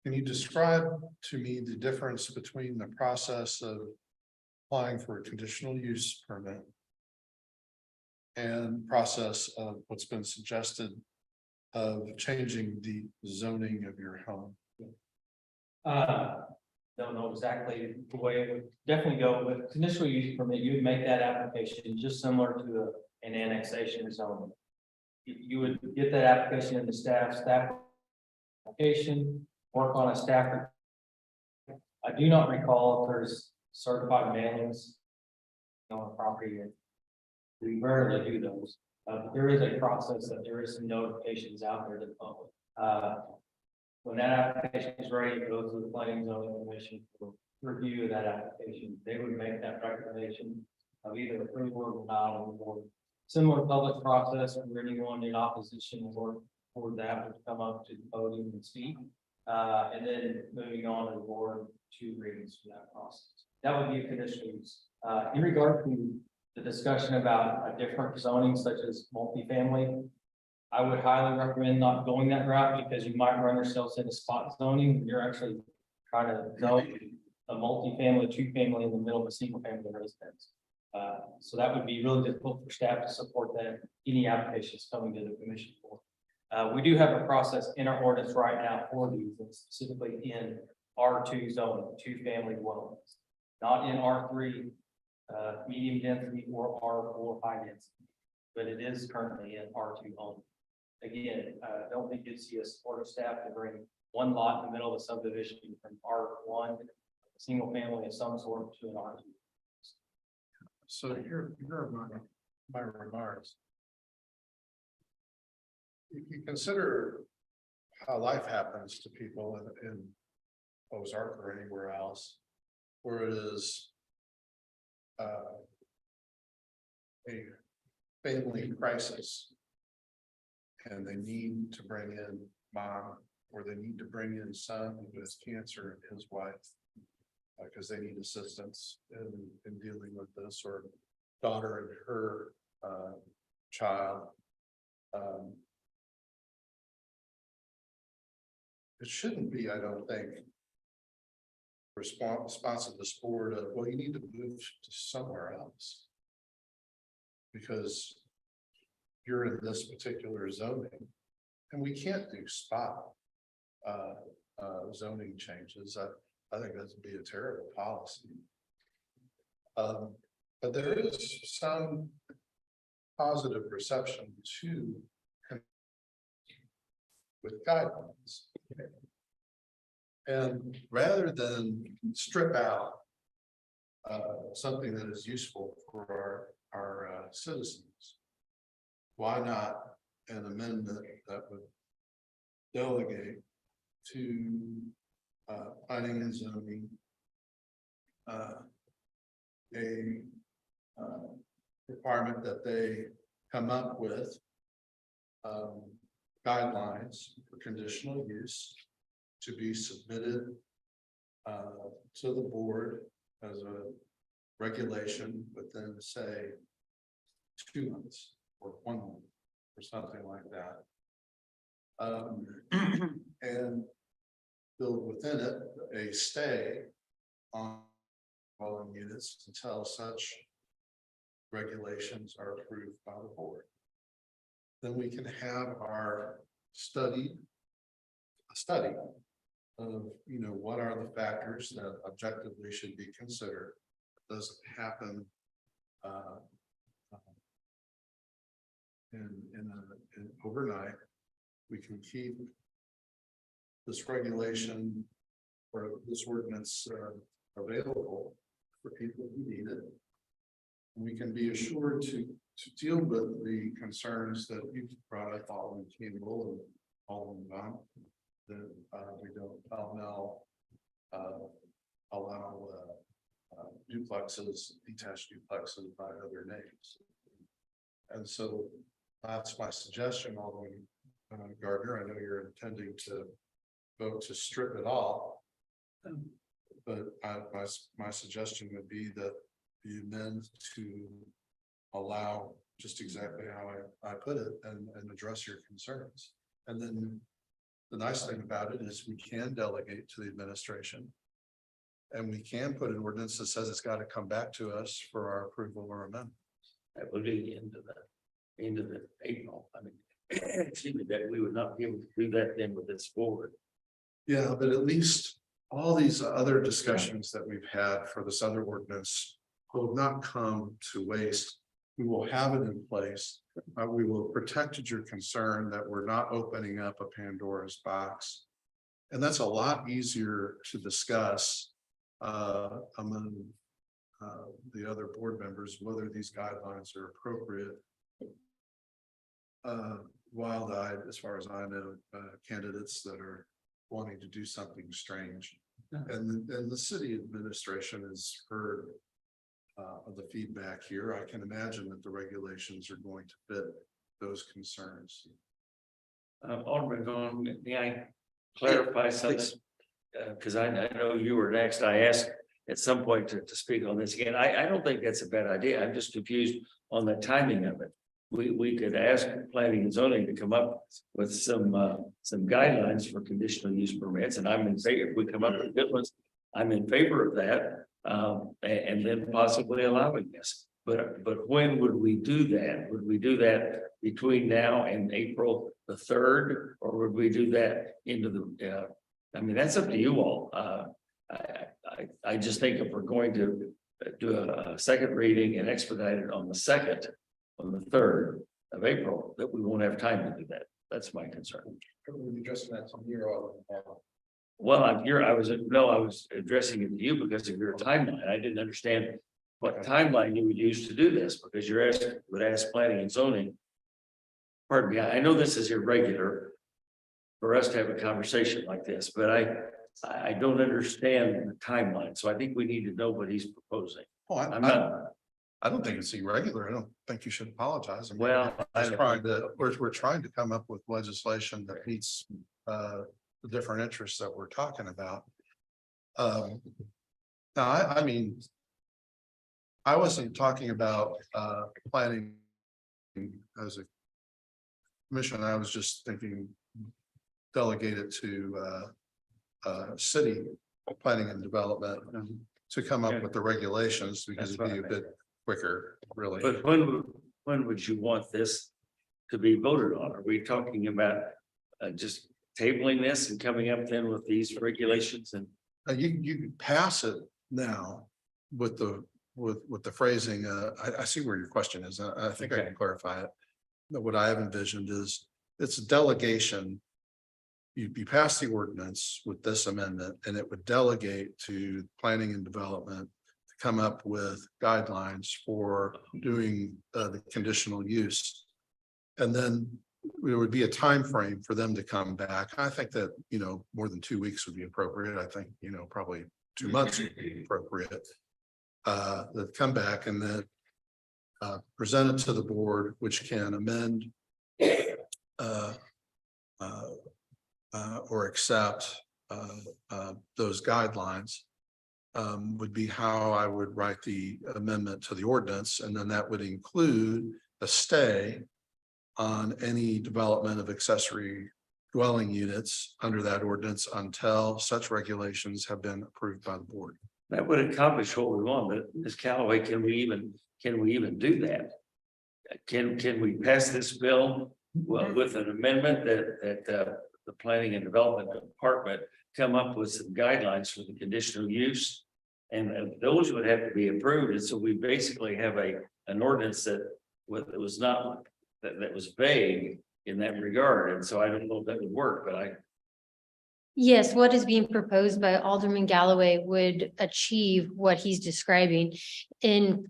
can you describe to me the difference between the process of applying for a conditional use permit and process of what's been suggested of changing the zoning of your home? Don't know exactly the way it would definitely go with conditional use permit. You would make that application just similar to an annexation zone. You would get that application in the staff application, work on a staff. I do not recall if there's certified mailings on the property. We rarely do those. But there is a process that there is some notifications out there to the public. When that application is ready, it goes to the planning and zoning commission for review of that application. They would make that recommendation of either approval or denial, or similar public process where anyone in opposition or that would come up to the podium and speak. And then moving on to the board, 2 readings for that process. That would be a conditional use. In regard to the discussion about a different zoning such as multifamily, I would highly recommend not going that route because you might run yourselves into spot zoning. You're actually trying to zone a multifamily, 2-family in the middle of a single family residence. So that would be really difficult for staff to support that any applications coming to the commission for. We do have a process in our ordinance right now for these, and specifically in R2 zoning, 2-family dwellings, not in R3 medium density or R4 high density, but it is currently in R2 only. Again, I don't think you'd see a supportive staff to bring one lot in the middle of a subdivision from R1, single family of some sort, to an R2. So here are my remarks. If you consider how life happens to people in Ozark or anywhere else, where it is a family crisis, and they need to bring in mom, or they need to bring in son who has cancer and his wife, because they need assistance in dealing with this, or daughter and her child. It shouldn't be, I don't think, response of this board of, well, you need to move to somewhere else. Because you're in this particular zoning. And we can't do spot zoning changes. I think that would be a terrible policy. But there is some positive reception to with guidelines. And rather than strip out something that is useful for our citizens, why not an amendment that would delegate to planning and zoning a requirement that they come up with guidelines for conditional use to be submitted to the board as a regulation within, say, 2 months or 1 month or something like that. And build within it a stay on dwelling units until such regulations are approved by the board. Then we can have our study of, what are the factors that objectively should be considered. It doesn't happen in overnight. We can keep this regulation or this ordinance available for people who need it. We can be assured to deal with the concerns that you've brought up, Alderman Campbell and Alderman Vaughn, that we don't now allow duplexes, detached duplexes by other names. And so that's my suggestion, Alderman Gardner. I know you're intending to vote to strip it all. But my suggestion would be that you amend to allow just exactly how I put it and address your concerns. And then the nice thing about it is we can delegate to the administration. And we can put an ordinance that says it's got to come back to us for our approval or amendment. That would be the end of the April. I mean, excuse me, that we would not be able to do that then with this board. Yeah, but at least all these other discussions that we've had for this other ordinance will not come to waste. We will have it in place. We will have protected your concern that we're not opening up a Pandora's box. And that's a lot easier to discuss among the other board members, whether these guidelines are appropriate. Wild-eyed, as far as I know, candidates that are wanting to do something strange. And the city administration has heard of the feedback here. I can imagine that the regulations are going to fit those concerns. Alderman Vaughn, may I clarify something? Because I know you were next. I asked at some point to speak on this again. I don't think that's a bad idea. I'm just confused on the timing of it. We could ask planning and zoning to come up with some guidelines for conditional use permits, and I'm in favor. If we come up with good ones, I'm in favor of that, and then possibly allowing this. But when would we do that? Would we do that between now and April the 3rd, or would we do that into the? I mean, that's up to you all. I just think if we're going to do a second reading and expedite it on the 2nd. On the 3rd of April, that we won't have time to do that. That's my concern. Addressing that from here on. Well, I was addressing it to you because of your timeline. I didn't understand what timeline you would use to do this, because would ask planning and zoning. Pardon me, I know this is irregular for us to have a conversation like this, but I don't understand the timeline. So I think we need to know what he's proposing. Oh, I don't think it's irregular. I don't think you should apologize. I mean, Well, we're trying to come up with legislation that meets the different interests that we're talking about. Now, I mean, I wasn't talking about planning as a commission. I was just thinking delegated to city planning and development to come up with the regulations, because it'd be a bit quicker, really. But when would you want this to be voted on? Are we talking about just tabling this and coming up then with these regulations and? You can pass it now with the, with the phrasing, I see where your question is. I think I Okay. can clarify it. But what I have envisioned is it's a delegation. You pass the ordinance with this amendment and it would delegate to planning and development to come up with guidelines for doing the conditional use. And then there would be a time frame for them to come back. I think that, more than 2 weeks would be appropriate. I think, probably 2 months would be appropriate. That come back and then present it to the board, which can amend or accept those guidelines. Would be how I would write the amendment to the ordinance, and then that would include a stay on any development of accessory dwelling units under that ordinance until such regulations have been approved by the board. That would accomplish what we want, but Ms. Callaway, can we even do that? Can we pass this bill with an amendment that the planning and development department come up with some guidelines for the conditional use? And those would have to be approved, and so we basically have an ordinance that was not, that was vague in that regard, and so I don't know if that would work, but Yes, what is being proposed by Alderman Galloway would achieve what he's describing in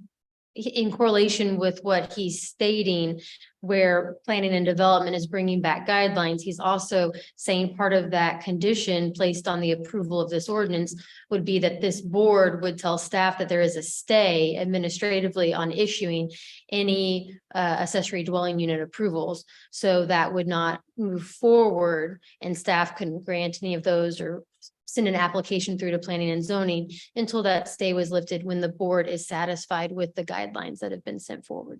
correlation with what he's stating, where planning and development is bringing back guidelines. He's also saying part of that condition placed on the approval of this ordinance would be that this board would tell staff that there is a stay administratively on issuing any accessory dwelling unit approvals. So that would not move forward and staff couldn't grant any of those or send an application through to planning and zoning until that stay was lifted when the board is satisfied with the guidelines that have been sent forward.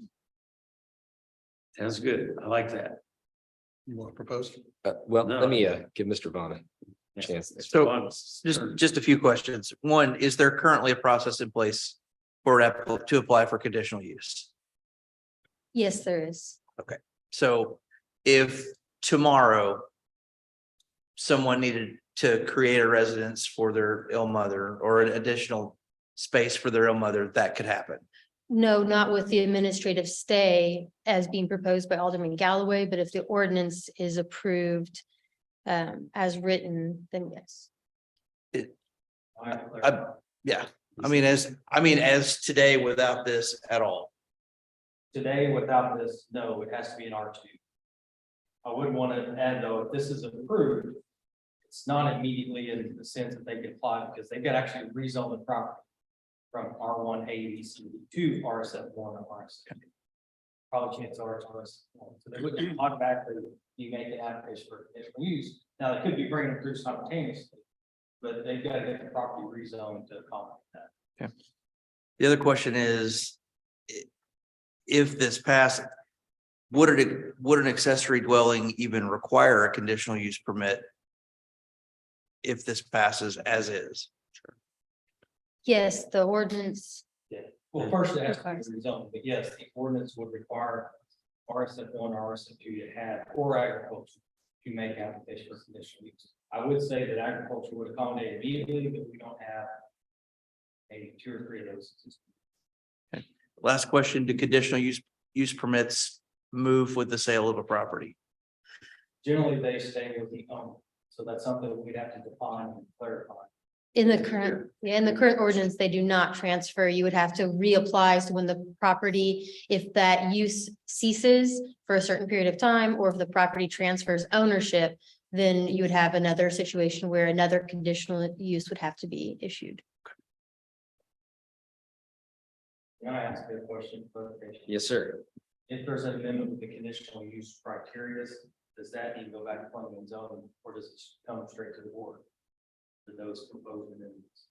sounds good. I like that. You want to propose? Well, No. let me give Mr. Vaughn a chance. So just a few questions. One, is there currently a process in place to apply for conditional use? Yes, there is. So if tomorrow someone needed to create a residence for their ill mother or an additional space for their ill mother, that could happen. No, not with the administrative stay as being proposed by Alderman Galloway, but if the ordinance is approved as written, then yes. Yeah, I mean, as today without this at all. Today, without this, no, it has to be an R2. I would want to add, though, if this is approved, it's not immediately in the sense that they can apply, because they've got to actually rezone the property from R1 ABC to RSF1 or RSF2. Probably chances are it's RSF1. So they wouldn't automatically be making an application for conditional use. Now, they could be bringing it through simultaneously, but they've got to get the property rezoned to accommodate that. Okay. The other question is, if this passes, would an accessory dwelling even require a conditional use permit if this passes as is? Yes, the ordinance. Yeah, well, first it has to be rezoned, but yes, the ordinance would require RSF1 or RSF2 to have or agriculture to make application for conditional use. I would say that agriculture would accommodate immediately, but we don't have maybe 2 or 3 of those. Okay. Last question, do conditional use permits move with the sale of a property? Generally, they stay with the owner, so that's something that we'd have to define and clarify. In the current ordinance, they do not transfer. You would have to reapply. So when the property, if that use ceases for a certain period of time, or if the property transfers ownership, then you would have another situation where another conditional use would have to be issued. Can I ask you a question for clarification? Yes, sir. If there's an amendment with the conditional use criteria, does that need to go back to planning and zoning, or does it come straight to the board? For those proposed amendments?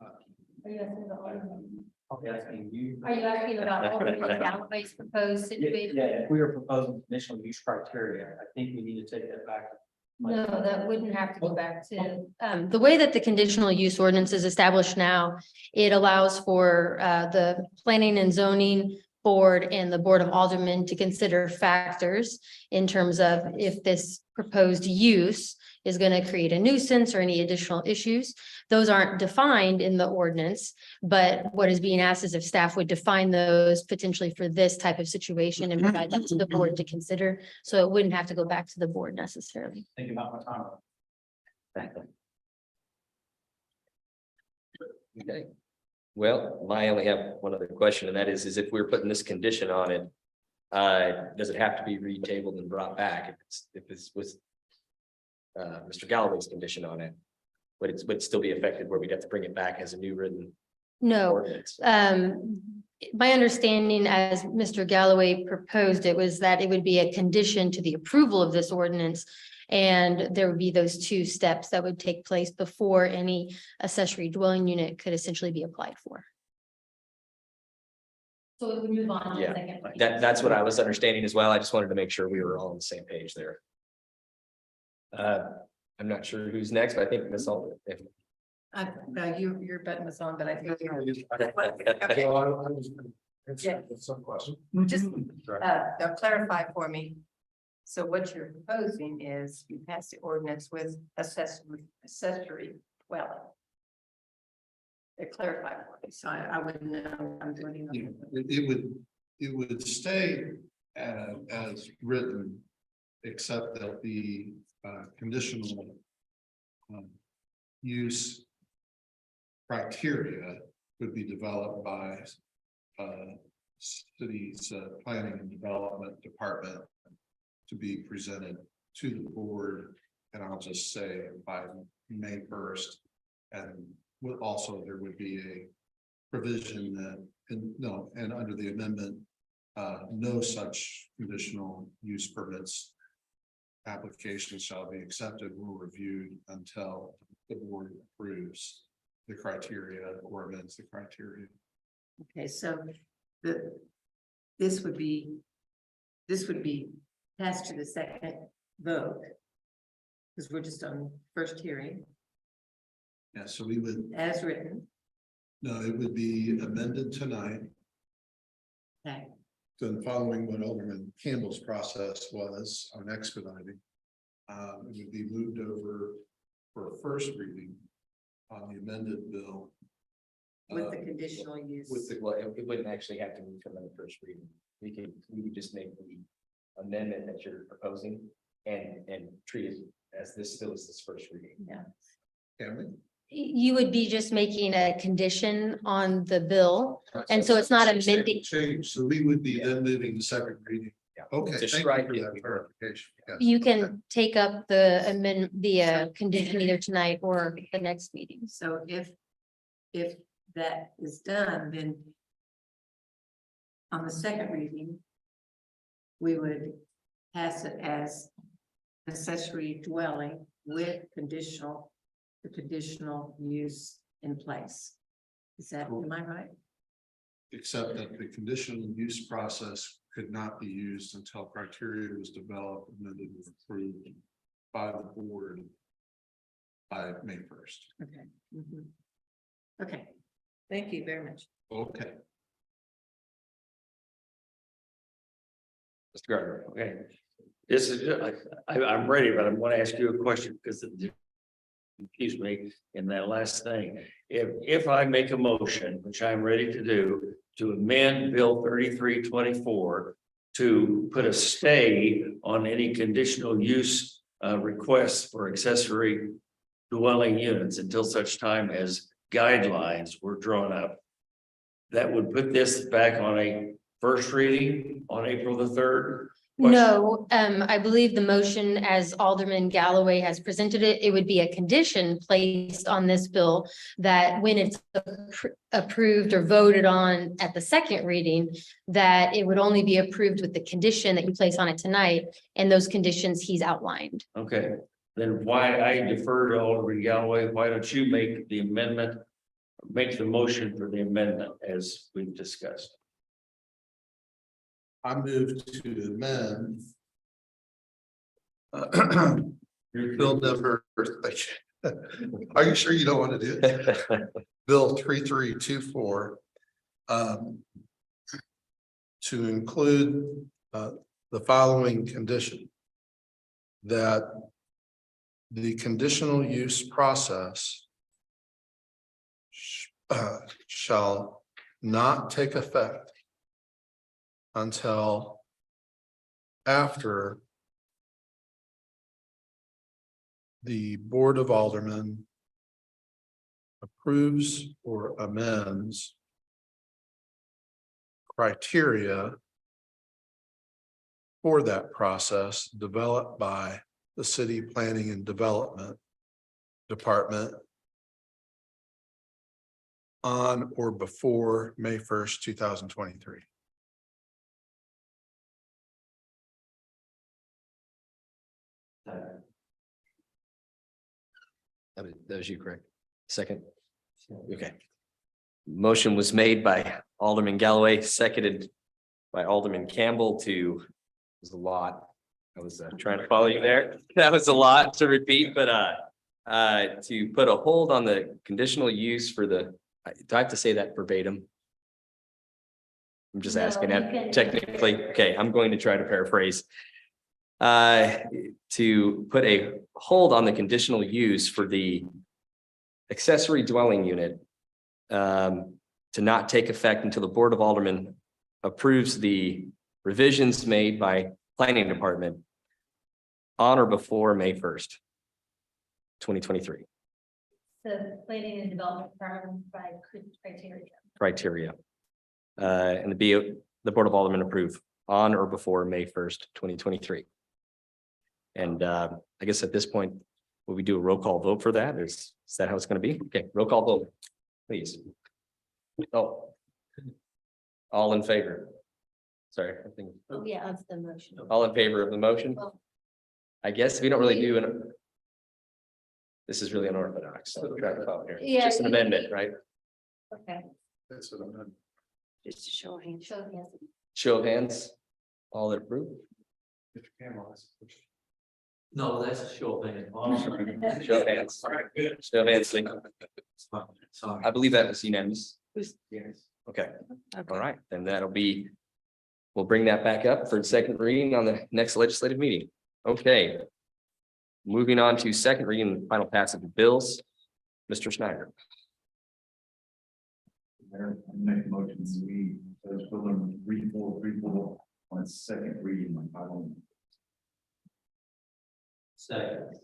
Are you asking about Alderman? Okay, asking you. Are you asking about Alderman Galloway's proposed situation? Yeah, if we are proposing conditional use criteria, I think we need to take that back. No, that wouldn't have to go back to, the way that the conditional use ordinance is established now, it allows for the planning and zoning board and the Board of Aldermen to consider factors in terms of if this proposed use is going to create a nuisance or any additional issues. Those aren't defined in the ordinance, but what is being asked is if staff would define those potentially for this type of situation and provide that to the board to consider. So it wouldn't have to go back to the board necessarily. Think about my time. Okay. Well, I only have one other question, and that is if we're putting this condition on it, does it have to be retabled and brought back if it's with Mr. Galloway's condition on it? Would it still be affected where we'd have to bring it back as a new written No, ordinance? my understanding as Mr. Galloway proposed it was that it would be a condition to the approval of this ordinance. And there would be those two steps that would take place before any accessory dwelling unit could essentially be applied for. So it would move on to the Yeah, second. that's what I was understanding as well. I just wanted to make sure we were all on the same page there. I'm not sure who's next, but I think Ms. Alderman. Your button was on, but I think. Some question. Just, clarify for me. So what you're proposing is you pass the ordinance with accessory dwelling. To clarify for me, so I wouldn't know what I'm doing. It would stay as written, except that the conditional use criteria would be developed by city's planning and development department to be presented to the board, and I'll just say by May 1st. And also there would be a provision that, and under the amendment, no such conditional use permits applications shall be accepted or reviewed until the board approves the criteria or amends the criteria. Okay, so this would be passed to the second vote. Because we're just on first hearing Yeah, so we would, as written. no, it would be amended tonight. Okay. Then following what Alderman Campbell's process was on expediting, it would be moved over for a first reading on the amended bill. With the conditional use. With the, Well, it wouldn't actually have to move to the first reading. We could just make the amendment that you're proposing and treat it as this still is this first reading. Yeah. can we? You would be just making a condition on the bill, and so it's not amending. Change, so we would be then moving to second reading. Yeah. Okay, To thank you strike for it. that clarification. Yes. You can take up the condition either tonight or the next meeting. So if that is done, then on the second reading, we would pass it as accessory dwelling with the conditional use in place. Is that, am I right? Except that the conditional use process could not be used until criteria was developed and then it was approved by the board by May 1st. Okay. Mhm. Okay, thank you very much. Okay. Mr. Gardner, okay. This is, I'm ready, but I want to ask you a question because it confused me in that last thing. If I make a motion, which I'm ready to do, to amend Bill 3324 to put a stay on any conditional use requests for accessory dwelling units until such time as guidelines were drawn up, that would put this back on a first reading on April the 3rd. No, I believe the motion as Alderman Galloway has presented it, it would be a condition placed on this bill that when it's approved or voted on at the second reading, that it would only be approved with the condition that you place on it tonight and those conditions he's outlined. Okay, then why I defer to Alderman Galloway, why don't you make the amendment, make the motion for the amendment as we've discussed? I moved to amend bill number, are you sure you don't want to do it? Bill 3324 to include the following condition. That the conditional use process shall not take effect until after the Board of Aldermen approves or amends criteria for that process developed by the City Planning and Development Department on or before May 1st, 2023. That was you, correct? Second? Okay. Motion was made by Alderman Galloway, seconded by Alderman Campbell to, was a lot. I was trying to follow you there. That was a lot to repeat, but to put a hold on the conditional use for the, do I have to say that verbatim? I'm just No, asking you that can- technically. Okay, I'm going to try to paraphrase. To put a hold on the conditional use for the accessory dwelling unit to not take effect until the Board of Aldermen approves the revisions made by Planning Department on or before May 1st, 2023. The planning and development department by criteria. Criteria. And the Board of Aldermen approve on or before May 1st, 2023. And I guess at this point, will we do a roll call vote for that? Is that how it's going to be? Okay, roll call vote, please. Oh, all in favor? Sorry, I think. Oh, yeah, that's the motion. All in favor of the motion? I guess we don't really do an. This is really unorthodox. So we're trying to follow here. Yeah, Just an you- amendment, right? Okay. That's what I'm gonna- Just a show of hands. Show of hands. Show of hands. All that approve? No, that's a show of hands. Show of hands. Show of hands. Lee. Sorry. I believe that was unanimous. Yes. Okay, all right, then that'll be. We'll bring that back up for second reading on the next legislative meeting. Okay. Moving on to second reading and final passage of bills. Mr. Schneider. Mayor, I make a motion to read those bill number 3434 on its second reading by title only. Second.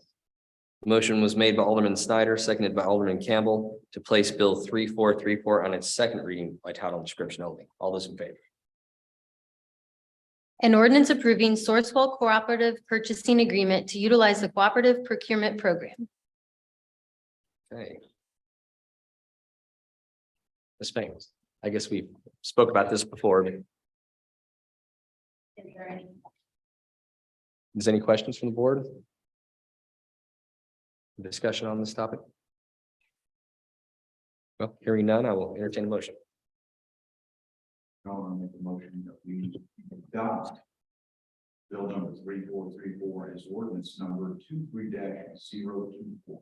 Motion was made by Alderman Snyder, seconded by Alderman Campbell to place Bill 3434 on its second reading by title and description only. All those in favor? An ordinance approving Sourcewell Cooperative Purchasing Agreement to utilize the Cooperative Procurement Program. Okay. Ms. Banks, I guess we spoke about this before, but Is there any? is any questions from the board? Discussion on this topic? Well, hearing none, I will entertain a motion. I'll make a motion that we adopt bill number 3434 as ordinance number 23-024.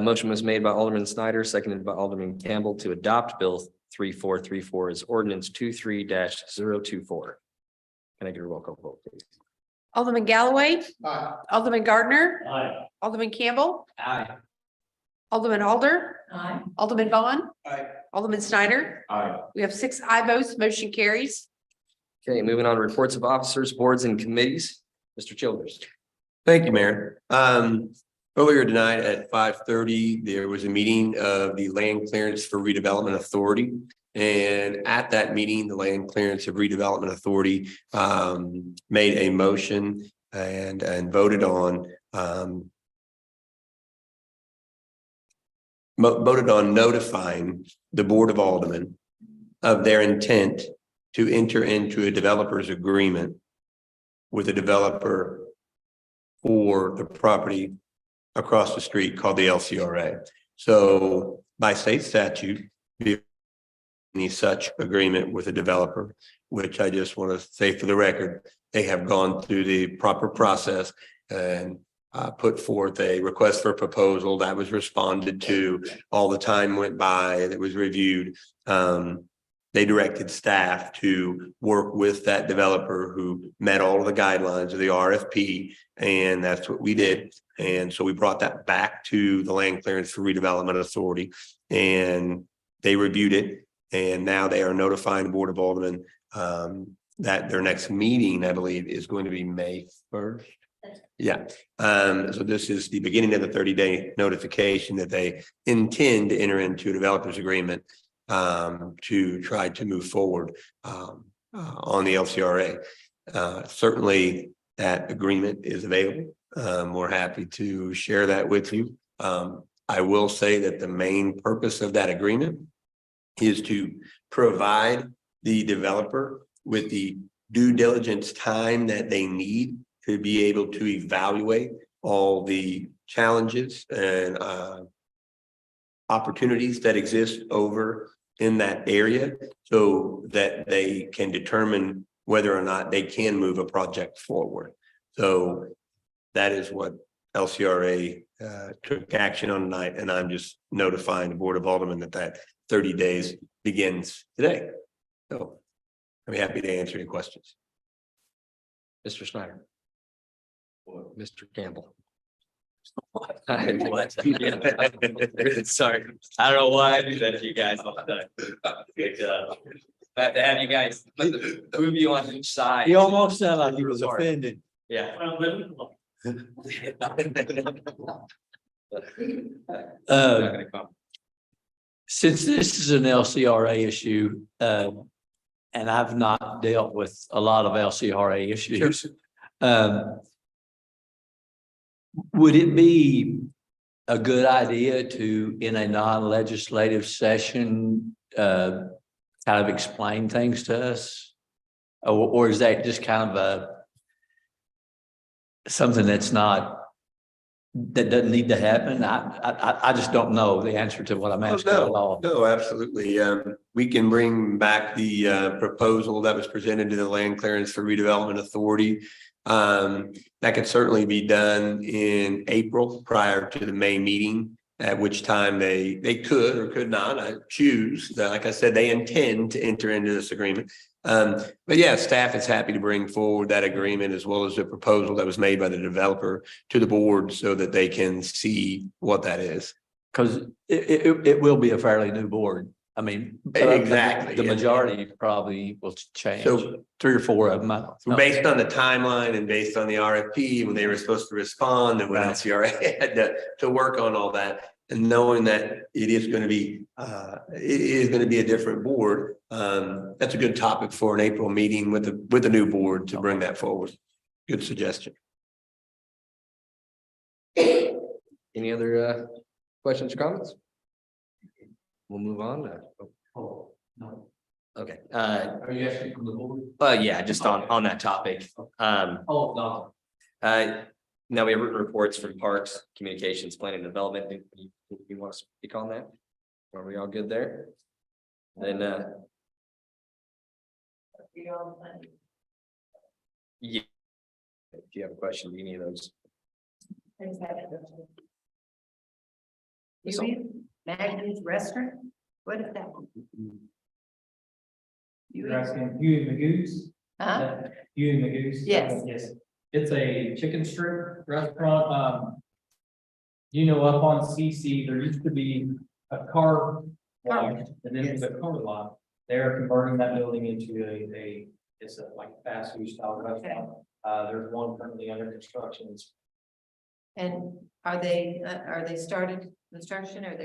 Motion was made by Alderman Snyder, seconded by Alderman Campbell to adopt Bill 3434 as ordinance 23-024. Can I get a roll call vote, please? Alderman Galloway, Aye. Alderman Gardner, Aye. Alderman Campbell, Aye. Alderman Alder, Aye. Alderman Vaughn. Aye. Alderman Snyder. Aye. We have 6 aye votes, motion carries. Okay, moving on to reports of officers, boards and committees. Mr. Childers. Thank you, Mayor. Earlier tonight at 5:30, there was a meeting of the Land Clearance for Redevelopment Authority. And at that meeting, the Land Clearance of Redevelopment Authority made a motion and voted on voted on notifying the Board of Aldermen of their intent to enter into a developer's agreement with a developer for the property across the street called the LCRA. So by state statute, any such agreement with a developer, which I just want to say for the record, they have gone through the proper process and put forth a request for proposal that was responded to. All the time went by and it was reviewed. they directed staff to work with that developer who met all of the guidelines of the RFP, and that's what we did. And so we brought that back to the Land Clearance for Redevelopment Authority, and they reviewed it. And now they are notifying the Board of Aldermen that their next meeting, I believe, is going to be May 1st. Yeah, so this is the beginning of the 30-day notification that they intend to enter into a developers agreement to try to move forward on the LCRA. Certainly that agreement is available. We're happy to share that with you. I will say that the main purpose of that agreement is to provide the developer with the due diligence time that they need to be able to evaluate all the challenges and opportunities that exist over in that area so that they can determine whether or not they can move a project forward. So that is what LCRA took action on tonight, and I'm just notifying the Board of Aldermen that 30 days begins today. So I'll be happy to answer any questions. Mr. Snyder. Mr. Campbell. What? Sorry, I don't know why I do that to you guys all the time. Glad to have you guys, move you on each side. He almost sounded like he was offended. Yeah. Since this is an LCRA issue, and I've not dealt with a lot of LCRA issues. Would it be a good idea to, in a non-legislative session, kind of explain things to us? Or is that just kind of something that doesn't need to happen? I just don't know the answer to what I'm asking at all. No, absolutely. We can bring back the proposal that was presented to the Land Clearance for Redevelopment Authority. That could certainly be done in April prior to the May meeting, at which time they could or could not choose. Like I said, they intend to enter into this agreement. But yeah, staff is happy to bring forward that agreement as well as the proposal that was made by the developer to the board so that they can see what that is. Because it will be a fairly new board. I mean, Exactly. The majority probably will change. So 3 or 4 of them. based on the timeline and based on the RFP, when they were supposed to respond and when LCRA had to work on all that, and knowing that it is going to be a different board, that's a good topic for an April meeting with the new board to bring that forward. Good suggestion. Any other questions or comments? We'll move on. Oh, no. Okay. Are you asking from the board? Yeah, just on that topic. Oh, no. Now we have written reports from Parks, Communications, Planning and Development. You want to speak on that? Are we all good there? Then, yeah. If you have a question, any of those. Maggie's Restaurant? What is that? You're asking Huey Magoo's? Huh? Huey Magoo's? Yes. Yes. It's a chicken strip restaurant. Up on CC, there used to be a car wash, and then the car lot. They're converting that building into it's a like fast food style restaurant. There's one currently under construction. And are they started construction or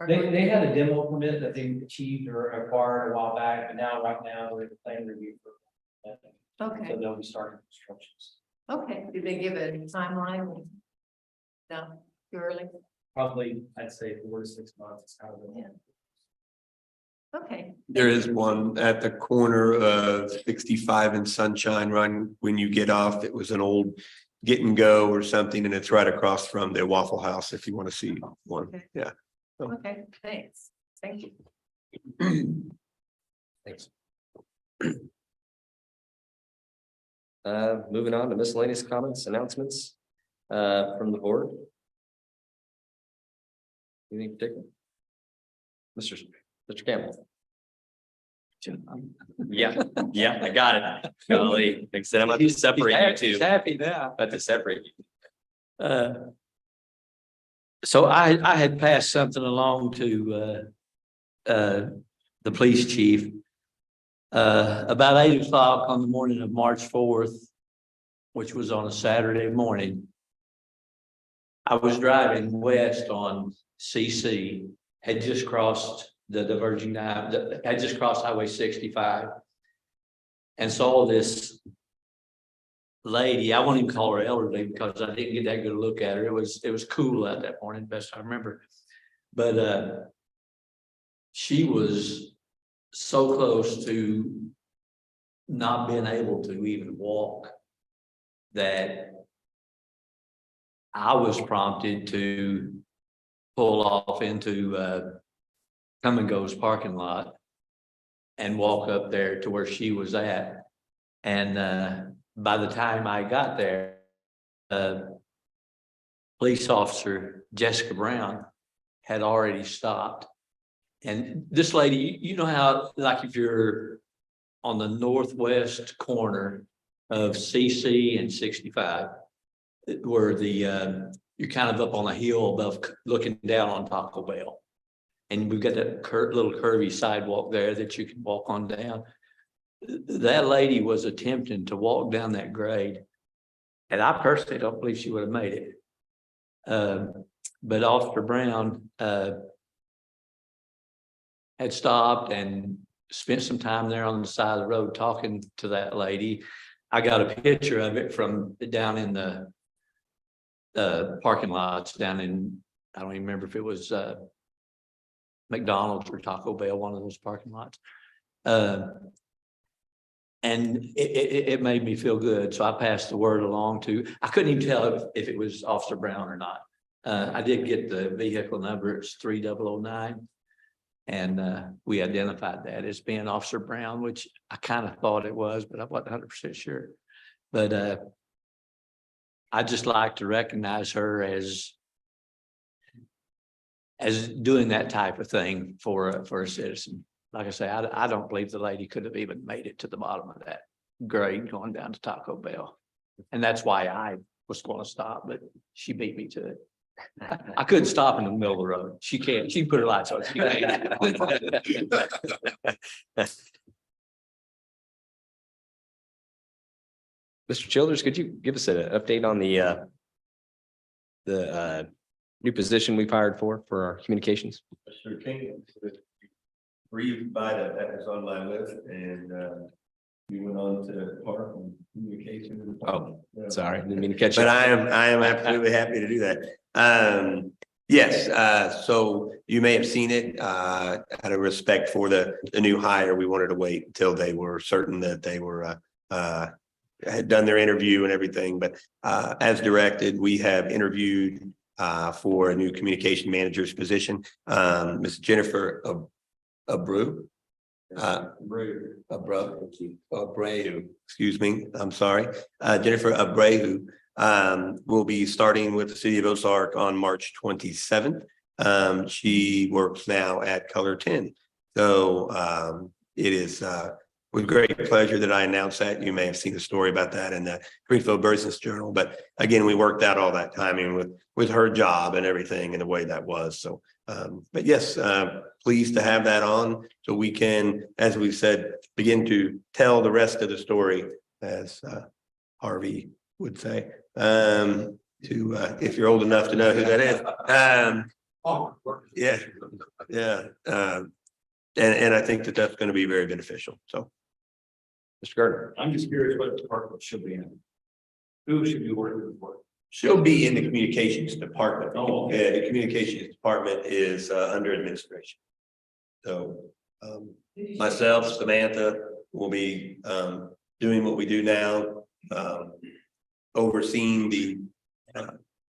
They had a demo permit that they achieved or acquired a while back, but right now they're in plan review for. Okay. So they'll be starting constructions. Okay, did they give a timeline? No, too early? Probably, I'd say 4 to 6 months. It's kind of. Okay. There is one at the corner of 65 and Sunshine Run. When you get off, it was an old Get and Go or something, and it's right across from the Waffle House if you want to see one. Okay. Yeah. Okay, thanks. Thank you. Thanks. Moving on to miscellaneous comments, announcements from the board. Anything particular? Mr. Campbell. Yeah, yeah, I got it. Golly, like I said, I'm about to separate you He's two. happy now. About to separate you. So I had passed something along to the police chief. About 8 o'clock on the morning of March 4th, which was on a Saturday morning. I was driving west on CC, had just crossed the diverging line, had just crossed Highway 65. And saw this lady, I won't even call her elderly because I didn't get that good a look at her. It was cool out that morning, best I remember. But she was so close to not being able to even walk that I was prompted to pull off into Come and Go's parking lot and walk up there to where she was at. And by the time I got there, police officer Jessica Brown had already stopped. And this lady, you know how, like if you're on the northwest corner of CC and 65, where you're kind of up on a hill above, looking down on Taco Bell. And we've got that little curvy sidewalk there that you can walk on down. That lady was attempting to walk down that grade. And I personally don't believe she would have made it. But Officer Brown had stopped and spent some time there on the side of the road talking to that lady. I got a picture of it from down in the parking lots down in, I don't even remember if it was McDonald's or Taco Bell, one of those parking lots. And it made me feel good. So I passed the word along to, I couldn't even tell if it was Officer Brown or not. I did get the vehicle number, it's 3009. And we identified that as being Officer Brown, which I kind of thought it was, but I wasn't 100% sure. But I just like to recognize her as doing that type of thing for a citizen. Like I say, I don't believe the lady could have even made it to the bottom of that grade going down to Taco Bell. And that's why I was going to stop, but she beat me to it. I couldn't stop in the middle of the road. She can't. She put her lights on. She can't. Mr. Childers, could you give us an update on the new position we've hired for our communications? Sure can. Brief bio that was on my list, and you went on to park and communication. Oh, sorry, didn't mean to catch But you. I am absolutely happy to do that. Yes, so you may have seen it, out of respect for the new hire, we wanted to wait until they were certain that they were, had done their interview and everything, but, as directed, we have interviewed, for a new communication manager's position, Ms. Jennifer Abreu, excuse me, I'm sorry, Jennifer Abreu, will be starting with the city of Ozark on March 27th. She works now at Color 10. So it is with great pleasure that I announce that. You may have seen the story about that in the Greenfield Business Journal. But again, we worked out all that timing with her job and everything and the way that was. So but yes, pleased to have that on so we can, as we've said, begin to tell the rest of the story, as Harvey would say, to if you're old enough to know who that is. And I think that that's going to be very beneficial. So, Mr. Gardner. I'm just curious what department she'll be in. Who should be working for? she'll be in the communications department. Oh, Yeah, the communications department is under administration. So myself, Samantha will be doing what we do now, overseeing the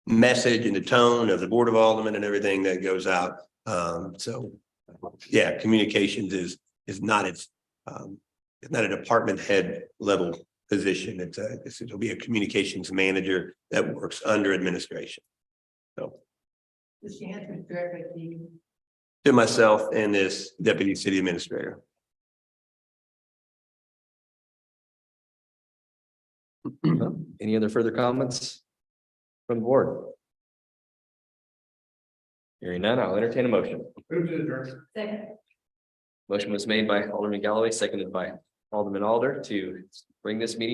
message and the tone of the Board of Aldermen and everything that goes out. So yeah, communications is not it's not a department head level position. It'll be a communications manager that works under administration. So Does she answer directly to you? to myself and this deputy city administrator. Any other further comments from the board? Hearing none, I'll entertain a motion. Move to adjourn. Second. Motion was made by Alderman Galloway, seconded by Alderman Alder to bring this meeting